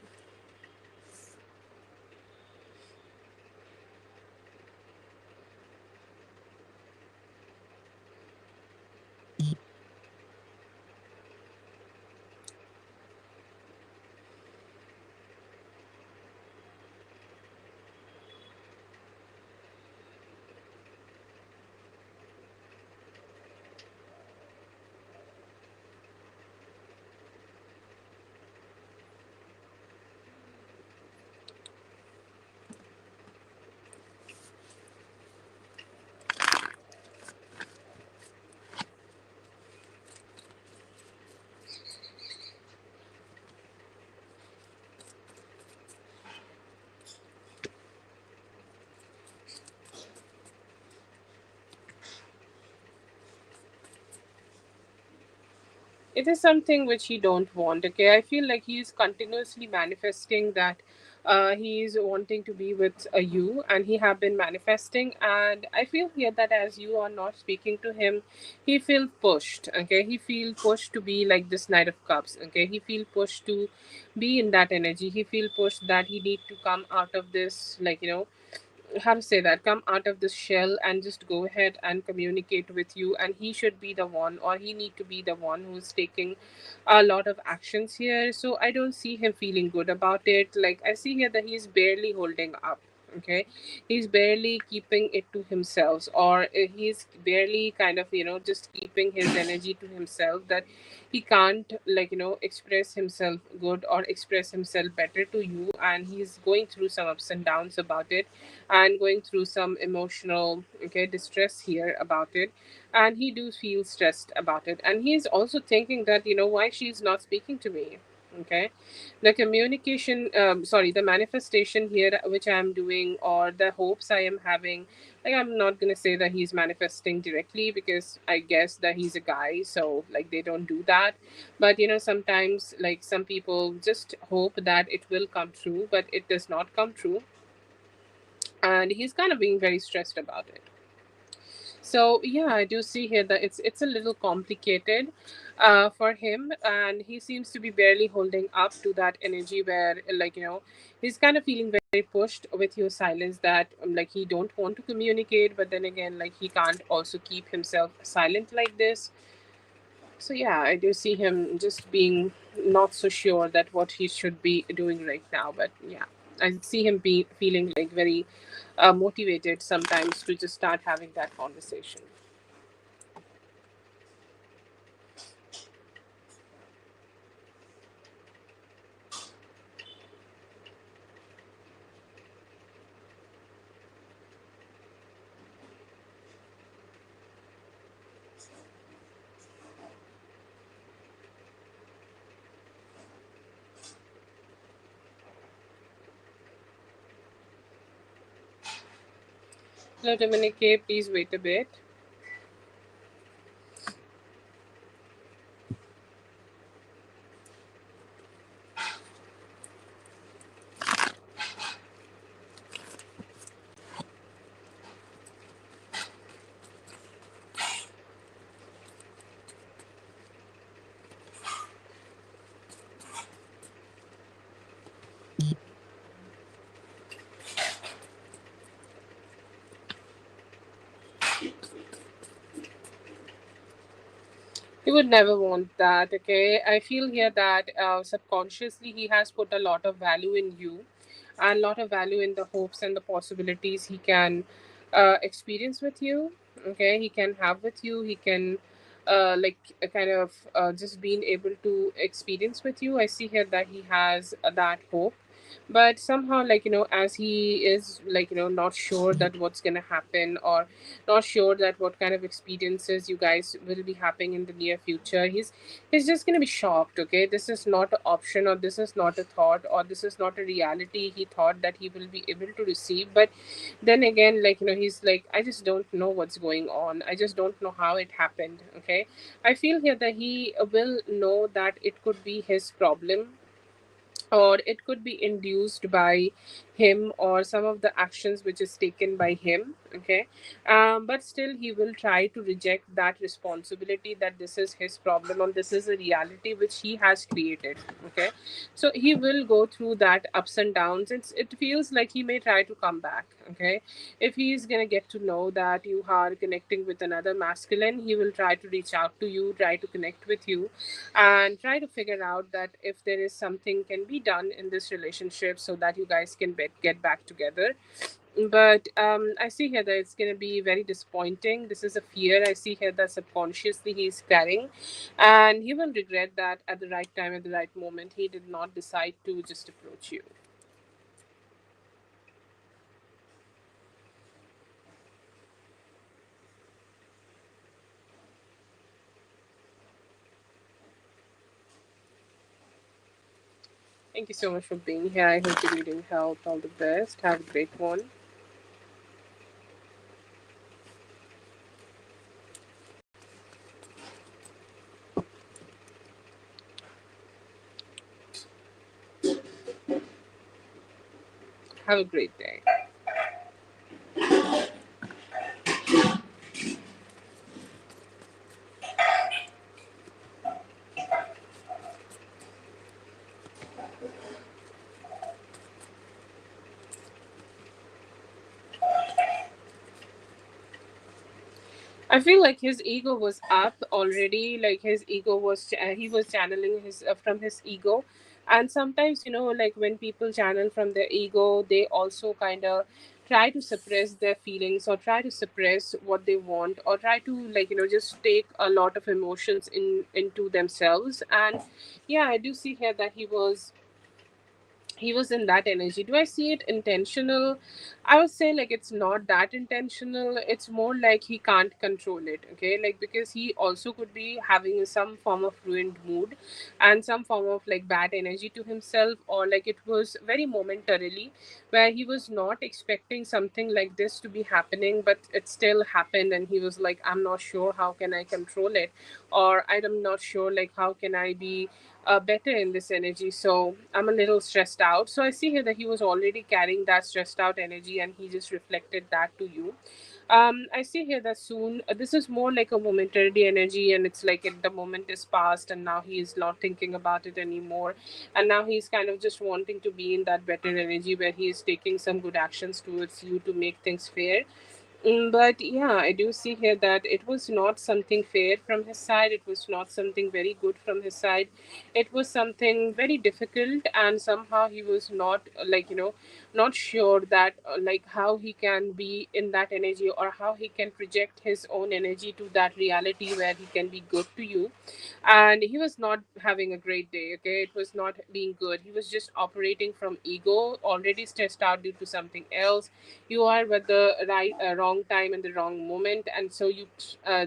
It is something which he don't want. Okay, I feel like he is continuously manifesting that he is wanting to be with you, and he have been manifesting, and I feel here that as you are not speaking to him, he feel pushed. Okay, he feel pushed to be like this Knight of Cups. Okay, he feel pushed to be in that energy. He feel pushed that he need to come out of this, like how to say that, come out of this shell and just go ahead and communicate with you, and he should be the one, or he need to be the one who's taking a lot of actions here. So I don't see him feeling good about it. Like I see here that he's barely holding up. Okay, he's barely keeping it to himself, or he's barely kind of just keeping his energy to himself, that he can't like express himself good or express himself better to you, and he's going through some ups and downs about it, and going through some emotional distress here about it, and he do feel stressed about it, and he's also thinking that why she's not speaking to me. Okay, the communication, sorry, the manifestation here which I'm doing, or the hopes I am having, like, I'm not gonna say that he's manifesting directly, because I guess that he's a guy, so like they don't do that. But sometimes, like, some people just hope that it will come true, but it does not come true, and he's kind of being very stressed about it. So yeah, I do see here that it's a little complicated for him, and he seems to be barely holding up to that energy where, like, he's kind of feeling very pushed with your silence, that like he don't want to communicate, but then again, like, he can't also keep himself silent like this. So yeah, I do see him just being not so sure that what he should be doing right now. But yeah, I see him be feeling like very motivated sometimes to just start having that conversation. Hello, Dominique. Please wait a bit. He would never want that, okay? I feel here that subconsciously he has put a lot of value in you, and a lot of value in the hopes and the possibilities he can experience with you, okay? He can have with you. He can, like, kind of just being able to experience with you. I see here that he has that hope. But somehow, like, as he is, like, not sure that what's gonna happen, or not sure that what kind of experiences you guys will be having in the near future, he's just going to be shocked. Okay, this is not an option, or this is not a thought, or this is not a reality he thought that he will be able to receive. But then again, like, he's like, I just don't know what's going on, I just don't know how it happened. Okay, I feel here that he will know that it could be his problem, or it could be induced by him, or some of the actions which is taken by him. Okay, but still he will try to reject that responsibility, that this is his problem, or this is a reality which he has created. Okay, so he will go through that ups and downs. It feels like he may try to come back. Okay, if he's gonna get to know that you are connecting with another masculine, he will try to reach out to you, try to connect with you, and try to figure out that if there is something can be done in this relationship, so that you guys can get back together. But I see here that it's going to be very disappointing. This is a fear I see here that subconsciously he's carrying, and he will regret that at the right time, at the right moment, he did not decide to just approach you. Thank you so much for being here. I hope you're needing help. All the best. Have a great one. Have a great day. I feel like his ego was up already. Like, his ego was, he was channeling his from his ego, and sometimes, like, when people channel from their ego, they also kind of try to suppress their feelings, or try to suppress what they want, or try to, like, just take a lot of emotions into themselves. And yeah, I do see here that he was he was in that energy. Do I see it intentional? I would say like it's not that intentional. It's more like he can't control it. Okay, like because he also could be having some form of ruined mood and some form of like bad energy to himself, or like it was very momentarily where he was not expecting something like this to be happening, but it still happened, and he was like, I'm not sure how can I control it, or I'm not sure like how can I be better in this energy. So I'm a little stressed out. So I see here that he was already carrying that stressed out energy, and he just reflected that to you. I see here that soon this is more like a momentary energy, and it's like the moment is past, and now he is not thinking about it anymore, and now he's kind of just wanting to be in that better energy where he is taking some good actions towards you to make things fair. But yeah, I do see here that it was not something fair from his side. It was not something very good from his side. It was something very difficult, and somehow he was not not sure that like how he can be in that energy, or how he can project his own energy to that reality where he can be good to you. And he was not having a great day. Okay, it was not being good. He was just operating from ego, already stressed out due to something else. You are at the wrong time and the wrong moment, and so you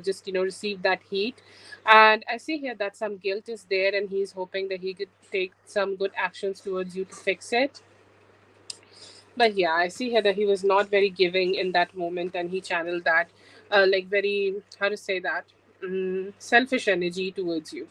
just receive that heat. And I see here that some guilt is there, and he's hoping that he could take some good actions towards you to fix it. But yeah, I see here that he was not very giving in that moment, and he channeled that like very, how to say that, selfish energy towards you.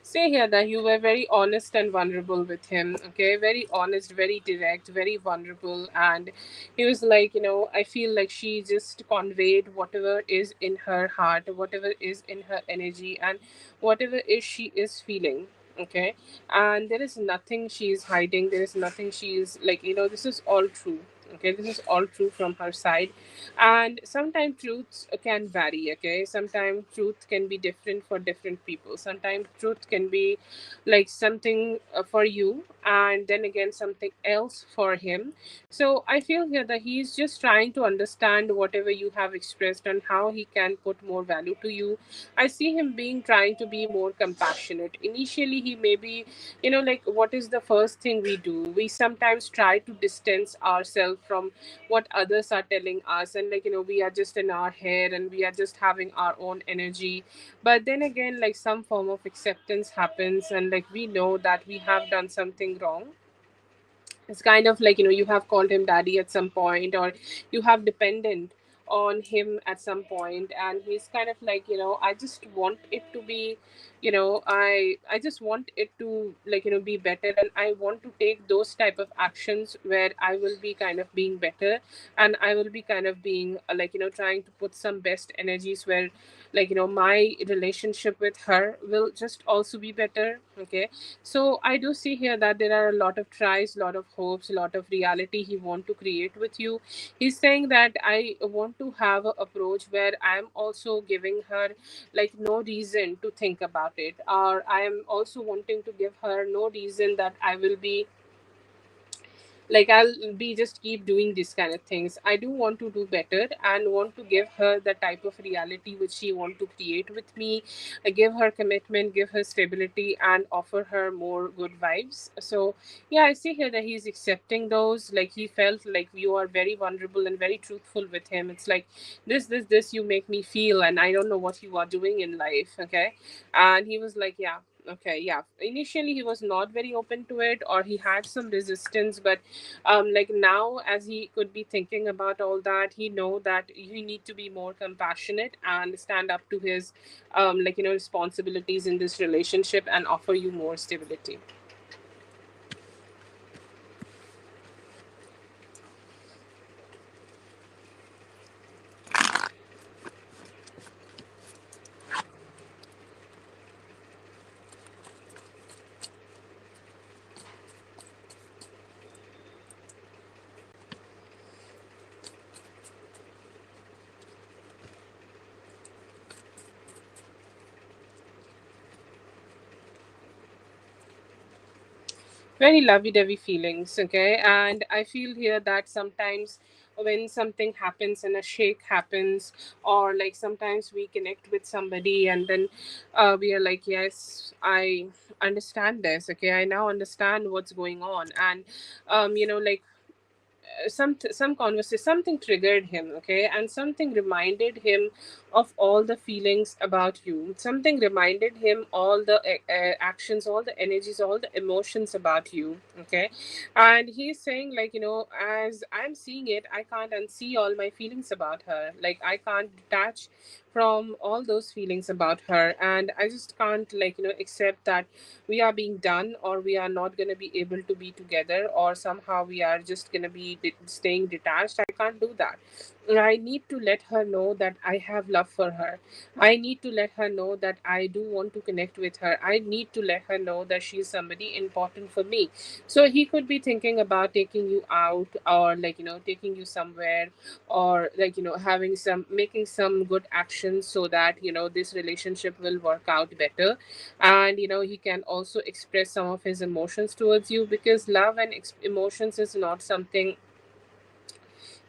Say here that you were very honest and vulnerable with him. Okay, very honest, very direct, very vulnerable. And he was like, I feel like she just conveyed whatever is in her heart, whatever is in her energy, and whatever is she is feeling. Okay, and there is nothing she is hiding. There is nothing she is like, this is all true. Okay, this is all true from her side. And sometimes truths can vary. Okay, sometimes truth can be different for different people. Sometimes truth can be like something for you, and then again something else for him. So I feel here that he's just trying to understand whatever you have expressed and how he can put more value to you. I see him being trying to be more compassionate. Initially he may be, like, what is the first thing we do? We sometimes try to distance ourselves from what others are telling us, and like, we are just in our head and we are just having our own energy. But then again, like, some form of acceptance happens, and like we know that we have done something wrong. It's kind of like, you have called him daddy at some point, or you have dependent on him at some point, and he's kind of like, I just want it to be, I just want it to, like, be better, and I want to take those type of actions where I will be kind of being better, and I will be kind of being like, trying to put some best energies where, like, my relationship with her will just also be better. Okay, so I do see here that there are a lot of tries, a lot of hopes, a lot of reality he want to create with you. He's saying that I want to have an approach where I'm also giving her like no reason to think about it, or I am also wanting to give her no reason that I will be like, I'll be just keep doing these kind of things. I do want to do better and want to give her the type of reality which she want to create with me. I give her commitment, give her stability, and offer her more good vibes. So yeah, I see here that he's accepting those. Like, he felt like you are very vulnerable and very truthful with him. It's like, this you make me feel, and I don't know what you are doing in life. Okay, and he was like, yeah. Okay, yeah. Initially, he was not very open to it, or he had some resistance, but like now, as he could be thinking about all that, he know that he need to be more compassionate and stand up to his like, responsibilities in this relationship and offer you more stability. very lovey-dovey feelings. Okay, and I feel here that sometimes when something happens and a shake happens, or like sometimes we connect with somebody and then we are like, yes, I understand this. Okay, I now understand what's going on. And like some conversation, something triggered him. Okay, and something reminded him of all the feelings about you, something reminded him all the actions, all the energies, all the emotions about you. Okay, and he's saying, like, as I'm seeing it, I can't unsee all my feelings about her. Like, I can't detach from all those feelings about her, and I just can't, like, accept that we are being done, or we are not going to be able to be together, or somehow we are just going to be staying detached. I can't do that. And I need to let her know that I have love for her. I need to let her know that I do want to connect with her. I need to let her know that she is somebody important for me. So he could be thinking about taking you out, or like, taking you somewhere, or like, having some, making some good actions so that, this relationship will work out better. And he can also express some of his emotions towards you, because love and emotions is not something,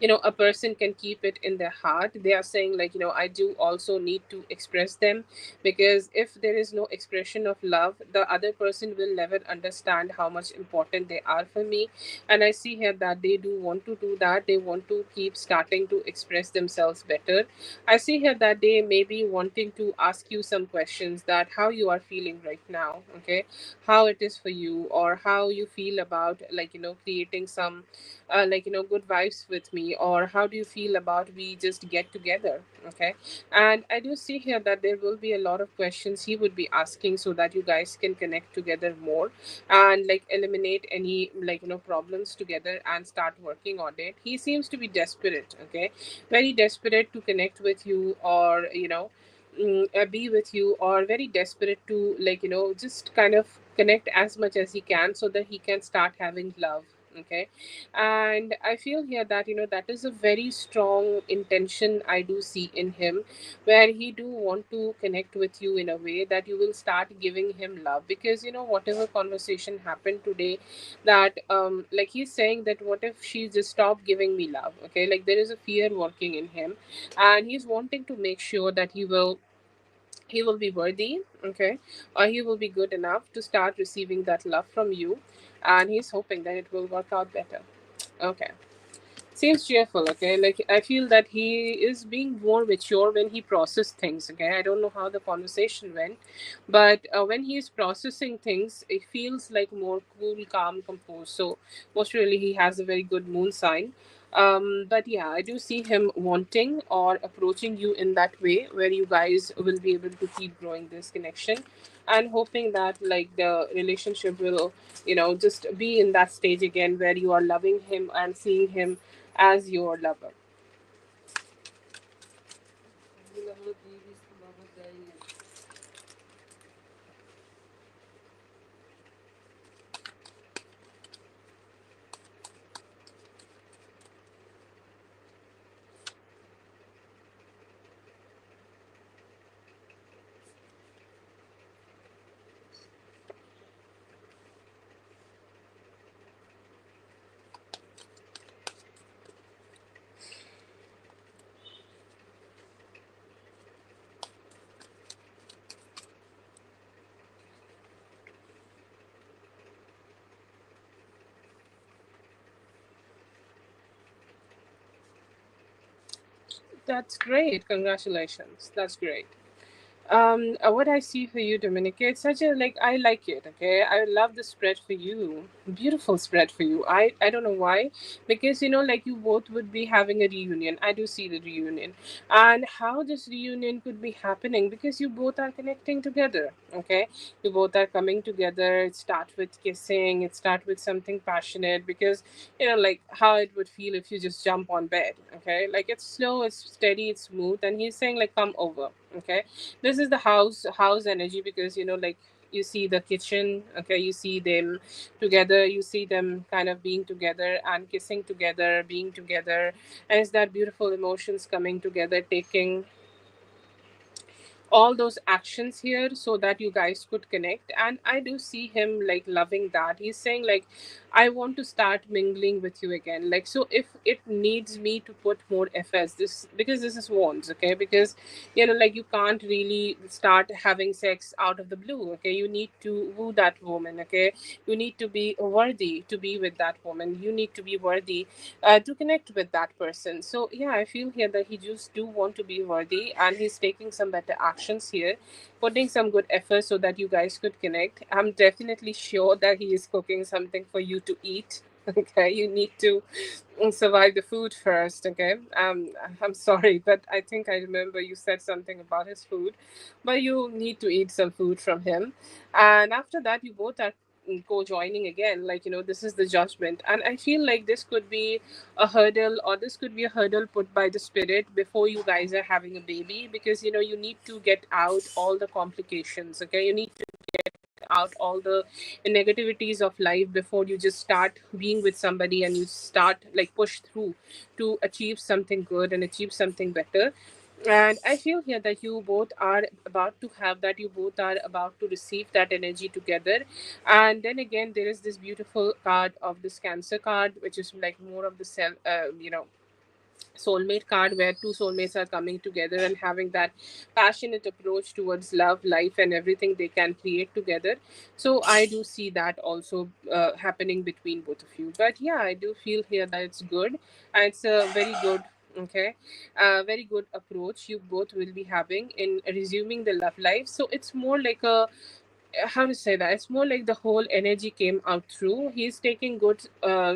a person can keep it in their heart. They are saying, like, I do also need to express them, because if there is no expression of love, the other person will never understand how much important they are for me. And I see here that they do want to do that. They want to keep starting to express themselves better. I see here that they may be wanting to ask you some questions, that how you are feeling right now. Okay, how it is for you, or how you feel about, like, creating some like, good vibes with me, or how do you feel about we just get together. Okay, and I do see here that there will be a lot of questions he would be asking, so that you guys can connect together more, and like eliminate any, like, problems together, and start working on it. He seems to be desperate. Okay, very desperate to connect with you, or be with you, or very desperate to, like, just kind of connect as much as he can, so that he can start having love. Okay, and I feel here that, that is a very strong intention I do see in him, where he do want to connect with you in a way that you will start giving him love. Because, whatever conversation happened today, that like, he's saying that what if she just stopped giving me love. Okay, like, there is a fear working in him, and he's wanting to make sure that he will be worthy. Okay, or he will be good enough to start receiving that love from you, and he's hoping that it will work out better. Okay, seems cheerful. Okay, like, I feel that he is being more mature when he processes things. Okay, I don't know how the conversation went, but when he's processing things, it feels like more cool, calm, composed. So most really he has a very good moon sign. But yeah, I do see him wanting or approaching you in that way, where you guys will be able to keep growing this connection, and hoping that, like, the relationship will, just be in that stage again, where you are loving him and seeing him as your lover. That's great. Congratulations. That's great. What I see for you, Dominica, it's such a, like, I like it. Okay, I love the spread for you. Beautiful spread for you. I don't know why, because, like, you both would be having a reunion. I do see the reunion, and how this reunion could be happening, because you both are connecting together. Okay, you both are coming together. It starts with kissing. It starts with something passionate, because, like, how it would feel if you just jump on bed. Okay, like, it's slow, it's steady, it's smooth, and he's saying, like, come over. Okay, this is the house energy, because, like, you see the kitchen. Okay, you see them together, you see them kind of being together and kissing together, being together, and it's that beautiful emotions coming together, all those actions here so that you guys could connect. And I do see him like loving that. He's saying like, I want to start mingling with you again. Like, so if it needs me to put more efforts, this, because this is wands, okay, because like you can't really start having sex out of the blue, okay, you need to woo that woman, okay, you need to be worthy to be with that woman, you need to be worthy to connect with that person. So yeah, I feel here that he just do want to be worthy, and he's taking some better actions here, putting some good effort so that you guys could connect. I'm definitely sure that he is cooking something for you to eat. Okay, you need to survive the food first. Okay, I'm sorry, but I think I remember you said something about his food, but you need to eat some food from him, and after that you both are co-joining again. Like, this is the judgment, and I feel like this could be a hurdle, or this could be a hurdle put by the spirit before you guys are having a baby, because you need to get out all the complications. Okay, you need to out all the negativities of life before you just start being with somebody, and you start like push through to achieve something good and achieve something better. And I feel here that you both are about to have that, you both are about to receive that energy together. And then again, there is this beautiful card of this Cancer card, which is like more of the self, soulmate card, where two soulmates are coming together and having that passionate approach towards love, life, and everything they can create together. So I do see that also happening between both of you. But yeah, I do feel here that it's good, and it's a very good, okay, very good approach you both will be having in resuming the love life. So it's more like a, how to say that, it's more like the whole energy came out through. He's taking good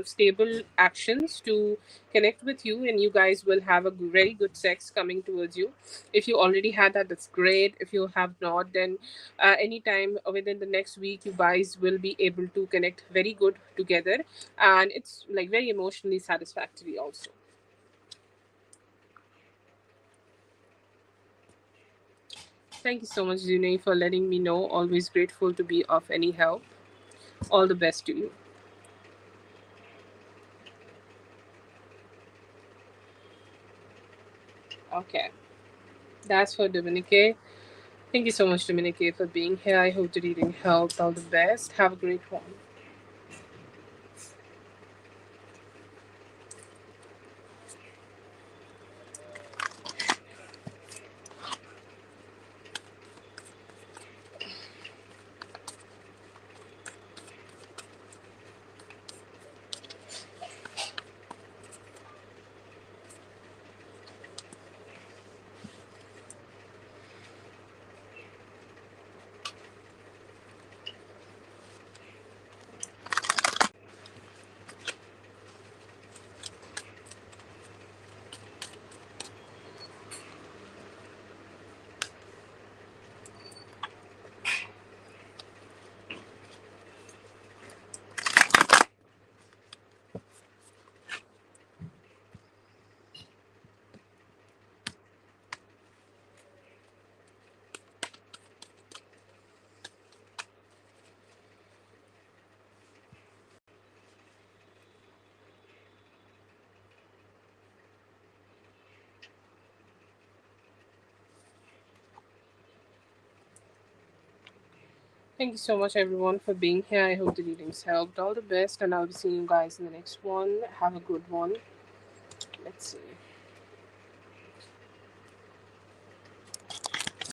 stable actions to connect with you, and you guys will have a very good sex coming towards you. If you already had that, that's great. If you have not, then anytime within the next week, you guys will be able to connect very good together, and it's like very emotionally satisfactory also. Thank you so much, June, for letting me know. Always grateful to be of any help. All the best to you. Okay, that's for Dominique. Thank you so much, Dominique, for being here. I hope the reading helped. All the best. Have a great one. Thank you so much, everyone, for being here. I hope the readings helped. All the best, and I'll be seeing you guys in the next one. Have a good one. Let's see.